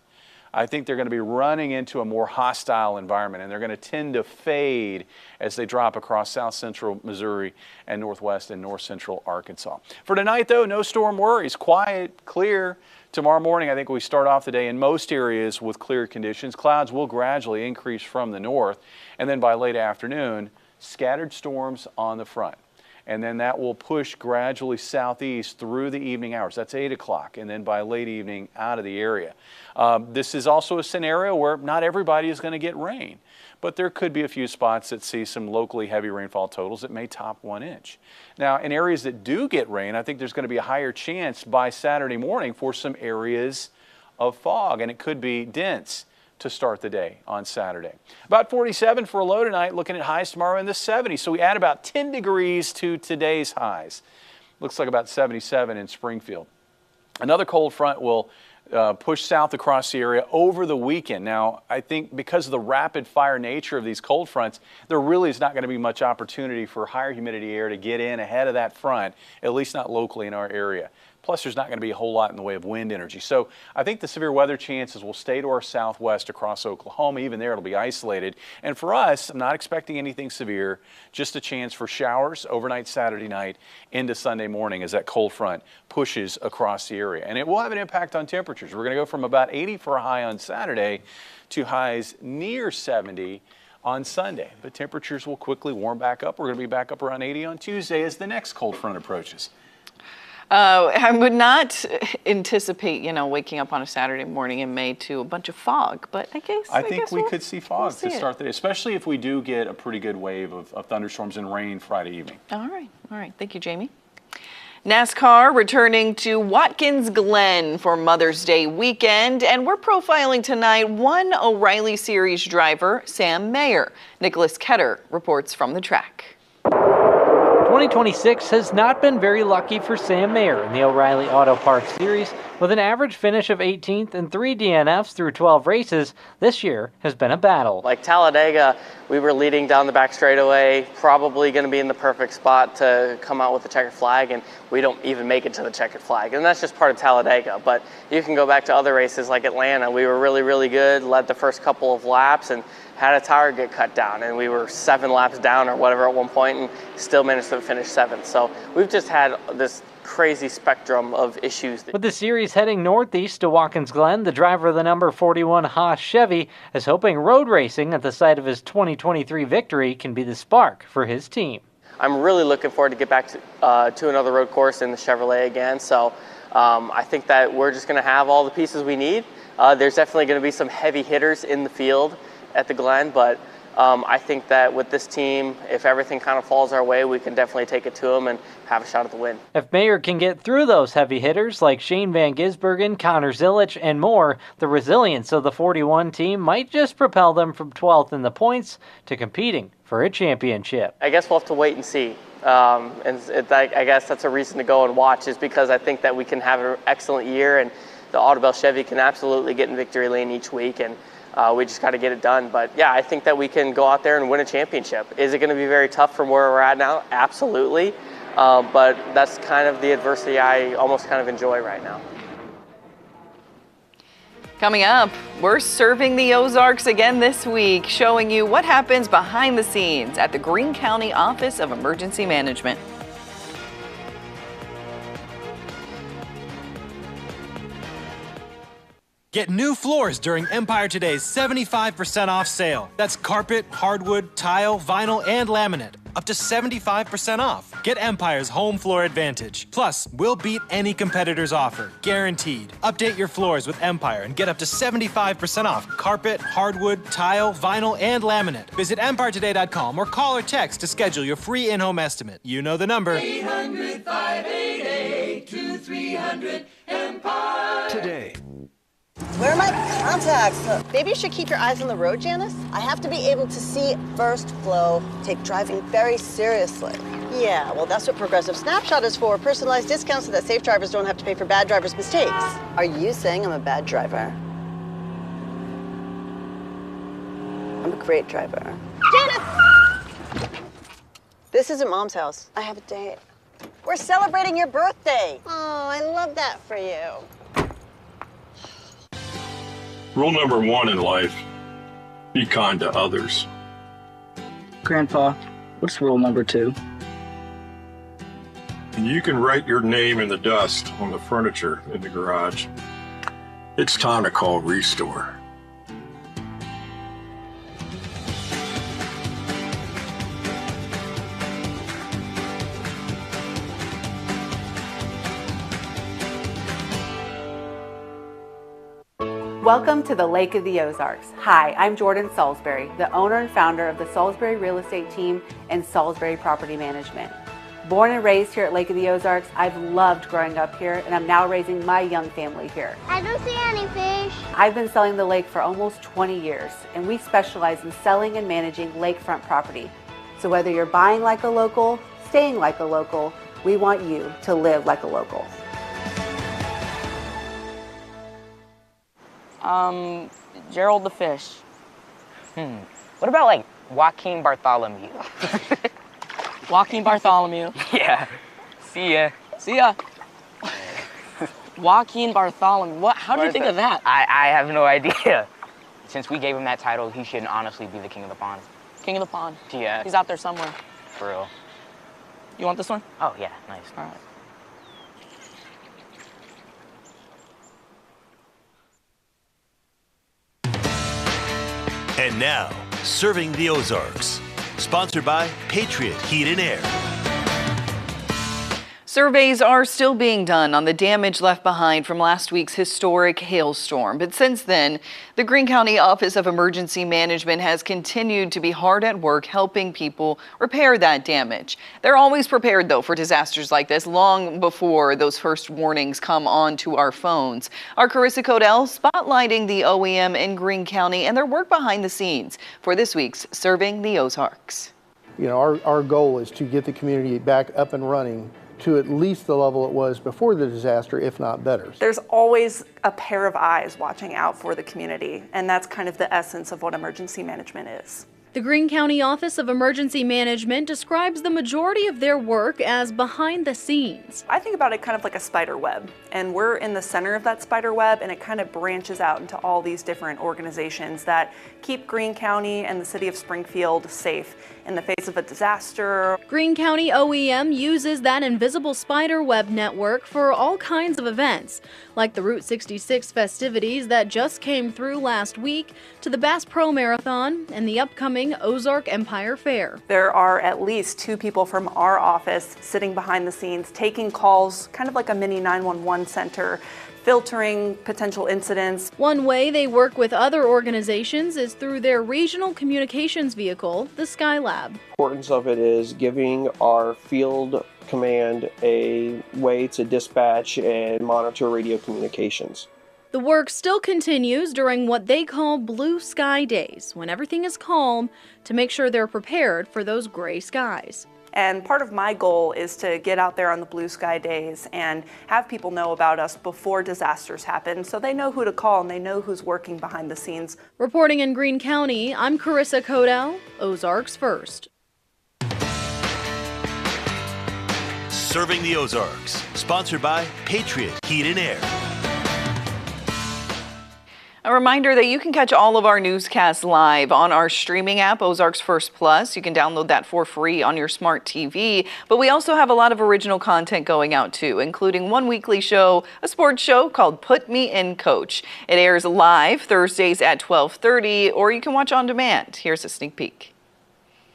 I think they're going to be running into a more hostile environment, and they're going to tend to fade as they drop across south central Missouri and northwest and north central Arkansas. For tonight, though, no storm worries. Quiet, clear. Tomorrow morning, I think we start off the day in most areas with clear conditions. Clouds will gradually increase from the north, and then by late afternoon, scattered storms on the front. And then that will push gradually southeast through the evening hours. That's 8 o'clock, and then by late evening out of the area. This is also a scenario where not everybody is going to get rain, but there could be a few spots that see some locally heavy rainfall totals that may top 1 inch. Now, in areas that do get rain, I think there's going to be a higher chance by Saturday morning for some areas of fog, and it could be dense to start the day on Saturday. About 47 for a low tonight, looking at highs tomorrow in the 70s. So we add about 10 degrees to today's highs. Looks like about 77 in Springfield. Another cold front will push south across the area over the weekend. Now, I think because of the rapid fire nature of these cold fronts, there really is not going to be much opportunity for higher humidity air to get in ahead of that front, at least not locally in our area. Plus, there's not going to be a whole lot in the way of wind energy. So I think the severe weather chances will stay to our southwest across Oklahoma. Even there, it'll be isolated. And for us, I'm not expecting anything severe, just a chance for showers overnight Saturday night into Sunday morning as that cold front pushes across the area. And it will have an impact on temperatures. We're going to go from about 80 for a high on Saturday to highs near 70 on Sunday. But temperatures will quickly warm back up. We're going to be back up around 80 on Tuesday as the next cold front approaches. I would not anticipate, waking up on a Saturday morning in May to a bunch of fog, but I think we could see fog to start the day, especially if we do get a pretty good wave of thunderstorms and rain Friday evening. All right. Thank you, Jamie. NASCAR returning to Watkins Glen for Mother's Day weekend, and we're profiling tonight one O'Reilly Series driver, Sam Mayer. Nicholas Ketter reports from the track. 2026 has not been very lucky for Sam Mayer in the O'Reilly Auto Parts Series. With an average finish of 18th and 3 DNFs through 12 races, this year has been a battle. Like Talladega, we were leading down the back straightaway, probably going to be in the perfect spot to come out with the checkered flag, and we don't even make it to the checkered flag. And that's just part of Talladega. But you can go back to other races like Atlanta. We were really, really good, led the first couple of laps, and had a tire get cut down, and we were 7 laps down or whatever at one point and still managed to finish 7th. So we've just had this crazy spectrum of issues. With the series heading northeast to Watkins Glen, the driver of the number 41 Haas Chevy is hoping road racing at the site of his 2023 victory can be the spark for his team. I'm really looking forward to get back to another road course in the Chevrolet again. So I think that we're just going to have all the pieces we need. There's definitely going to be some heavy hitters in the field at the Glen, but I think that with this team, if everything kind of falls our way, we can definitely take it to them and have a shot at the win. If Mayer can get through those heavy hitters like Shane Van Gisbergen, Connor Zilic, and more, the resilience of the 41 team might just propel them from 12th in the points to competing for a championship. I guess we'll have to wait and see. I guess that's a reason to go and watch, is because I think that we can have an excellent year, and the Audubell Chevy can absolutely get in victory lane each week, and we just got to get it done. But yeah, I think that we can go out there and win a championship. Is it going to be very tough from where we're at now? Absolutely. But that's kind of the adversity I almost kind of enjoy right now. Coming up, we're serving the Ozarks again this week, showing you what happens behind the scenes at the Greene County Office of Emergency Management. Get new floors during Empire Today's 75% off sale. That's carpet, hardwood, tile, vinyl, and laminate. Up to 75% off. Get Empire's home floor advantage. Plus, we'll beat any competitor's offer. Guaranteed. Update your floors with Empire and get up to 75% off carpet, hardwood, tile, vinyl, and laminate. Visit EmpireToday.com or call or text to schedule your free in-home estimate. You know the number. 800-588-2300 Today. Where are my contacts? Maybe you should keep your eyes on the road, Janice. I have to be able to see first flow, take driving very seriously. Yeah, well, that's what Progressive Snapshot is for. Personalized discounts so that safe drivers don't have to pay for bad drivers' mistakes. Are you saying I'm a bad driver? I'm a great driver. Janice! This isn't Mom's house. I have a date. We're celebrating your birthday. Oh, I love that for you. Rule number 1 in life, be kind to others. Grandpa, what's rule number 2? And you can write your name in the dust on the furniture in the garage. It's time to call Restore. Welcome to the Lake of the Ozarks. Hi, I'm Jordan Salisbury, the owner and founder of the Salisbury Real Estate Team and Salisbury Property Management. Born and raised here at Lake of the Ozarks, I've loved growing up here, and I'm now raising my young family here. I don't see any fish. I've been selling the lake for almost 20 years, and we specialize in selling and managing lakefront property. So whether you're buying like a local, staying like a local, we want you to live like a local. Gerald the Fish. What about like Joaquin Bartholomew? Joaquin Bartholomew. Yeah. See ya. See ya. Joaquin Bartholomew. What? How did you think of that? I have no idea. Since we gave him that title, he should honestly be the king of the pond. King of the pond. Yeah. He's out there somewhere. For real. You want this one? Oh, yeah. Nice. All right. And now, Serving the Ozarks, sponsored by Patriot Heat and Air. Surveys are still being done on the damage left behind from last week's historic hailstorm. But since then, the Greene County Office of Emergency Management has continued to be hard at work helping people repair that damage. They're always prepared, though, for disasters like this long before those first warnings come onto our phones. Our Carissa Codell spotlighting the OEM in Greene County and their work behind the scenes for this week's Serving the Ozarks. You know, our goal is to get the community back up and running to at least the level it was before the disaster, if not better. There's always a pair of eyes watching out for the community, and that's kind of the essence of what emergency management is. The Greene County Office of Emergency Management describes the majority of their work as behind the scenes. I think about it kind of like a spider web, and we're in the center of that spider web, and it kind of branches out into all these different organizations that keep Greene County and the city of Springfield safe in the face of a disaster. Greene County OEM uses that invisible spider web network for all kinds of events, like the Route 66 festivities that just came through last week, to the Bass Pro Marathon and the upcoming Ozark Empire Fair. There are at least 2 people from our office sitting behind the scenes, taking calls, kind of like a mini 911 center, filtering potential incidents. One way they work with other organizations is through their regional communications vehicle, the Skylab. The importance of it is giving our field command a way to dispatch and monitor radio communications. The work still continues during what they call blue sky days, when everything is calm, to make sure they're prepared for those gray skies. And part of my goal is to get out there on the blue sky days and have people know about us before disasters happen, so they know who to call and they know who's working behind the scenes. Reporting in Greene County, I'm Carissa Codell, Ozarks First. Serving the Ozarks, sponsored by Patriot Heat and Air. A reminder that you can catch all of our newscasts live on our streaming app, Ozarks First Plus. You can download that for free on your smart TV. But we also have a lot of original content going out too, including one weekly show, a sports show called Put Me In Coach. It airs live Thursdays at 12:30, or you can watch on demand. Here's a sneak peek.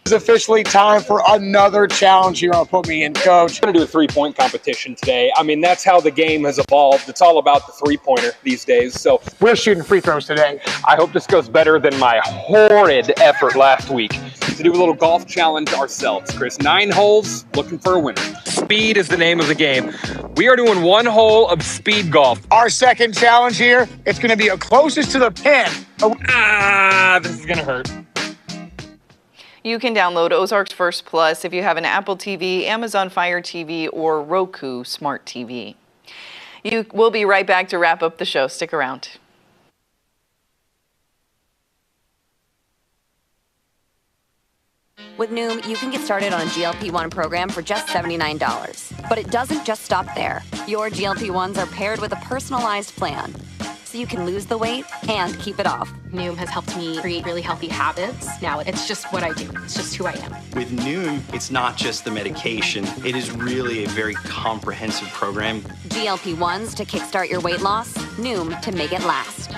It's officially time for another challenge here on Put Me In Coach. We're going to do a three-point competition today. I mean, that's how the game has evolved. It's all about the three-pointer these days. So we're shooting free throws today. I hope this goes better than my horrid effort last week. To do a little golf challenge ourselves, Chris. 9 holes, looking for a winner. Speed is the name of the game. We are doing 1 hole of speed golf. Our second challenge here, it's going to be closest to the pin. This is going to hurt. You can download Ozarks First Plus if you have an Apple TV, Amazon Fire TV, or Roku Smart TV. We'll be right back to wrap up the show. Stick around. With Noom, you can get started on a GLP-1 program for just $79. But it doesn't just stop there. Your GLP-1s are paired with a personalized plan, so you can lose the weight and keep it off. Noom has helped me create really healthy habits. Now it's just what I do. It's just who I am. With Noom, it's not just the medication. It is really a very comprehensive program. GLP-1s to kickstart your weight loss. Noom to make it last.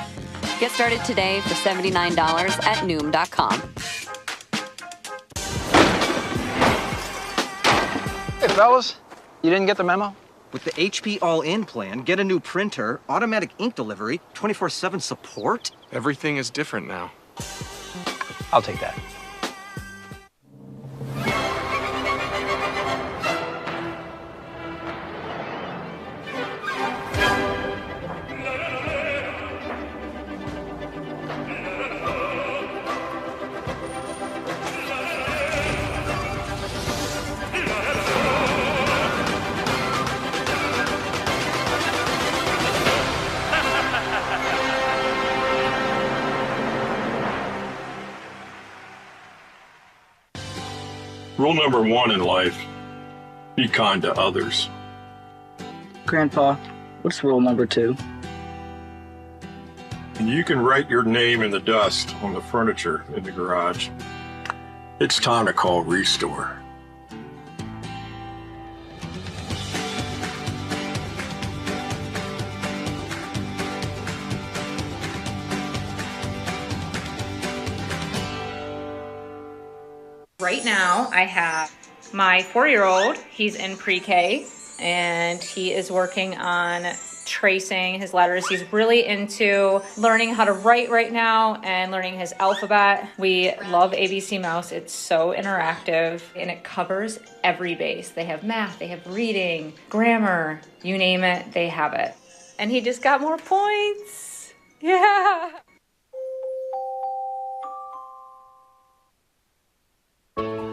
Get started today for $79 at Noom.com. Hey, fellas, you didn't get the memo? With the HP All-In plan, get a new printer, automatic ink delivery, 24/7 support. Everything is different now. I'll take that. Rule number 1 in life, be kind to others. Grandpa, what's rule number 2? And you can write your name in the dust on the furniture in the garage. It's time to call Restore. Right now, I have my 4-year-old. He's in pre-K, and he is working on tracing his letters. He's really into learning how to write right now and learning his alphabet. We love ABC Mouse. It's so interactive, and it covers every base. They have math, they have reading, grammar, you name it, they have it. And he just got more points. Yeah.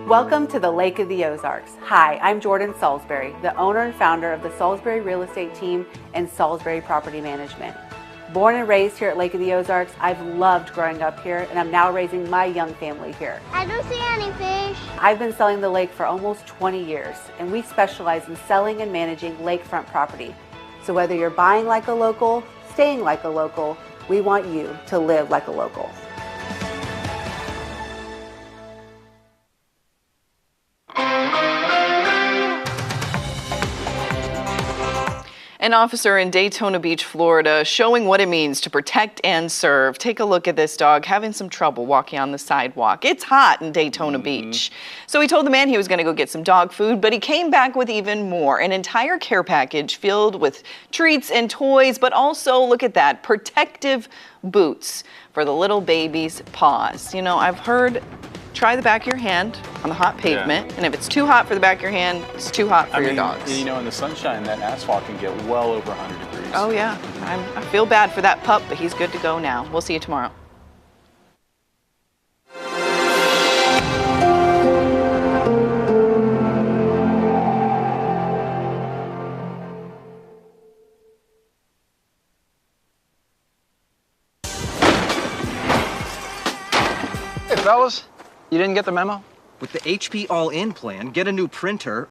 Welcome to the Lake of the Ozarks. Hi, I'm Jordan Salisbury, the owner and founder of the Salisbury Real Estate Team and Salisbury Property Management. Born and raised here at Lake of the Ozarks, I've loved growing up here, and I'm now raising my young family here. I don't see any fish. I've been selling the lake for almost 20 years, and we specialize in selling and managing lakefront property. So whether you're buying like a local, staying like a local, we want you to live like a local. An officer in Daytona Beach, Florida, showing what it means to protect and serve. Take a look at this dog having some trouble walking on the sidewalk. It's hot in Daytona Beach. So he told the man he was going to go get some dog food, but he came back with even more. An entire care package filled with treats and toys, but also, look at that, protective boots for the little baby's paws. You know, I've heard try the back of your hand on the hot pavement, and if it's too hot for the back of your hand, it's too hot for your dogs. You know, in the sunshine, that asphalt can get well over 100 degrees. Oh yeah, I feel bad for that pup, but he's good to go now. We'll see you tomorrow. Hey, fellas, you didn't get the memo? With the HP All-In plan, get a new printer,